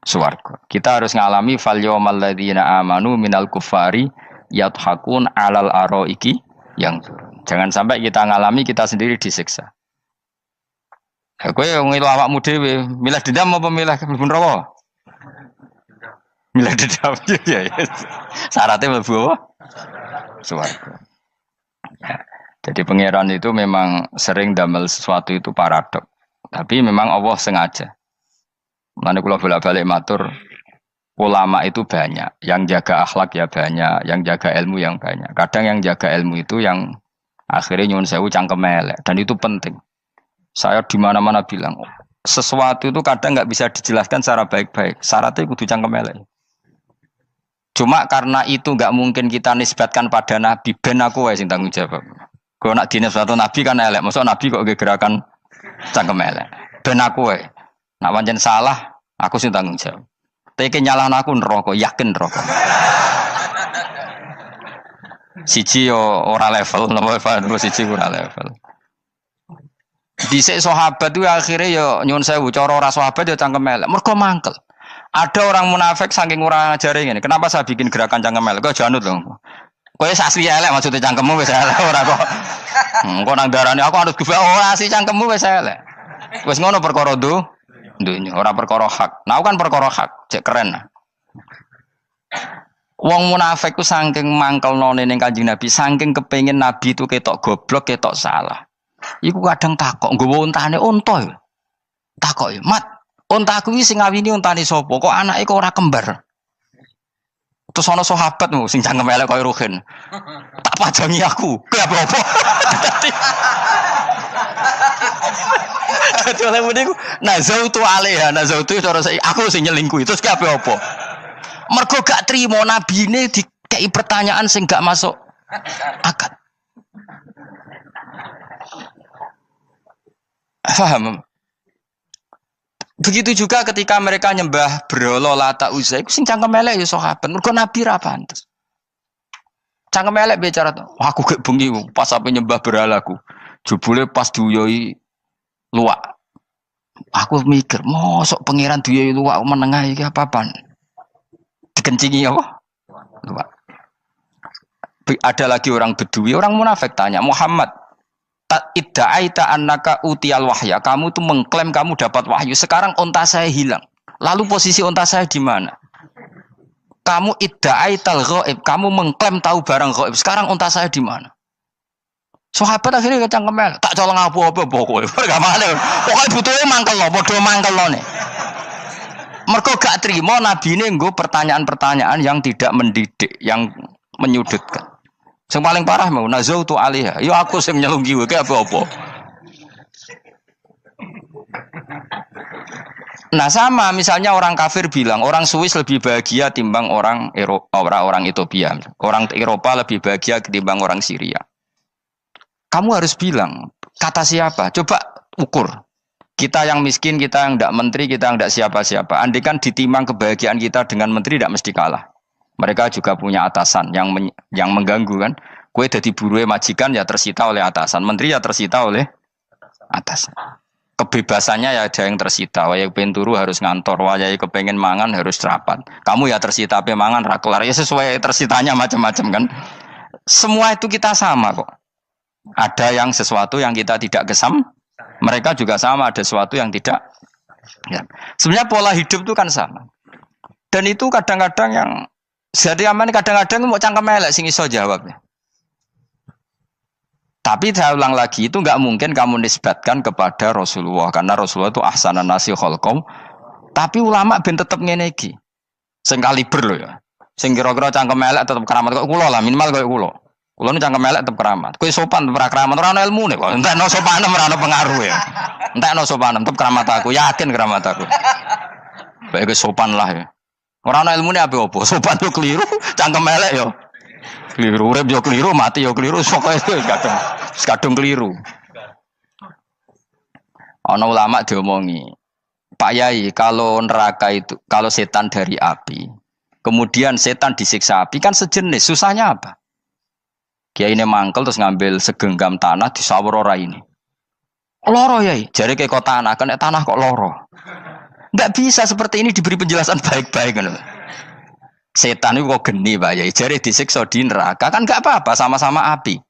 Swarga. Kita harus ngalami fal yawmal ladzina amanu minal kuffari yadhakun alal araiki yang jangan sampai kita ngalami kita sendiri disiksa. Kowe ngilu awakmu dhewe, milih dendam apa milih mlebu neraka? Milih dendam ya. Syaratnya mlebu apa? Swarga. Ya. Jadi pangeran itu memang sering damel sesuatu itu paradok. Tapi memang Allah sengaja. Mulane kula bolak-balik matur, ulama itu banyak, yang jaga akhlak ya banyak, yang jaga ilmu yang banyak. Kadang yang jaga ilmu itu yang akhirnya nyuwun sewu cangkem elek dan itu penting. Saya di mana-mana bilang, sesuatu itu kadang nggak bisa dijelaskan secara baik-baik. Syaratnya kudu cangkem elek. Cuma karena itu nggak mungkin kita nisbatkan pada nabi, ben aku wae sing tanggung jawab. Kalau nak dinisbatkan nabi kan elek, maksud nabi kok gerakan cangkem elek. Ben aku wae. Nak pancen salah, aku sing tanggung jawab. Tapi nyalahno aku neraka, yakin neraka. Siji yo ora level, napa siji ora level. Dhisik sahabat itu akhirnya yo nyuwun sewu cara ora sahabat yo cangkem elek. Mergo mangkel. Ada orang munafik saking ora ngajari ngene. Kenapa saya bikin gerakan cangkem elek? Kok janut lho. Kowe asli elek maksudnya cangkemmu wis elek ora kok. Engko nang darane aku harus gebak ora asli cangkemmu wis elek. Wis ngono perkara dunya ora perkara hak. Nah kan perkara hak, cek keren. Wong munafik ku saking mangkelnone ning Kanjeng Nabi, saking kepengin Nabi itu ketok goblok, ketok salah. Iku kadang takok nggawa untane unta. Takok, "Mat, untaku iki sing ngawini untane sapa? Kok anake kok ora kembar?" Terus ana sahabat sing cangkem elek koyo Ruhin. Tak pajangi aku. Kowe apa-apa? Dadi oleh muni ku nazautu alaiha, nazautu cara aku sing nyelingkuhi. Terus ki apa? Mergo gak trimo nabine dikei pertanyaan sing gak masuk akal. Paham? Begitu juga ketika mereka nyembah berhala Lata Uzza iku sing cangkem elek ya sahabat. Mergo nabi ra pantes. Cangkem elek bicara, aku gak bengi pas ape nyembah berhalaku. Jebule pas duyoi luwak. Aku mikir, mosok pangeran duwe luwak menengah iki apa-apaan? Dikencingi apa? Luwak. Ada lagi orang Bedui, orang munafik tanya, Muhammad, idda'aita annaka utiyal wahya. Kamu tuh mengklaim kamu dapat wahyu. Sekarang onta saya hilang. Lalu posisi onta saya di mana? Kamu idda'aital ghaib. Kamu mengklaim tahu barang ghaib. Sekarang onta saya di mana? Sahabat akhirnya kecangkemel. Tak colong apa-apa pokoknya. Pokoknya butuhnya mangkel lo. Bodoh mangkel lo nih. Mereka gak terima Nabi ini nggo pertanyaan-pertanyaan yang tidak mendidik, yang menyudutkan. Yang paling parah mau nazautu alaiha. Yo aku sing nyelunggi wae apa-apa. Nah sama misalnya orang kafir bilang orang Swiss lebih bahagia timbang orang orang Ethiopia. Orang Eropa lebih bahagia ketimbang orang Syria. Kamu harus bilang kata siapa? Coba ukur. Kita yang miskin, kita yang tidak menteri, kita yang tidak siapa-siapa. Andai kan ditimang kebahagiaan kita dengan menteri tidak mesti kalah. Mereka juga punya atasan yang mengganggu kan. Kue jadi buruh majikan ya tersita oleh atasan. Menteri ya tersita oleh atasan. Kebebasannya ya ada yang tersita. Wayai pengen turu harus ngantor. Wayai kepengen mangan harus rapat. Kamu ya tersita pe mangan rakelar. Ya sesuai tersitanya macam-macam kan. Semua itu kita sama kok. Ada yang sesuatu yang kita tidak gesam. Mereka juga sama ada sesuatu yang tidak. Ya. Sebenarnya pola hidup itu kan sama. Dan itu kadang-kadang yang jadi aman kadang-kadang mau cangkem elek sing iso jawabnya. Tapi saya ulang lagi itu enggak mungkin kamu nisbatkan kepada Rasulullah karena Rasulullah itu ahsanan nasi khalqum. Tapi ulama ben tetep ngene iki. Sing kaliber lho ya. Sing kira-kira cangkem elek tetep keramat kok kula lah minimal koyo kula. Kula nu cangkem elek tetep keramat. Kowe sopan tetep keramat ora ono ilmune kok. Entekno sopan ora ono pengaruh ya. Entekno sopan tetep keramat aku, yakin keramat aku. Baik sopan lah ya. Ora ana ilmune apa-apa, sopan yo keliru, cangkem elek yo. Keliru, urip yo keliru, mati yo keliru, pokoke kadung keliru. Ana ulama diomongi, Pak Yai, kalau neraka itu, kalau setan dari api, kemudian setan disiksa api kan sejenis, susahnya apa? Kiai ini mangkel terus ngambil segenggam tanah disawur ora ini. Loro Yai, jare ke kok tanah, kena tanah kok loro. Enggak bisa seperti ini diberi penjelasan baik-baik kan. Setan itu kok geni Pak Yai, jare disiksa di neraka kan enggak apa-apa sama-sama api.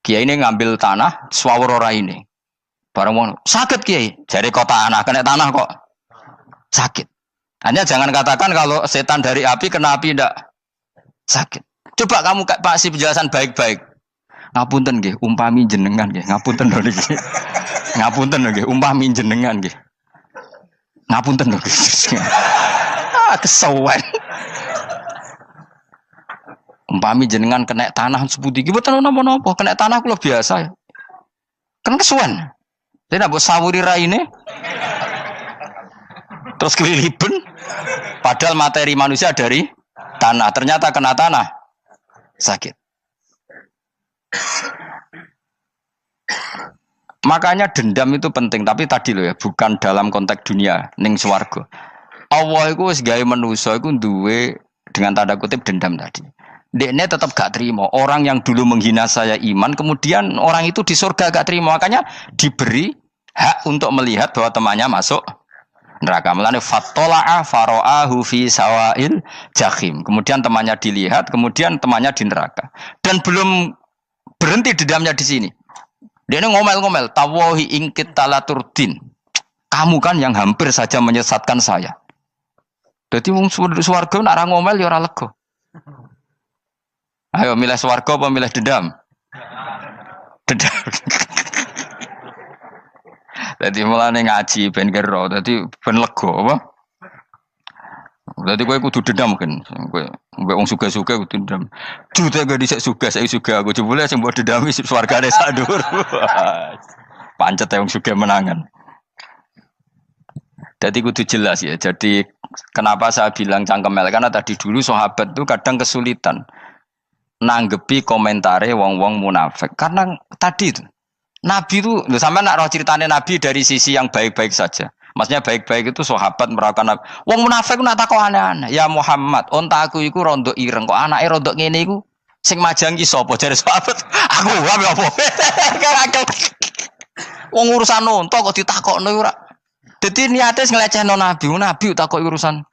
Kiai ini ngambil tanah swawur ora ini. Barang mau sakit Kiai, jare kok tanah kena tanah kok sakit. Hanya jangan katakan kalau setan dari api kena api enggak sakit. Coba kamu kasih penjelasan baik-baik. Ngapunten nggih, umpami jenengan nggih, ngapunten lho niki. Ngapunten nggih, umpami jenengan nggih. Ngapunten lho. Kesuwen. Umpami jenengan kena tanah sepundi iki mboten napa-napa, kena tanah kula biasa. Kan kesuwen. Dene mbok sawuri raine. Terus keliliben. Padahal materi manusia dari tanah, ternyata kena tanah sakit. Makanya dendam itu penting, tapi tadi loh ya, bukan dalam konteks dunia ning swarga. Allah iku wis gawe manusa iku duwe dengan tanda kutip dendam tadi. Dekne tetap gak terima. Orang yang dulu menghina saya iman, kemudian orang itu di surga gak terima. Makanya diberi hak untuk melihat bahwa temannya masuk neraka. Mulane fattala'a fara'ahu fi sawail jahim. Kemudian temannya dilihat, kemudian temannya di neraka. Dan belum berhenti dendamnya di sini. Dia ngomel-ngomel, tawahi ingkit talaturdin. Kamu kan yang hampir saja menyesatkan saya. Jadi wong swarga nek ora ngomel ya ora lega. Ayo milih swarga apa milih dendam? Dendam. Jadi mulane ngaji ben kero, dadi ben lega apa? Dadi kowe kudu dendam kan. Kowe mbek wong suga-suga kudu dendam. Jute gak dhisik suga, saiki suga aku jebule sing mbok dendami swargane sak dhuwur. Pancet wong suga menangan. Jadi kudu jelas ya. Jadi kenapa saya bilang cangkemel karena tadi dulu sahabat itu kadang kesulitan nanggepi komentare wong-wong munafik. Karena tadi itu Nabi itu, sampai nak roh ceritanya Nabi dari sisi yang baik-baik saja. Maksudnya baik-baik itu sahabat merawakan Nabi. Wong munafik itu nak takok aneh-aneh. Ya Muhammad, onta aku iku rondo ireng kok anake rondo ngene iku sing majangi sapa jare sahabat? Aku wae apa? Wong urusan unta kok ditakokno ora. Dadi niate nglecehno nabi, nabi takoki urusan.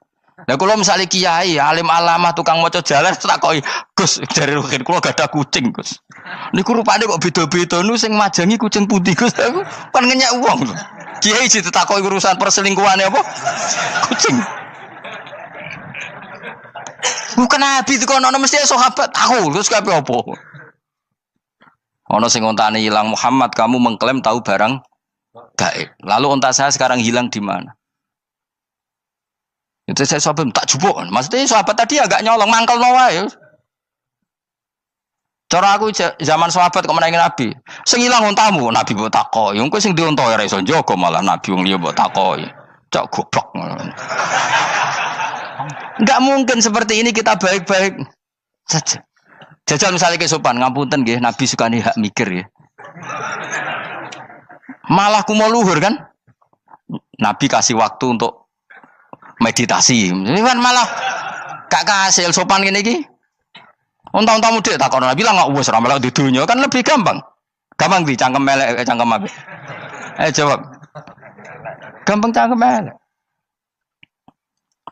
Lah kula misale kiai, alim alamah tukang maca jalan takoki, "Gus, dari rukin kula gak ada kucing, Gus." Niku rupane kok beda-beda nu sing majangi kucing putih, Gus. Aku kan ngenyek wong lho. Kiai ditakoki urusan perselingkuhane apa? Kucing. Bukan nabi itu kono mesti sahabat tahu terus kabeh apa? Ono sing ontane hilang Muhammad, kamu mengklaim tahu barang gaib. Lalu onta saya sekarang hilang di mana? Itu saya sahabat tak jupuk. Maksudnya sahabat tadi agak nyolong mangkel wae. Cara aku zaman sahabat kok menangi nabi. Sing hilang ontamu, nabi mbok takoki. Engko sing dionto ora iso njogo malah nabi wong liya mbok takoki. Cok goblok. Enggak mungkin seperti ini kita baik-baik saja. Jajal misalnya kesopan, ngapunten nggih, Nabi sukani hak mikir ya. Malah kumo luhur kan? Nabi kasih waktu untuk meditasi. Ini kan malah gak kasih sopan gini iki. Unta-unta mudik takon Nabi lah nggak wes ramal di dunia kan lebih gampang. Gampang di cangkem melek cangkem apa? Jawab. Gampang cangkem melek.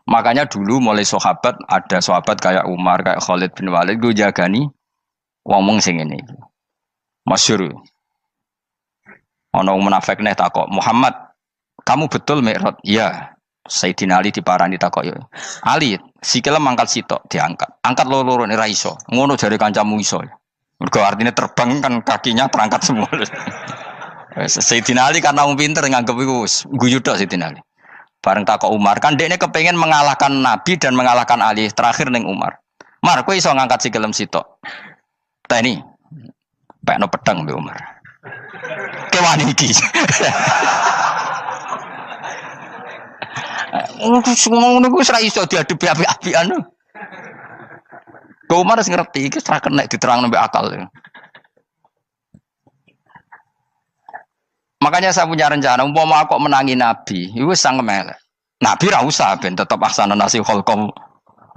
Makanya dulu mulai sahabat, ada sahabat kayak Umar, kayak Khalid bin Walid, gue jagani wong sing ini. Masyhur. Ono munafik nih takok, "Muhammad, kamu betul Mi'raj?" "Iya." Sayyidina Ali diparani takok, "Ali, sikile mangkat sitok diangkat. Angkat loro-loro ora iso. Ngono jare kancamu iso." Mergo artinya terbang kan kakinya terangkat semua. Sayyidina Ali karena wong pinter nganggep iku guyu tok Sayyidina Ali. Bareng takok Umar, kan dekne kepengen mengalahkan Nabi dan mengalahkan Ali. Terakhir ning Umar. "Mar, kowe iso ngangkat sikilem sitok." "Teni." Pekno pedang mbek Umar. Kewan iki. Ngono ku wis ra iso diadepi api-apian. Kok Umar wis ngerti iki ora kena diterangno mbek akal. Makanya saya punya rencana, umpama kok menangi Nabi, itu sang melek. Nabi ra usah ben tetap ahsana nasi kholqom.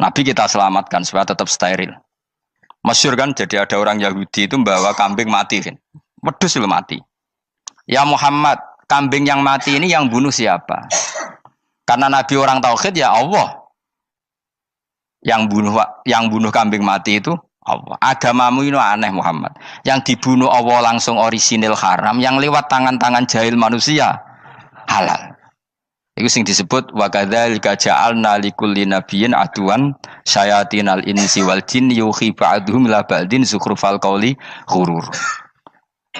Nabi kita selamatkan supaya tetap steril. Masyhur kan, jadi ada orang Yahudi itu membawa kambing mati kan. Wedhus lho mati. "Ya Muhammad, kambing yang mati ini yang bunuh siapa?" Karena Nabi orang tauhid ya Allah. Yang bunuh kambing mati itu Allah. Agamamu ini aneh Muhammad. Yang dibunuh Allah langsung orisinil haram, yang lewat tangan-tangan jahil manusia halal. Itu sing disebut wa kadzalika ja'alna likulli nabiyyin aduwan syayatinal insi wal jin yuhi ba'dhum la ba'din zukhrufal qauli ghurur.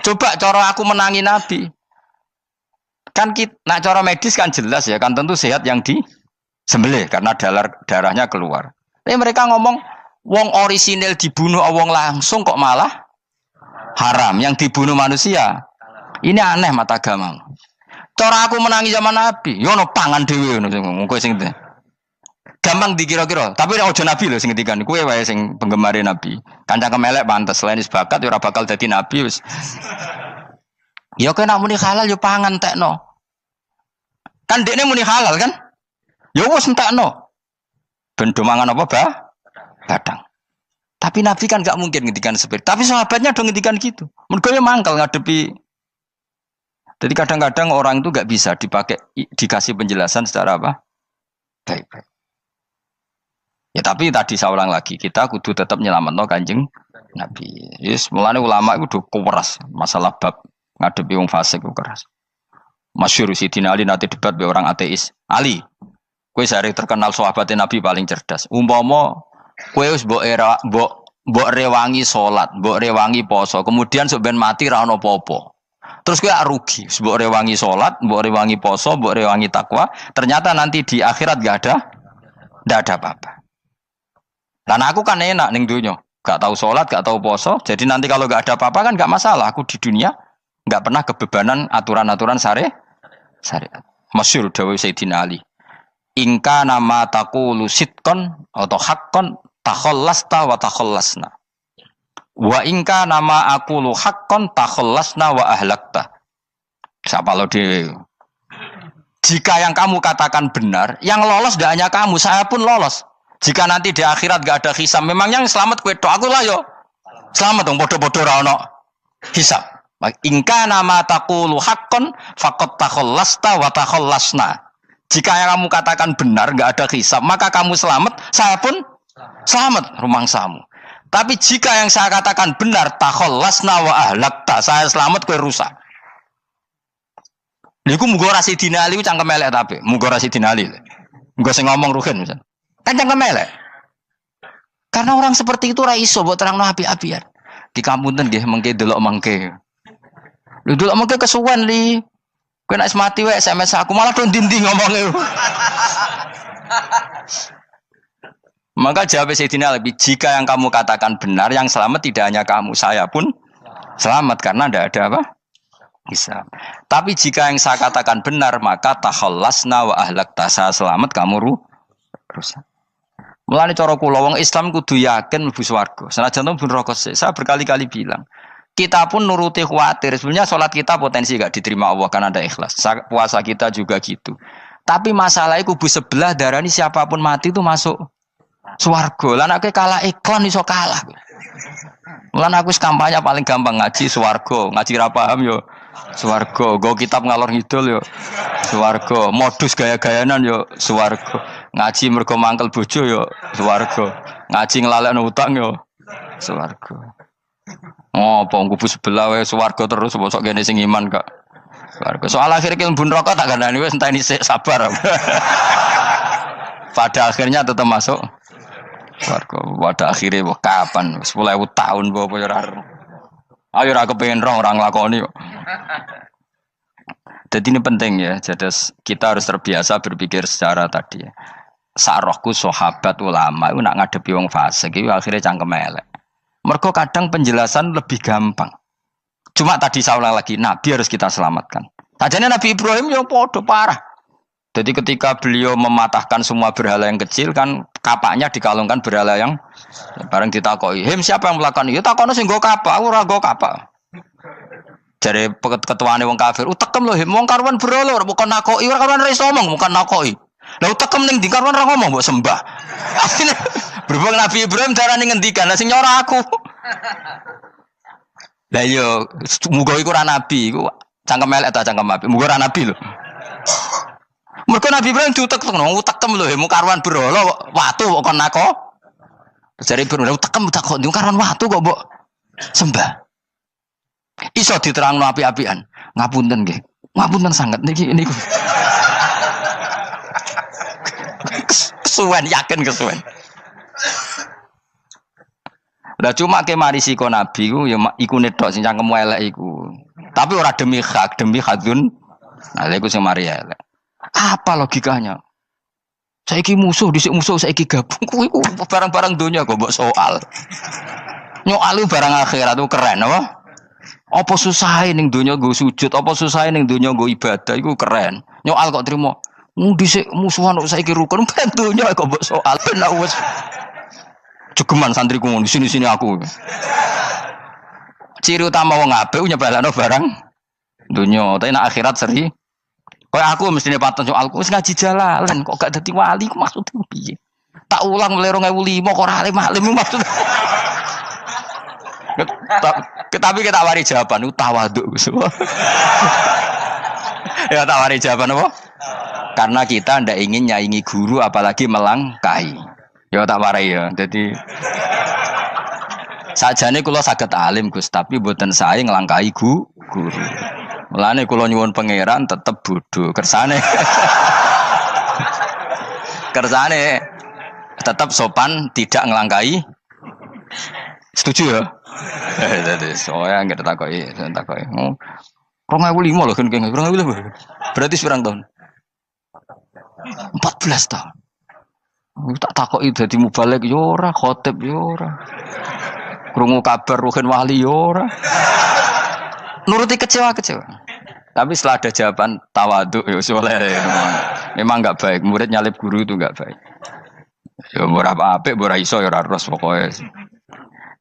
Coba cara aku menangi Nabi. Kan nak cara medis kan jelas ya, kan tentu sehat yang disembelih karena darahnya keluar. Tapi mereka ngomong wong orisinil dibunuh wong langsung kok malah haram yang dibunuh manusia. Ini aneh mata agama. Cara aku menangi zaman Nabi, yo ono pangan dhewe ngono kowe sing gampang dikira-kira. Tapi ojo Nabi lho sing ngendikan, kowe wae sing penggemar Nabi. Kancang kemelek pantes selain bakat ora bakal dadi nabi wis. Ya kowe nak muni halal yo pangan tekno. Kan dekne muni halal kan? Ya wis entekno. Ben do mangan apa, Badang. Tapi Nabi kan gak mungkin ngendikan seperti. Tapi sahabatnya dong ngendikan gitu. Mergo ya mangkal ngadepi. Jadi kadang-kadang orang itu gak bisa dikasih penjelasan secara apa? Baik-baik. Ya tapi tadi saya ulang lagi, kita kudu tetap nyelametno Kanjeng Nabi. Yes, mulane ulama itu udah keras masalah bab ngadepi wong fasik itu keras. Masyhur Sidina Ali nanti debat be orang ateis. "Ali, kowe sare terkenal sahabatnya Nabi paling cerdas. Umpama kowe wis mbok rewangi salat, mbok rewangi poso, kemudian sok ben mati ra ono apa-apa. Terus kowe rugi, mbok rewangi salat, mbok rewangi poso, mbok rewangi takwa, ternyata nanti di akhirat ndak ada apa-apa. Dan aku kan enak ning donya, gak tahu salat, gak tahu poso, jadi nanti kalau gak ada apa-apa kan gak masalah. Aku di dunia gak pernah kebebanan aturan-aturan syariat. Masyhur dawuh Sayyidina Ali. Ingka nama taqulu sidqan atau haqqan takhallasta wa takhallasna. Wa ingka nama aqulu haqqan takhallasna wa ahlakta. Siapa lo dhewe? Jika yang kamu katakan benar, yang lolos tidak hanya kamu, saya pun lolos. Jika nanti di akhirat gak ada hisab, memang yang selamat kowe tok, aku lah yo. Selamat dong bodoh-bodoh ra ono hisab. Ingka nama taqulu haqqan faqad takhallasta wa takhallasna. Jika yang kamu katakan benar, enggak ada hisab, maka kamu selamat, saya pun selamat rumangsamu. Tapi jika yang saya katakan benar, takhallasna wa ahlakta, saya selamat kowe rusak. Niku muga ora Sidina Ali cangkem elek tapi, muga ora Sidina Ali. Muga sing ngomong Ruhin misal. Kan cangkem elek. Karena orang seperti itu ora iso mbok terangno api-apian. Di kampunten nggih mengke delok mengke. Lho delok mengke kesuwen li. Kowe nek mati wae SMS aku malah do ndindi ngomongnya. Maka jawab Sayyidina Ali, jika yang kamu katakan benar, yang selamat tidak hanya kamu, saya pun selamat karena tidak ada apa? Bisa. Tapi jika yang saya katakan benar, maka takhallasna wa ahlakta, saya selamat, kamu rusak. Mulane cara kula wong Islam kudu yakin mlebu swarga. Senajan to pun rokok sik. Saya berkali-kali bilang, kita pun nuruti khawatir. Sebenarnya sholat kita potensi gak diterima Allah karena ada ikhlas. Puasa kita juga gitu. Tapi masalahnya kubu sebelah darani siapapun mati itu masuk swarga. Lan aku kalah iklan iso kalah. Lan aku kampanye paling gampang ngaji swarga, ngaji ra paham yo swarga, go kitab ngalor ngidul yo swarga, modus gaya-gayanan yo swarga. Ngaji mergo mangkel bojo yo swarga. Ngaji nglalekno utang yo swarga. Oh, kubu sebelah wae swarga terus bosok kene sing iman kok. Swarga. Soal akhir ki mlebu neraka tak kandhani wis enteni sik sabar. Pada akhirnya tetap masuk swarga. Pada akhirnya kapan? 10.000 tahun apa ya ora. Ayo ora kepengin orang nglakoni kok. Jadi ini penting ya. Jadi kita harus terbiasa berpikir secara tadi ya. Sarohku sahabat ulama itu nak ngadepi wong fasik iki akhirnya cangkem elek. Mergo kadang penjelasan lebih gampang. Cuma tadi saya ulang lagi, Nabi harus kita selamatkan. Sajane Nabi Ibrahim yang podo parah. Jadi ketika beliau mematahkan semua berhala yang kecil kan kapaknya dikalungkan berhala yang bareng ditakoki. Him siapa yang melakukan itu? Takono sing nggo kapak, ora nggo kapak. Jare ketuane wong kafir, utekem lho him wong karuan berhala bukan nakoki, ora karuan iso ngomong bukan nakoki. Lah utekem ning ndi karuan ora ngomong mbok sembah. Berhubung Nabi Ibrahim darane ngendikan, lah sing nyora aku. Lah yo muga iku ora nabi, iku cangkem elek ta cangkem apik. Muga ora nabi lho. Mergo Nabi Ibrahim diutek-utekno, utekem lho, mu karuan berhala watu kok nako. Jare Ibrahim utekem tak kok karuan watu kok mbok sembah. Iso diterangno apik-apikan. Ngapunten nggih. Ngapunten sanget niki niku. Kesuwen yakin kesuwen. Lah cuma ke mari siko Nabi ku ya iku netok sing cangkemmu elek iku. Tapi ora demi hak, demi hadun. Nah lha iku sing mari elek. Apa logikanya? Saiki musuh dhisik musuh saiki gabung kuwi ku barang-barang donya kok mbok soal. Nyoal barang akhirat itu keren apa? Apa susahe ning donya nggo sujud, apa susahe ning donya nggo ibadah iku keren. Nyoal kok trimo. Dhisik musuhan kok saiki rukun ben donya kok mbok soal ben wis jogeman santriku di sini aku. Ciri utama wong apik nyebalano barang dunya, tapi nek akhirat seri. Kaya aku mestine paton soalku wis ngaji jalalan kok gak dadi wali ku maksudku piye? Tak ulang mulai 2005 kok ora alim-alim maksud. Tapi kita wari jawaban tawadhu. Ya tak wari jawaban apa? Karena kita ndak ingin nyaingi guru apalagi melangkahi. Ya tak warai ya. Jadi sajane kula saged alim Gus, tapi mboten sae nglangkahi guru. Mulane kula nyuwun pangeran tetep bodho kersane. Kersane tetap sopan tidak ngelangkai. Setuju ya? Jadi soalnya nggak takoki. 2005 loh kan 2005. Berarti seberang tahun? 14 tahun. Tak takoki dadi mubalek yo ora, khotib yo ora. Krungu kabar Ruhin Wali yo ora. Nuruti kecewa-kecewa. Tapi setelah ada jawaban tawadhu ya soleh. Memang enggak baik. Murid nyalip guru itu enggak baik. Ya ora apik, ora iso ya ora terus pokoke.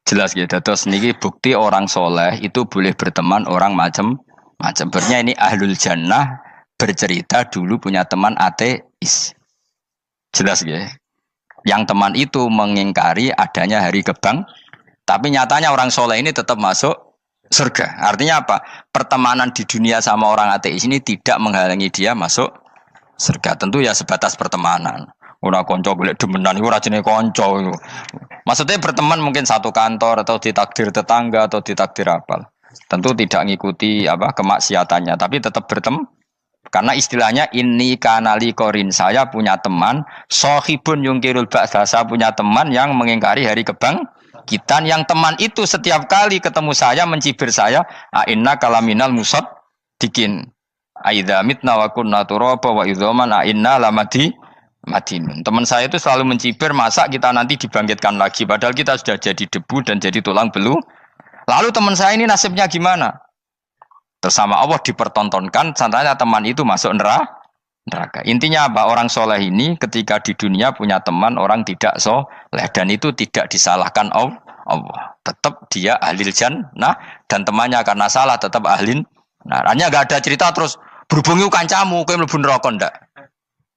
Jelas gitu. Terus niki bukti orang soleh itu boleh berteman orang macam-macam. Berarti ini ahlul jannah bercerita dulu punya teman ateis. Jelas gitu. Yang teman itu mengingkari adanya hari kebang. Tapi nyatanya orang soleh ini tetap masuk surga. Artinya apa? Pertemanan di dunia sama orang ateis ini tidak menghalangi dia masuk surga. Tentu ya sebatas pertemanan. Ora konco golek demenan iku ora jenenge konco iku. Maksudnya berteman mungkin satu kantor atau ditakdir tetangga atau ditakdir apa. Tentu tidak ngikuti apa kemaksiatannya, tapi tetap berteman. Karena istilahnya ini kanali korin, saya punya teman sohibun yungkirul ba'sa, saya punya teman yang mengingkari hari kebangkitan, yang teman itu setiap kali ketemu saya mencibir saya, inna kalaminal musad dikin aidza mitna wa kunna turaba wa idzaman inna lamati madinun. Teman saya itu selalu mencibir, masa kita nanti dibangkitkan lagi padahal kita sudah jadi debu dan jadi tulang belu. Lalu teman saya ini nasibnya gimana? Bersama Allah dipertontonkan, contohnya teman itu masuk neraka. Intinya apa? Orang soleh ini ketika di dunia punya teman orang tidak soleh, dan itu tidak disalahkan Allah. Tetap dia ahlil jannah, dan temannya karena salah tetap ahlin. Nah, hanya nggak ada cerita terus berhubungi kancamu, kowe mlebu neraka ndak.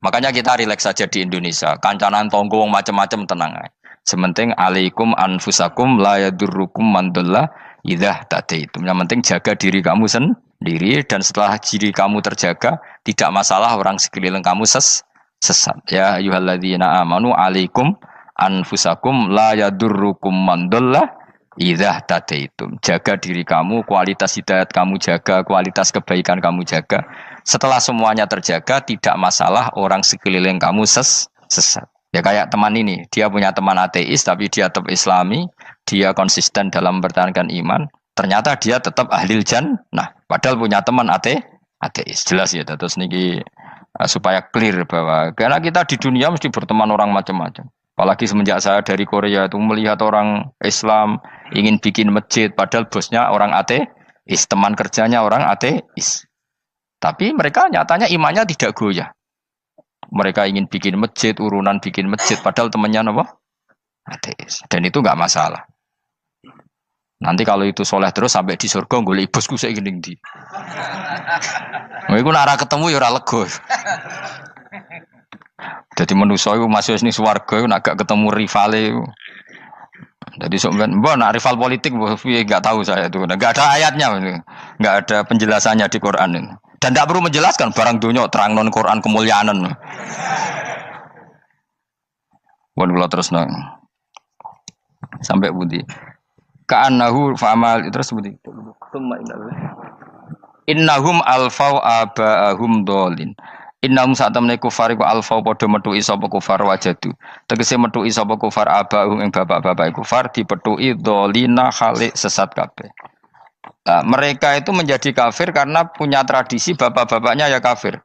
Makanya kita rileks saja di Indonesia. Kancanan tonggo macam-macam tenang aja. Sementing alaikum anfusakum la yadurrukum man dhalla idza tadaitum. Yang penting jaga diri kamu sendiri, dan setelah diri kamu terjaga, tidak masalah orang sekeliling kamu sesat. Ya ayyuhalladzina amanu alaikum anfusakum la yadurrukum man dhalla idza tadaitum. Jaga diri kamu, kualitas hidayat kamu jaga, kualitas kebaikan kamu jaga. Setelah semuanya terjaga, tidak masalah orang sekeliling kamu sesat. Ya kayak teman ini, dia punya teman ateis tapi dia tetap islami, dia konsisten dalam mempertahankan iman, ternyata dia tetap ahlil jannah, padahal punya teman ateis. Jelas ya, terus niki supaya clear bahwa karena kita di dunia mesti berteman orang macam-macam. Apalagi semenjak saya dari Korea itu melihat orang Islam ingin bikin masjid, padahal bosnya orang ateis, teman kerjanya orang ateis. Tapi mereka nyatanya imannya tidak goyah. Mereka ingin bikin masjid, urunan bikin masjid, padahal temannya apa? Ateis. Dan itu nggak masalah. Nanti kalau itu soleh terus sampai di surga, golek bosku saya ingin di. Iku nara ketemu ya ora lega. Jadi manusia itu masuk sini swarga, nak gak ketemu rivale. Jadi sebenarnya, nak rival politik, nggak tahu saya itu, nggak ada ayatnya, nggak ada penjelasannya di Quran ini. Dan tidak perlu menjelaskan barang dunia terang non Quran kemuliaan. Wan kula terus nang sampai budi. Ka'annahu fa'amal terus budi. Innahum alfau aba'ahum dolin. Innahum satamne kufar iku alfau padha metuki sapa kufar wajadu. Tegese metuki sapa kufar aba'ahum ing bapak-bapak kufar dipetuki dolina khalik sesat kabeh. Mereka itu menjadi kafir karena punya tradisi bapak-bapaknya ya kafir.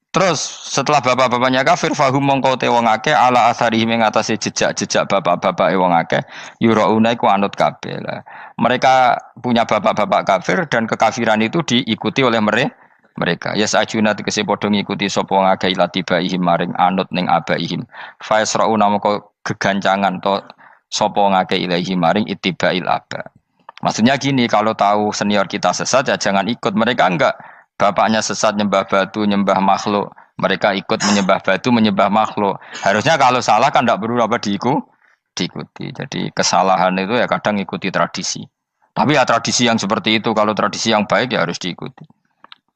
Terus setelah bapak-bapaknya kafir, fahum mongko te wong akeh ala asarihim ing atase jejak-jejak bapak-bapak wong akeh yurauna iku anut kabeh. Mereka punya bapak-bapak kafir dan kekafiran itu diikuti oleh mereka. Yas'ajuna tegese padha ngikuti sapa wong akeh latibaihim maring anut ning abaihim. Fa yasrauna mongko gegancangan to sapa wong akeh ilahi maring ittibail aba. Maksudnya gini, kalau tahu senior kita sesat ya jangan ikut. Mereka enggak, bapaknya sesat nyembah batu, nyembah makhluk. Mereka ikut menyembah batu, menyembah makhluk. Harusnya kalau salah kan enggak perlu apa diikuti. Jadi kesalahan itu ya kadang ikuti tradisi. Tapi ya tradisi yang seperti itu, kalau tradisi yang baik ya harus diikuti.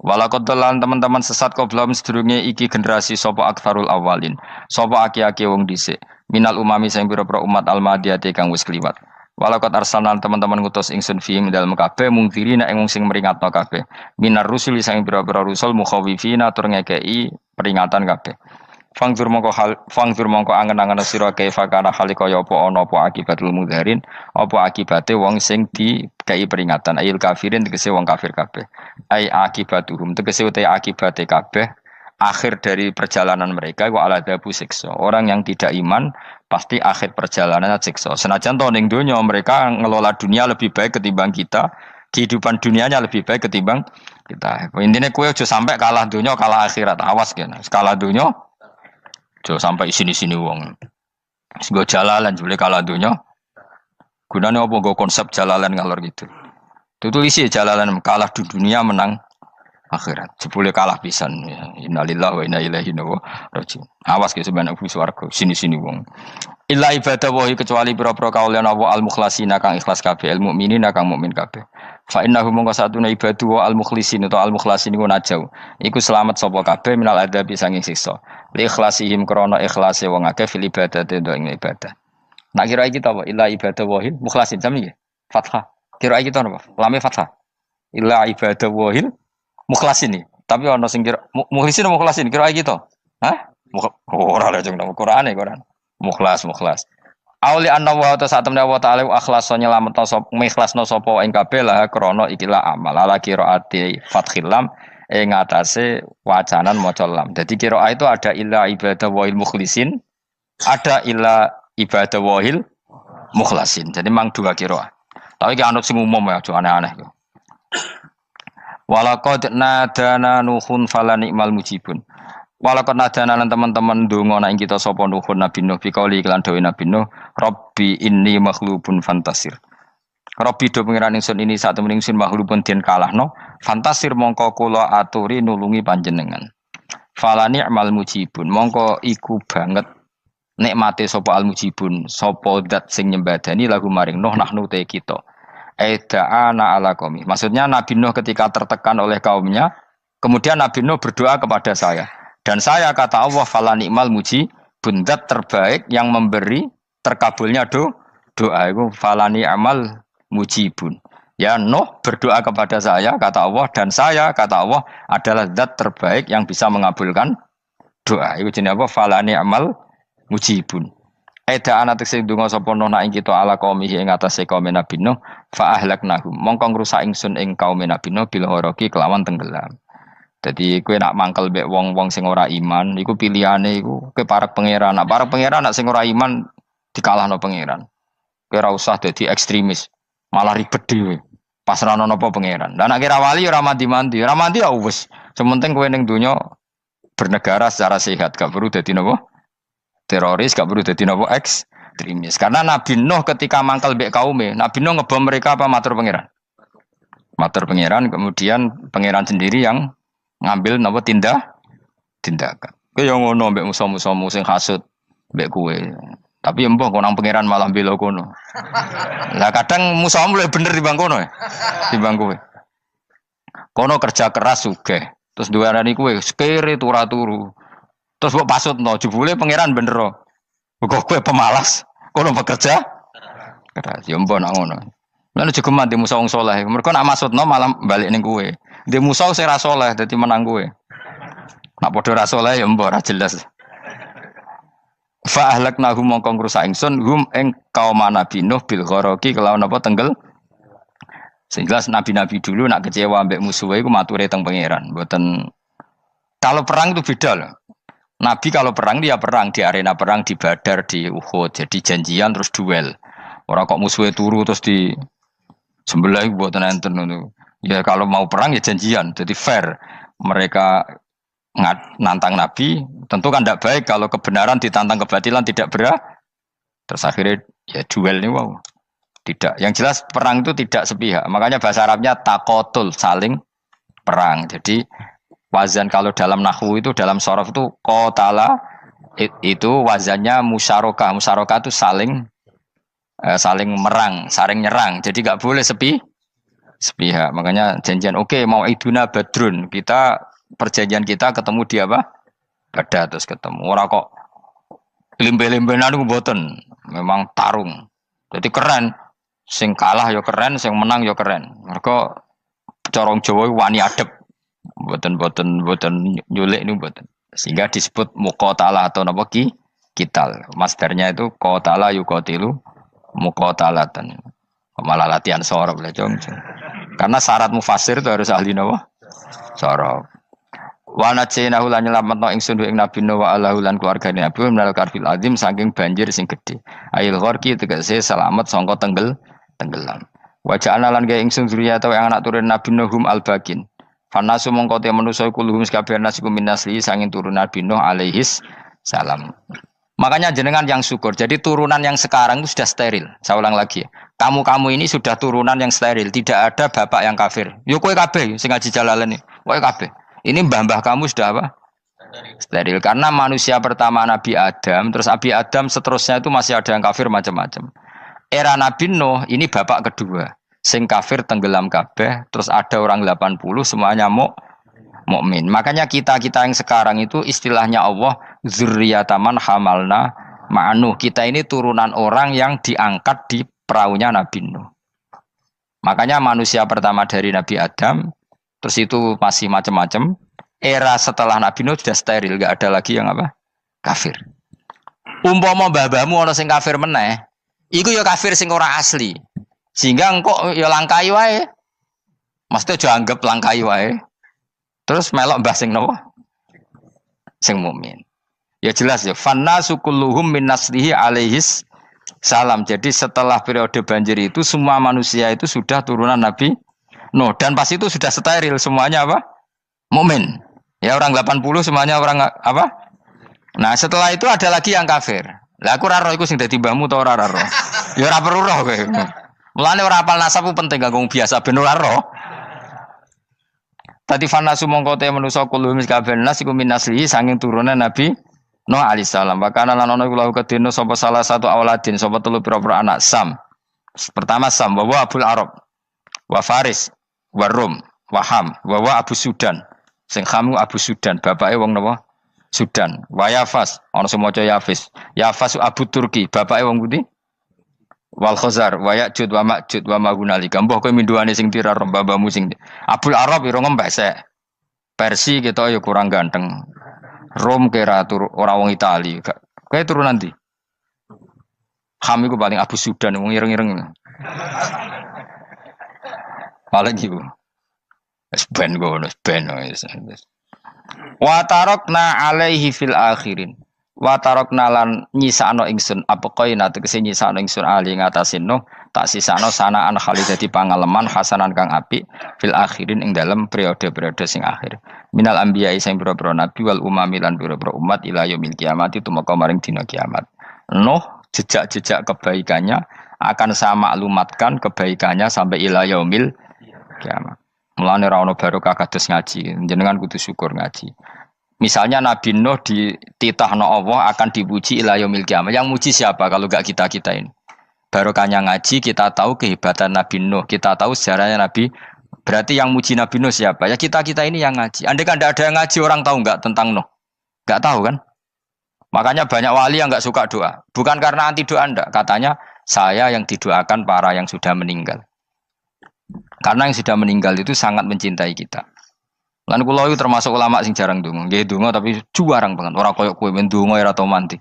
Walakodolan teman-teman sesat kau belum sedurunge iki generasi sopo akfarul awalin. Sopo aki-aki wong dhisik. Minal umami sing pira-pira umat almadiyati kang wis kliwat. Walakot arsalan teman-teman ngutus ingsun fiim dalam kabeh mungkiri nek wong sing meringatno kabeh. Minar rusul sing pira-pira rusul mukhawifina tur ngekeki peringatan kabeh. Fangzur mongko angen-angen sira kaifa kana hale kaya apa ana apa akibatul mudharin, apa akibate wong sing dikai peringatan ayil kafirin tegese wong kafir kabeh. Ai akibatuhum tegese uta akibate kabeh akhir dari perjalanan mereka wa aladabu siksa. Orang yang tidak iman pasti akhir perjalanannya siksa. Senajan to ning donya mereka ngelola dunia lebih baik ketimbang kita, kehidupan dunianya lebih baik ketimbang kita. Intinya kowe aja sampai kalah donya kalah akhirat. Awas kene. Kalah donya aja sampai sini-sini wong. Sego jalalan jebule kalah donya. Gunane apa nggo konsep jalalan ngalor gitu. Tutulisi jalalan kalah di dunia menang akhirat. Jebule kalah pisan. Innalillahi wa inna ilaihi raji'un. Awas ke sebenarnya bus warga sini-sini wong. Illa ibadah wahi kecuali pira-pira kaulian Allah al-mukhlasina kang ikhlas kabeh, al-mukminina kang mukmin kabeh. Fa innahu mongko satune ibadu wa al-mukhlisin utawa al-mukhlasin iku najau. Iku selamat sapa kabeh minal adabi sanging siksa. Li ikhlasihim krana ikhlase wong akeh fil ibadati ing ibadah. Nak kira iki ta apa? Illa ibadah wahil mukhlasin sami nggih. Fathah. Kira iki ta apa? Lame fathah. Illa ibadah wahil mukhlasin. Tapi ana sing kira mukhlisin mukhlasin kira iki to. Hah? Ora lha jeng nang Qur'ane Quran. Mukhlas. Auli anna wa ta saat temne wa ta'ala akhlasa nyelametno sapa mikhlasno sapa ing kabeh lah krana ikilah amal ala qiraati fathil lam ing atase wacanan maca lam. Dadi qiraah itu ada illa ibadah wahil mukhlisin, ada illa ibadah wahil mukhlasin. Jadi mang dua qiraah. Tapi ki anut sing umum ya, aja aneh-aneh. Walaqad nadana nuhun fala ni'mal mujibun. Walakon nadana lan teman-teman ndonga nek kita sapa nuhun Nabi Nuh bi kauli iklan dawe Nabi Nuh, Rabbi inni maghlubun fantasir. Rabbi do pengiran ingsun ini sak temen ingsun maghlubun den kalahno, fantasir mongko kula aturi nulungi panjenengan. Fala ni'mal mujibun, mongko iku banget nikmate sapa al mujibun, sapa zat sing nyembadani lagu maring Nuh nahnu te kita. Aida'ana ala qaumi. Maksudnya Nabi Nuh ketika tertekan oleh kaumnya, kemudian Nabi Nuh berdoa kepada saya. Dan saya kata Allah fala ni'mal muji bundat terbaik yang memberi terkabulnya doa itu fala ni'mal mujibun. Ya Nuh berdoa kepada saya kata Allah dan saya kata Allah adalah zat terbaik yang bisa mengabulkan doa. Itu jenenge apa fala ni'mal mujibun. Eda ana tekse donga sapa Nuh nak ing kita ala qaumihi ing atase kaum Nabi Nuh fa ahlaknahum mongko ngrusak ingsun ing kaum Nabi Nuh bil ghoroqi kelawan tenggelam. Jadi kowe nak mangkel mbek wong-wong sing ora iman, iku pilihane iku kowe parek pangeran. Nak parek pangeran nak sing ora iman dikalahno pangeran. Kowe ora usah dadi ekstremis, malah ribet dhewe. Pasrahno napa pangeran. Lah nek ora wali ora mandi-mandi, ora mandi ya wis. Sementing kowe ning donya bernegara secara sehat, gak perlu dadi napa teroris, gak perlu dadi napa ekstremis. Karena Nabi Nuh ketika mangkel mbek kaume, Nabi Nuh ngebom mereka apa matur pangeran? Matur pangeran, kemudian pangeran sendiri yang ngambil napa tindakan. Kowe yo ngono mbek musuh-musuhmu sing hasud mbek kowe. Tapi ya mbah konang pangeran malah bela kono. Lah kadang musuhmu luwih bener timbang kono ya. Timbang kowe. Kono kerja keras sugih. Terus duweni kowe sekere turu. Terus mbok pasutno jebule pangeran bener. Kok kowe pemalas. Kono bekerja keras. Ya mbah nak ngono. Lan jegeman di musuh wong saleh. Mergo nak maksudno malah balik ning kowe. Di musuh sing ra saleh dadi menang kowe. Nak padha ra saleh ya mbok ra jelas. Fa ahlaknahum mongko ngrusak ingsun hum ing kaum Nabi Nuh bil ghoroqi kelawan apa tenggel. Sing jelas nabi-nabi dulu nak kecewa mbek musuhe iku mature teng pangeran. Mboten kalau perang itu beda loh. Nabi kalau perang dia perang di arena perang di Badar di Uhud. Jadi janjian terus duel. Ora kok musuhe turu terus di sembelah mboten enten ngono. Ya kalau mau perang ya janjian, jadi fair. Mereka nantang Nabi, tentu kan tidak baik kalau kebenaran ditantang kebatilan tidak berat. Terus akhirnya ya duel ini wow. Tidak. Yang jelas perang itu tidak sepihak. Makanya bahasa Arabnya takotul, saling perang. Jadi wazan kalau dalam nahwu itu dalam sorof itu qatala itu wazannya musyarakah. Musyarakah itu saling merang, saling nyerang. Jadi nggak boleh sepihak. Makanya janjian oke, mau iduna badrun. Kita perjanjian kita ketemu di apa? Badar terus ketemu. Ora kok limbe-limbenan ku mboten. Memang tarung. Jadi keren. Sing kalah ya keren, sing menang ya keren. Mergo corong Jawa wani adep. Mboten nyulik niku mboten. Sehingga disebut muqatalah atau napa kital. Masdarnya itu qatala yuqatilu muqatalatan. Malah latihan sorab lah jong. Karena syarat mufassir itu harus ahli nawa sorab. Wa najaynahu lan nyelametno ingsun ing Nabi Nuh wa alahu lan keluargane Nabi menal karfil azim saking banjir sing gedhe. Ail gharqi tegese selamat sangka tenggelam. Wa ja'alna lan gawe ingsun zuriyata yang anak turun Nabi Nuh hum al-bakin. Fanasu mongko te manusa kulluhum sakabeh nasikum minasli sanging turun Nabi Nuh alaihis salam. Makanya jenengan yang syukur. Jadi turunan yang sekarang itu sudah steril. Saya ulang lagi. Kamu ini sudah turunan yang steril. Tidak ada bapak yang kafir. Yo kowe kabeh sing ngaji Jalalain. Kowe kabeh. Ini mbah-mbah kamu sudah apa? Steril. Karena manusia pertama Nabi Adam, terus Nabi Adam seterusnya itu masih ada yang kafir macam-macam. Era Nabi Nuh ini bapak kedua. Sing kafir tenggelam kabeh, terus ada orang 80 semuanya mukmin. Makanya kita-kita yang sekarang itu istilahnya Allah zurriyataman hamalna ma'nuh. Kita ini turunan orang yang diangkat di perahunya Nabi Nuh. Makanya manusia pertama dari Nabi Adam, terus itu masih macam-macam. Era setelah Nabi Nuh sudah steril, enggak ada lagi yang apa? Kafir. Umpama mbah-mbahmu ana sing kafir meneh, iku ya kafir sing ora asli. Sehingga engkau ya langkai wae. Mesti aja anggap langkai wae. Terus melok mbah sing napa? Sing mukmin. Ya jelas ya, fannasu kulluhum min naslihi alaihis salam. Jadi setelah periode banjir itu semua manusia itu sudah turunan Nabi Nuh dan pas itu sudah steril semuanya apa? Mukmin. Ya orang 80 semuanya orang apa? Nah, setelah itu ada lagi yang kafir. Lah aku ora roh iku sing dadi mbahmu ta ora roh. Ya ora perlu roh kowe. Mulane ora hafal nasab ku penting kanggo biasa ben ora roh. Tadi fanasu mongko te manusa kulo miskaben nas iku minaslihi saking turunan Nabi Nuh alaihissalam. Bakana lan ana iku lahu kedene sapa salah satu auladin sapa telu pira-pira anak Sam. Pertama Sam wa Abul Arab wa Faris wa Rum wa Ham wa Abu Sudan. Sing Ham Abu Sudan, bapake wong napa? Sudan. Wa Yafas, ana sing maca Yafis. Yafas Abu Turki, bapake wong pundi? Wal Khazar, wa Ya'jud wa Ma'jud wa Magunali. Mbah kowe minduane sing tira mbah-mbahmu sing. Abul Arab ira ngembesek. Persi kita ya kurang ganteng. Rom kira ora wong Itali. Kowe turunan ndi? Ham iku paling Abu Sudan wong ireng-ireng. Paling iku. Wis ben ngono, ben wis. Wa tarakna alaihi fil akhirin. Wa tarakna lan nyisano ingsun apa koina tegese nyisano ingsun ali ngatasin no tak sisano sanaan khalid dadi pangaleman hasanan kang apik fil akhirin ing dalem periode-periode sing akhir. Minal anbiya sing pira-pira nabi wal umami lan pira-pira umat ila yaumil kiamat itu maka maring dina kiamat. Nuh jejak-jejak kebaikannya akan saya maklumatkan kebaikannya sampai ila yaumil kiamat. Mulane ra ono barokah kados ngaji, jenengan kudu syukur ngaji. Misalnya Nabi Nuh dititahno Allah akan dipuji ila yaumil kiamat. Yang muji siapa kalau enggak kita-kita ini? Barokahnya ngaji kita tahu kehebatan Nabi Nuh, kita tahu sejarahnya Nabi. Berarti yang muji Nabi Nuh siapa? Ya kita-kita ini yang ngaji. Andai kan enggak ada yang ngaji orang tahu enggak tentang Nuh? Enggak tahu kan? Makanya banyak wali yang enggak suka doa. Bukan karena anti doa enggak, katanya saya yang didoakan para yang sudah meninggal. Karena yang sudah meninggal itu sangat mencintai kita. Lan kula itu termasuk ulama sing jarang ndonga. Nggih ndonga tapi juarang banget. Ora koyo kowe men ndonga ora tau mandi.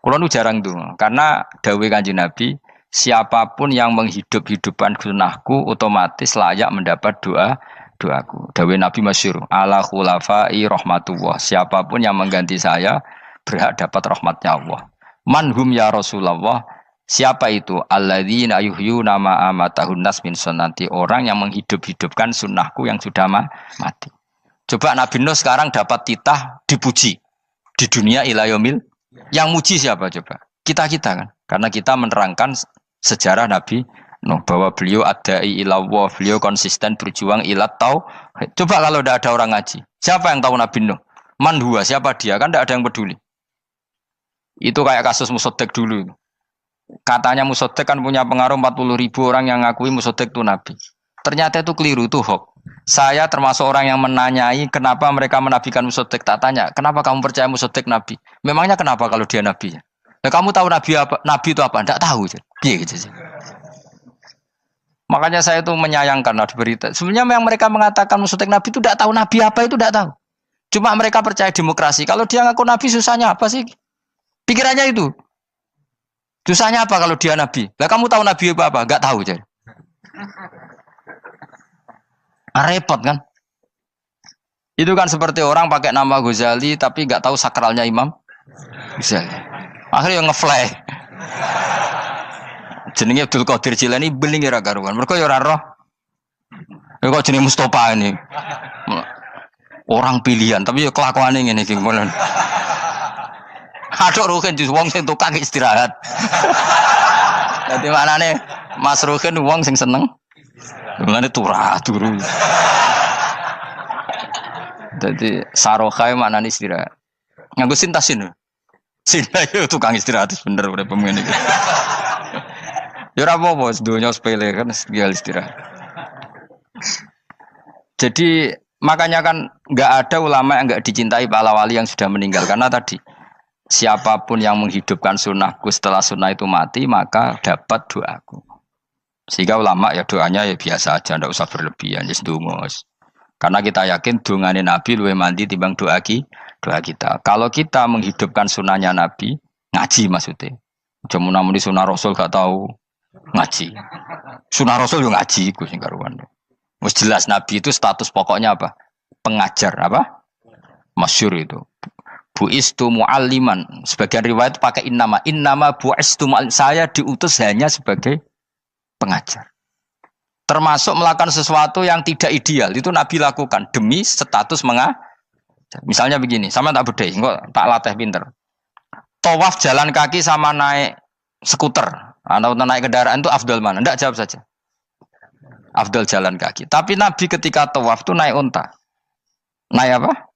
Kula nu jarang ndonga karena dawuh Kanjeng Nabi, siapapun yang menghidup-hidupkan sunahku otomatis layak mendapat doaku. Dawuh Nabi masyhur, ala khulafai rahmatullah. Siapapun yang mengganti saya berhak dapat rahmatnya Allah. Manhum ya Rasulullah. Siapa itu? Alladzina yuhyuna ma amatahun nas min sunnati. Orang yang menghidup-hidupkan sunnahku yang sudah mati. Coba Nabi Nuh sekarang dapat titah dipuji di dunia ila yaumil. Yang muji siapa coba? Kita-kita kan. Karena kita menerangkan sejarah Nabi Nuh bahwa beliau adai ila Allah, beliau konsisten berjuang ila tauhid. Coba kalau tidak ada orang ngaji. Siapa yang tahu Nabi Nuh? Man huwa, siapa dia? Kan tidak ada yang peduli. Itu kayak kasus Musaddaq dulu. Katanya Musaddaq kan punya pengaruh 40.000 orang yang ngakui Musaddaq itu Nabi. Ternyata itu keliru, itu hoax. Saya termasuk orang yang menanyai kenapa mereka menabikan Musaddaq. Tak tanya, kenapa kamu percaya Musaddaq Nabi? Memangnya kenapa kalau dia Nabi? Nah, kamu tahu Nabi apa? Nabi itu apa? Tidak tahu. Iya gitu sih. Makanya saya itu menyayangkan di berita. Sebenarnya yang mereka mengatakan Musaddaq Nabi itu tidak tahu Nabi apa itu tidak tahu. Cuma mereka percaya demokrasi. Kalau dia ngaku Nabi susahnya apa sih? Pikirannya itu. Susahnya apa kalau dia Nabi? Lah kamu tahu Nabi apa? Enggak tahu jadi. Repot kan? Itu kan seperti orang pakai nama Ghazali tapi enggak tahu sakralnya Imam Ghazali. Akhirnya ngefly. Jenenge Abdul Qadir Jilani beling ora karuan. Mergo ya ora roh. Ya kok jenenge Mustofa ini. Orang pilihan tapi ya kelakuane ngene iki ngono. Aduk Ruhin jus wong sing tukang istirahat. Dadi maknane Mas Ruhin wong sing seneng. Maknane turu. Jadi saroha maknane istirahat. Nganggo sintasin. Sinta itu tukang istirahat bener udah pemain iki. Ya ora apa-apa, dunya sepele kan dia istirahat. Jadi makanya kan nggak ada ulama yang nggak dicintai para wali yang sudah meninggal karena tadi siapapun yang menghidupkan sunnahku setelah sunnah itu mati maka dapat doaku. Sehingga ulama ya doanya ya biasa aja, ndak usah berlebihan, ya sedungos. Karena kita yakin dungane Nabi luwih mandi timbang doa kita. Kalau kita menghidupkan sunnahnya Nabi, ngaji maksudnya. Cuma namun di sunnah Rasul gak tahu ngaji. Sunnah Rasul yo ngaji iku sing karuan. Wis jelas Nabi itu status pokoknya apa? Pengajar apa? Masyhur itu. Buistu mualliman. Sebagian riwayat pakai innama buistu muallim. Saya diutus hanya sebagai pengajar. Termasuk melakukan sesuatu yang tidak ideal itu Nabi lakukan demi status mengajar. Misalnya begini, sama tak bedai, kok tak latih pinter. Tawaf jalan kaki sama naik skuter atau naik kendaraan itu afdal mana? Enggak, jawab saja. Afdal jalan kaki. Tapi Nabi ketika tawaf itu naik unta. Naik apa?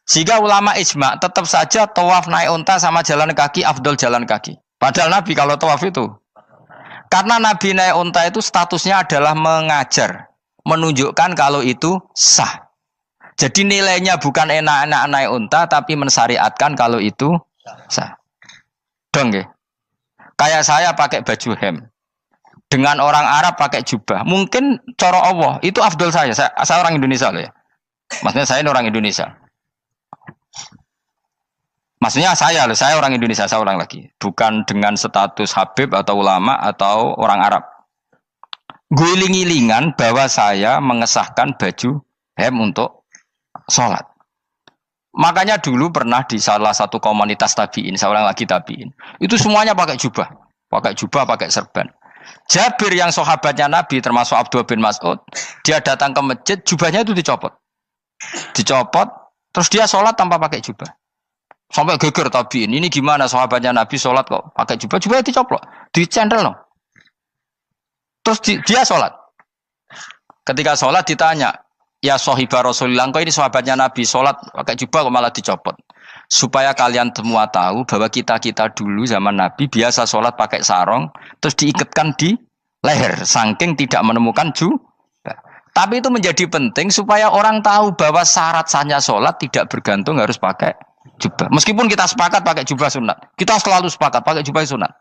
Jika ulama ijma tetap saja tawaf naik unta sama jalan kaki afdal jalan kaki. Padahal Nabi kalau tawaf itu karena Nabi naik unta itu statusnya adalah mengajar, menunjukkan kalau itu sah. Jadi nilainya bukan enak-enak naik unta tapi mensyariatkan kalau itu sah. Dong ya. Kayak saya pakai baju hem. Dengan orang Arab pakai jubah. Mungkin cara Allah itu afdol saya. Saya orang Indonesia loh ya. Maksudnya saya ini orang Indonesia. Maksudnya saya orang Indonesia, saya orang lagi. Bukan dengan status Habib atau ulama atau orang Arab. Guling-gilingan bahwa saya mengesahkan baju hem untuk sholat. Makanya dulu pernah di salah satu komunitas tabiin, saya orang lagi tabiin. Itu semuanya pakai jubah, pakai serban. Jabir yang sahabatnya Nabi termasuk Abdullah bin Mas'ud, dia datang ke masjid, jubahnya itu dicopot, terus dia sholat tanpa pakai jubah. Sampai geger tabiin, ini gimana sahabatnya Nabi sholat kok pakai jubah, jubahnya dicoplok, dicendel no. Terus dia sholat. Ketika sholat ditanya, ya sahibah Rasulullah, kok ini sahabatnya Nabi sholat pakai jubah kok malah dicopot. Supaya kalian semua tahu bahwa kita dulu zaman Nabi biasa sholat pakai sarong, terus diikatkan di leher, saking tidak menemukan jubah. Tapi itu menjadi penting supaya orang tahu bahwa syarat sahnya sholat tidak bergantung harus pakai jubah. Meskipun kita sepakat pakai jubah sunat, kita selalu sepakat pakai jubah sunat.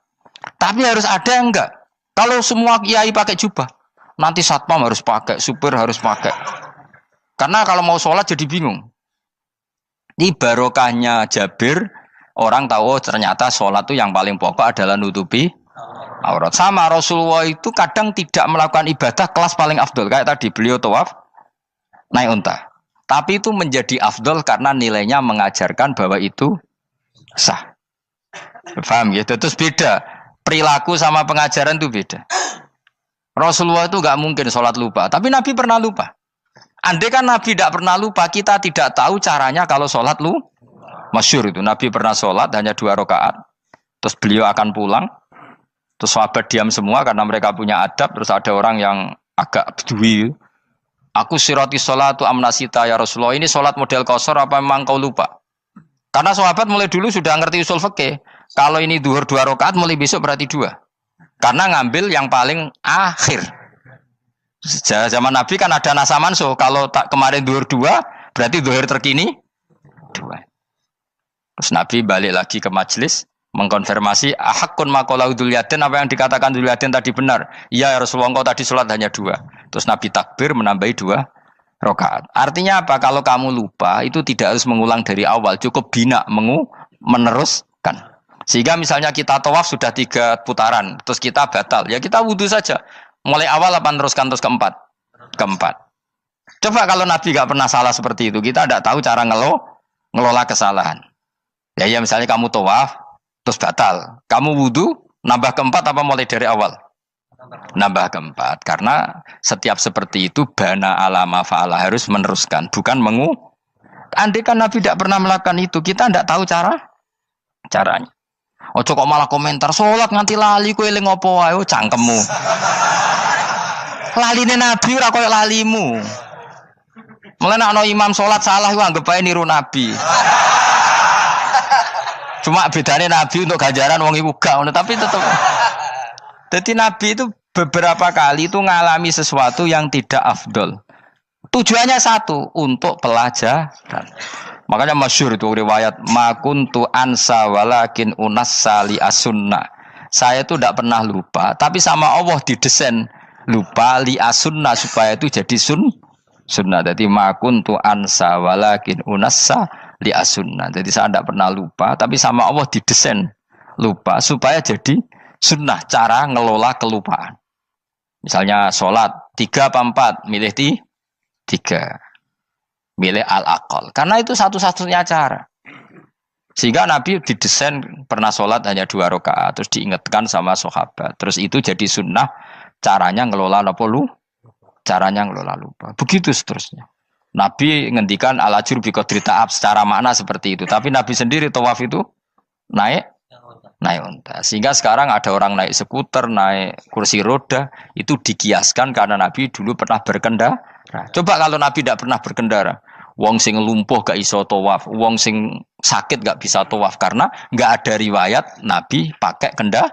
Tapi harus ada yang enggak. Kalau semua kiai pakai jubah, nanti satpam harus pakai, supir harus pakai. Karena kalau mau sholat jadi bingung. Ini barokahnya Jabir, orang tahu ternyata sholat itu yang paling pokok adalah nutupi aurat. Sama Rasulullah itu kadang tidak melakukan ibadah kelas paling afdol. Kayak tadi beliau tawaf naik unta. Tapi itu menjadi afdol karena nilainya mengajarkan bahwa itu sah. Paham gitu? Terus beda. Perilaku sama pengajaran itu beda. Rasulullah itu gak mungkin sholat lupa. Tapi Nabi pernah lupa. Andai kan Nabi tidak pernah lupa, kita tidak tahu caranya kalau sholat masyhur itu. Nabi pernah sholat hanya 2 rakaat. Terus beliau akan pulang. Terus sahabat diam semua karena mereka punya adab. Terus ada orang yang agak bedui. Aku sirati sholatu amnasita ya Rasulullah. Ini sholat model qashar apa memang kau lupa? Karena sahabat mulai dulu sudah ngerti usul fikih. Kalau ini duhur 2 rakaat mulai besok berarti 2. Karena ngambil yang paling akhir. Zaman Nabi kan ada nasa mansuh. Kalau tak kemarin duhur 2, berarti duhur terkini 2. Terus Nabi balik lagi ke majelis mengkonfirmasi ahakun maqalau Dzulyaden, apa yang dikatakan Dzulyaden tadi benar. Iya ya Rasulullah, engkau tadi sholat hanya 2. Terus Nabi takbir menambahi 2 rakaat. Artinya apa? Kalau kamu lupa itu tidak harus mengulang dari awal, cukup bina meneruskan. Sehingga misalnya kita tawaf sudah 3 putaran, terus kita batal, ya kita wudu saja. Mulai awal apa teruskan terus keempat? Coba kalau Nabi gak pernah salah seperti itu, kita tidak tahu cara ngelola kesalahan. Ya misalnya kamu tawaf, terus batal. Kamu wudu, nambah keempat apa mulai dari awal? Nambah keempat. Karena setiap seperti itu, bana alama fa'ala harus meneruskan. Bukan andai kan Nabi tidak pernah melakukan itu, kita tidak tahu caranya. Ojo kok malah komentar, sholat nganti lali kowe eling opo wae, cangkemmu. Laline Nabi ora koyo lalimu. Mulane ana imam salat salah iku anggap ae niru Nabi. Cuma bedanya Nabi untuk ganjaran wong iku gak ngono, tapi tetep. Jadi Nabi itu beberapa kali itu ngalami sesuatu yang tidak afdol. Tujuannya satu, untuk pelajaran. Makanya masyhur itu riwayat makuntu ansa walakin unassa li as-sunnah. Saya itu tidak pernah lupa, tapi sama Allah didesain lupa li as-sunnah supaya itu jadi sunnah. Jadi makuntu ansa walakin unassa li as-sunnah. Jadi saya tidak pernah lupa, tapi sama Allah didesain lupa supaya jadi sunnah cara ngelola kelupaan. Misalnya sholat 3 apa 4, milih 3. Milih al-aqal. Karena itu satu-satunya cara. Sehingga Nabi didesain pernah sholat hanya 2 rakaat, terus diingatkan sama sahabat. Terus itu jadi sunnah caranya ngelola caranya ngelola lupa. Begitu seterusnya. Nabi ngendikan al-ajur bi qadri ta'ab secara makna seperti itu. Tapi Nabi sendiri tawaf itu naik unta. Sehingga sekarang ada orang naik skuter, naik kursi roda, itu dikiaskan karena Nabi dulu pernah berkendara. Coba kalau Nabi tidak pernah berkendara, wong sing lumpuh gak iso tawaf, wong sing sakit gak bisa tawaf karena gak ada riwayat Nabi pakai kendaraan.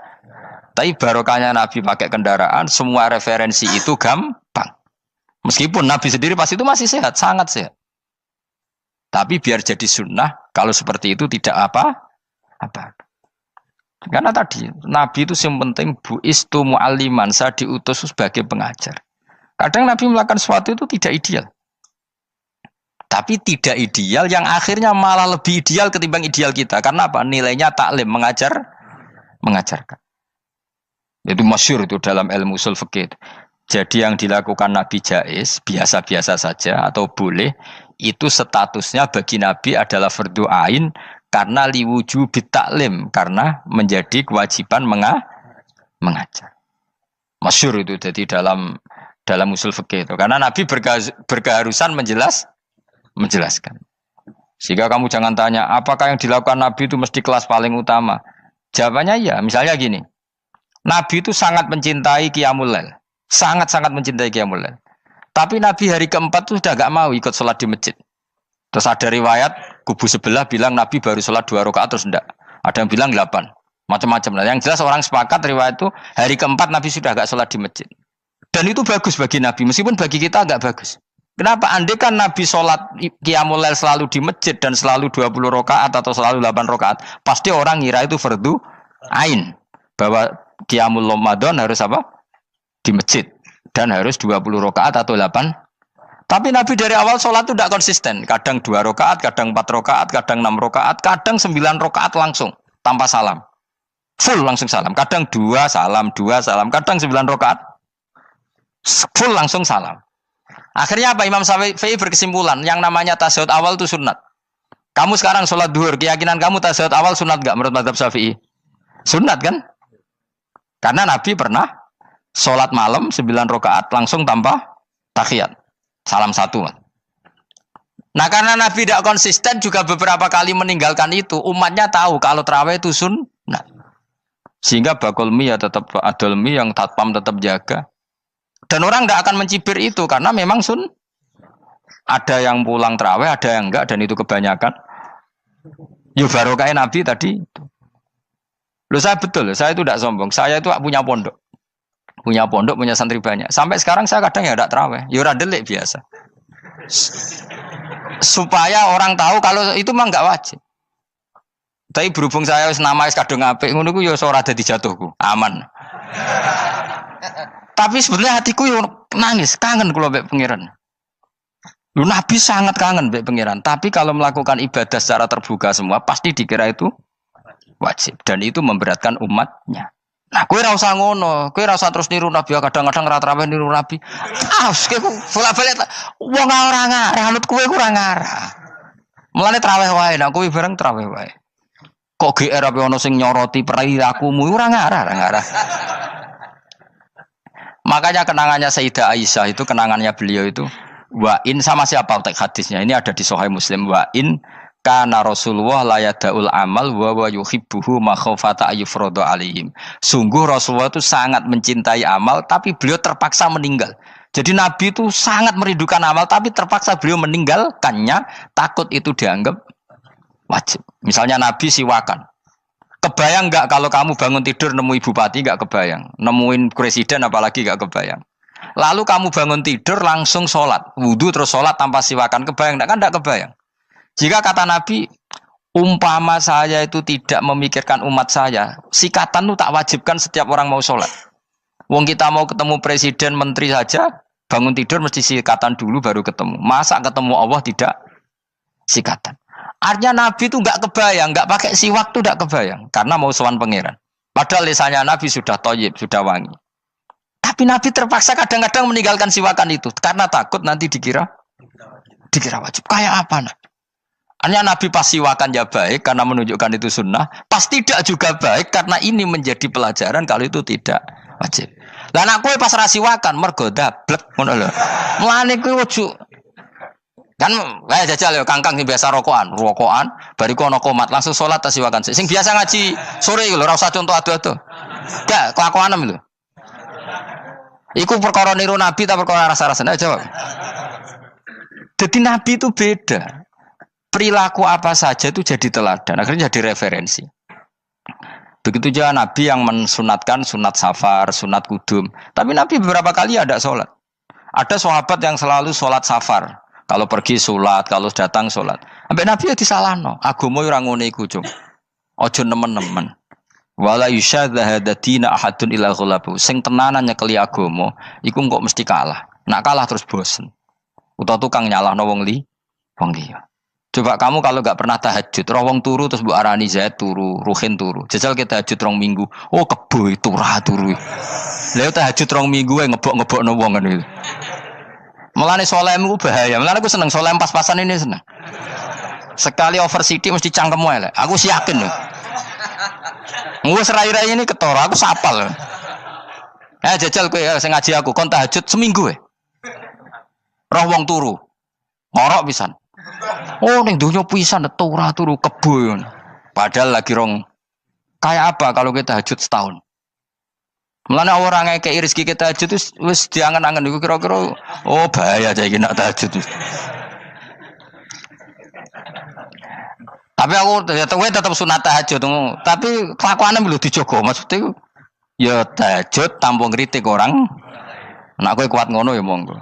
Tapi barokahnya Nabi pakai kendaraan, semua referensi itu gampang. Meskipun Nabi sendiri pas itu masih sehat, sangat sehat. Tapi biar jadi sunnah, kalau seperti itu tidak apa. Karena tadi Nabi itu yang penting buistu mu'alliman, saya diutus sebagai pengajar. Kadang Nabi melakukan sesuatu itu tidak ideal. Tapi tidak ideal yang akhirnya malah lebih ideal ketimbang ideal kita. Karena apa? Nilainya taklim, mengajarkan. Itu masyhur itu dalam ilmu ushul fikih. Jadi yang dilakukan Nabi jaiz, biasa-biasa saja atau boleh, itu statusnya bagi Nabi adalah fardhu ain karena liwujubi taklim, karena menjadi kewajiban mengajar. Masyhur itu jadi dalam usul fikih itu. Karena Nabi berkeharusan menjelaskan. Sehingga kamu jangan tanya, apakah yang dilakukan Nabi itu mesti kelas paling utama? Jawabannya ya, misalnya gini. Nabi itu sangat mencintai Qiyamul Lail. Sangat-sangat mencintai Qiyamul Lail. Tapi Nabi hari keempat itu sudah gak mau ikut sholat di masjid. Terus ada riwayat, kubu sebelah bilang Nabi baru sholat 2 rakaat terus enggak. Ada yang bilang 8. Macam-macam. Nah, yang jelas orang sepakat riwayat itu, hari keempat Nabi sudah gak sholat di masjid. Dan itu bagus bagi Nabi, meskipun bagi kita agak bagus. Kenapa? Andai kan Nabi sholat Qiyamul Lail selalu di masjid dan selalu 20 rakaat atau selalu 8 rakaat, pasti orang ngira itu fardhu ain. Bahwa Qiyamul Ramadan harus apa? Di masjid. Dan harus 20 rakaat atau 8. Tapi Nabi dari awal sholat itu tidak konsisten. Kadang 2 rakaat, kadang 4 rakaat, kadang 6 rakaat, kadang 9 rakaat langsung tanpa salam. Full langsung salam. Kadang 2 salam, kadang 9 rakaat full langsung salam. Akhirnya apa? Imam Syafi'i berkesimpulan yang namanya tasyahud awal itu sunat. Kamu sekarang sholat duhur, keyakinan kamu tasyahud awal sunat enggak menurut mazhab Syafi'i? Sunat kan? Karena Nabi pernah sholat malam 9 rakaat langsung tanpa tahiyat. Salam 1. Nah karena Nabi tidak konsisten juga beberapa kali meninggalkan itu, umatnya tahu kalau tarawih itu sunnah. Sehingga bakul mie ya tetap adol mie, yang tatpam tetap jaga. Dan orang tidak akan mencibir itu karena memang ada yang pulang tarawih, ada yang enggak, dan itu kebanyakan. Ya barokah Nabi tadi. Loh saya betul, saya itu tidak sombong. Saya itu punya pondok. Punya santri banyak. Sampai sekarang saya kadang ya tidak tarawih. Ya ora delik biasa. Supaya orang tahu kalau itu mah enggak wajib. Tapi berhubung saya wis nama wis kadung apik, ngono ku ya ora dadi jatuhku. Aman. Tapi sebenarnya hatiku yo nangis, kangen kula mbek pangeran. Lu Nabi sangat kangen mbek pangeran, tapi kalau melakukan ibadah secara terbuka semua pasti dikira itu wajib dan itu memberatkan umatnya. Nah, kowe ora usah ngono, kowe ora usah terus niru Nabi, kadang-kadang ora traweh niru Nabi. Kowe bolak-balik wong ora ngarah, anut kowe ora ngarah. Mulane traweh wae, nek kowe bareng traweh wae. Kok GR apa ono sing nyoroti perilakumu ora ngarah. Makanya kenangannya Sayyidah Aisyah itu, kenangannya beliau itu wa in, sama siapa teks hadisnya ini ada di Sahih Muslim, wa in kana Rasulullah la yadaul amal wa yuhibbuhu makhafata ayyufrada alaihim. Sungguh Rasulullah itu sangat mencintai amal tapi beliau terpaksa meninggal. Jadi Nabi itu sangat merindukan amal, tapi terpaksa beliau meninggalkannya, takut itu dianggap wajib. Misalnya Nabi siwakan. Kebayang nggak kalau kamu bangun tidur nemu bupati nggak kebayang, nemuin presiden apalagi nggak kebayang. Lalu kamu bangun tidur langsung sholat, wudhu terus sholat tanpa siwakan, kebayang nggak? Kan nggak kebayang. Jika kata Nabi, umpama saya itu tidak memikirkan umat saya, sikatan itu tak wajibkan setiap orang mau sholat. Wong kita mau ketemu presiden, menteri saja, bangun tidur mesti sikatan dulu baru ketemu. Masa ketemu Allah tidak sikatan? Artinya Nabi itu nggak kebayang, nggak pakai siwak itu nggak kebayang, karena mau sowan pangeran. Padahal lisannya Nabi sudah thayyib, sudah wangi. Tapi Nabi terpaksa kadang-kadang meninggalkan siwakan itu, karena takut nanti dikira wajib. Kayak apa Nabi? Artinya Nabi pas siwakan ya baik, karena menunjukkan itu sunnah. Pas tidak juga baik, karena ini menjadi pelajaran kalau itu tidak wajib. Lah nek kowe pas ra siwakan mergo dablek ngono lho. Mulane kowe ojo kan kayak jajal ya kangkang sing biasa rokokan, bariku ana komat langsung salat tas siwakan. Sing biasa ngaji sore lho ora usah contoh adu-adu. Gak kelakuanem lho. Iku perkara niru Nabi ta perkara rasa-rasane jawab. Jadi Nabi itu beda. Perilaku apa saja itu jadi teladan, akhirnya jadi referensi. Begitu juga Nabi yang mensunatkan sunat safar, sunat kudum. Tapi Nabi beberapa kali ada sholat. Ada sahabat yang selalu sholat safar. Kalau pergi sholat, kalau datang sholat. Sampai Nabi ya disalahno. Agama ora ngene iku, Cung. Aja nemen-nemen. Wala yusyadza hadatina ahadun ila ghalabu. Sing tenanan nyekeli agama, iku kok mesti kalah. Nak kalah terus bosen. Utawa tukang nyalahno wong liya. Coba kamu kalau gak pernah tahajud, wong turu terus mbok arani Zaid turu, Ruhin turu. Jajal kita tahajud 2 minggu. Oh kebo turu. Lha tahajud 2 minggu ngebok-ngebokno wong ngono itu. Mulane salehmu bahaya. Mulane aku seneng saleh pas-pasan ini seneng. Sekali over city mesti cangkemmu elek. Aku sih yakin lho. Wis rai-rai ini ketara, aku sapal. Jajal kowe sing ngaji aku kon tahajud seminggu roh wong turu. Ngorok pisan. Oh ning donya pisan turu kebo. Padahal lagi rong. Kayak apa kalau kita tahajud setahun? Mulane orang ngekeki rezeki kita tahajud wis diangen-angen iku kira-kira oh bahaya aja iki nak tahajud. Tapi aku tetap sunat tahajud. Tapi kelakuannya belum dijogo. Maksudnya ya tahajud tanpa ngritik orang. Nek kowe kuat ngono ya monggo.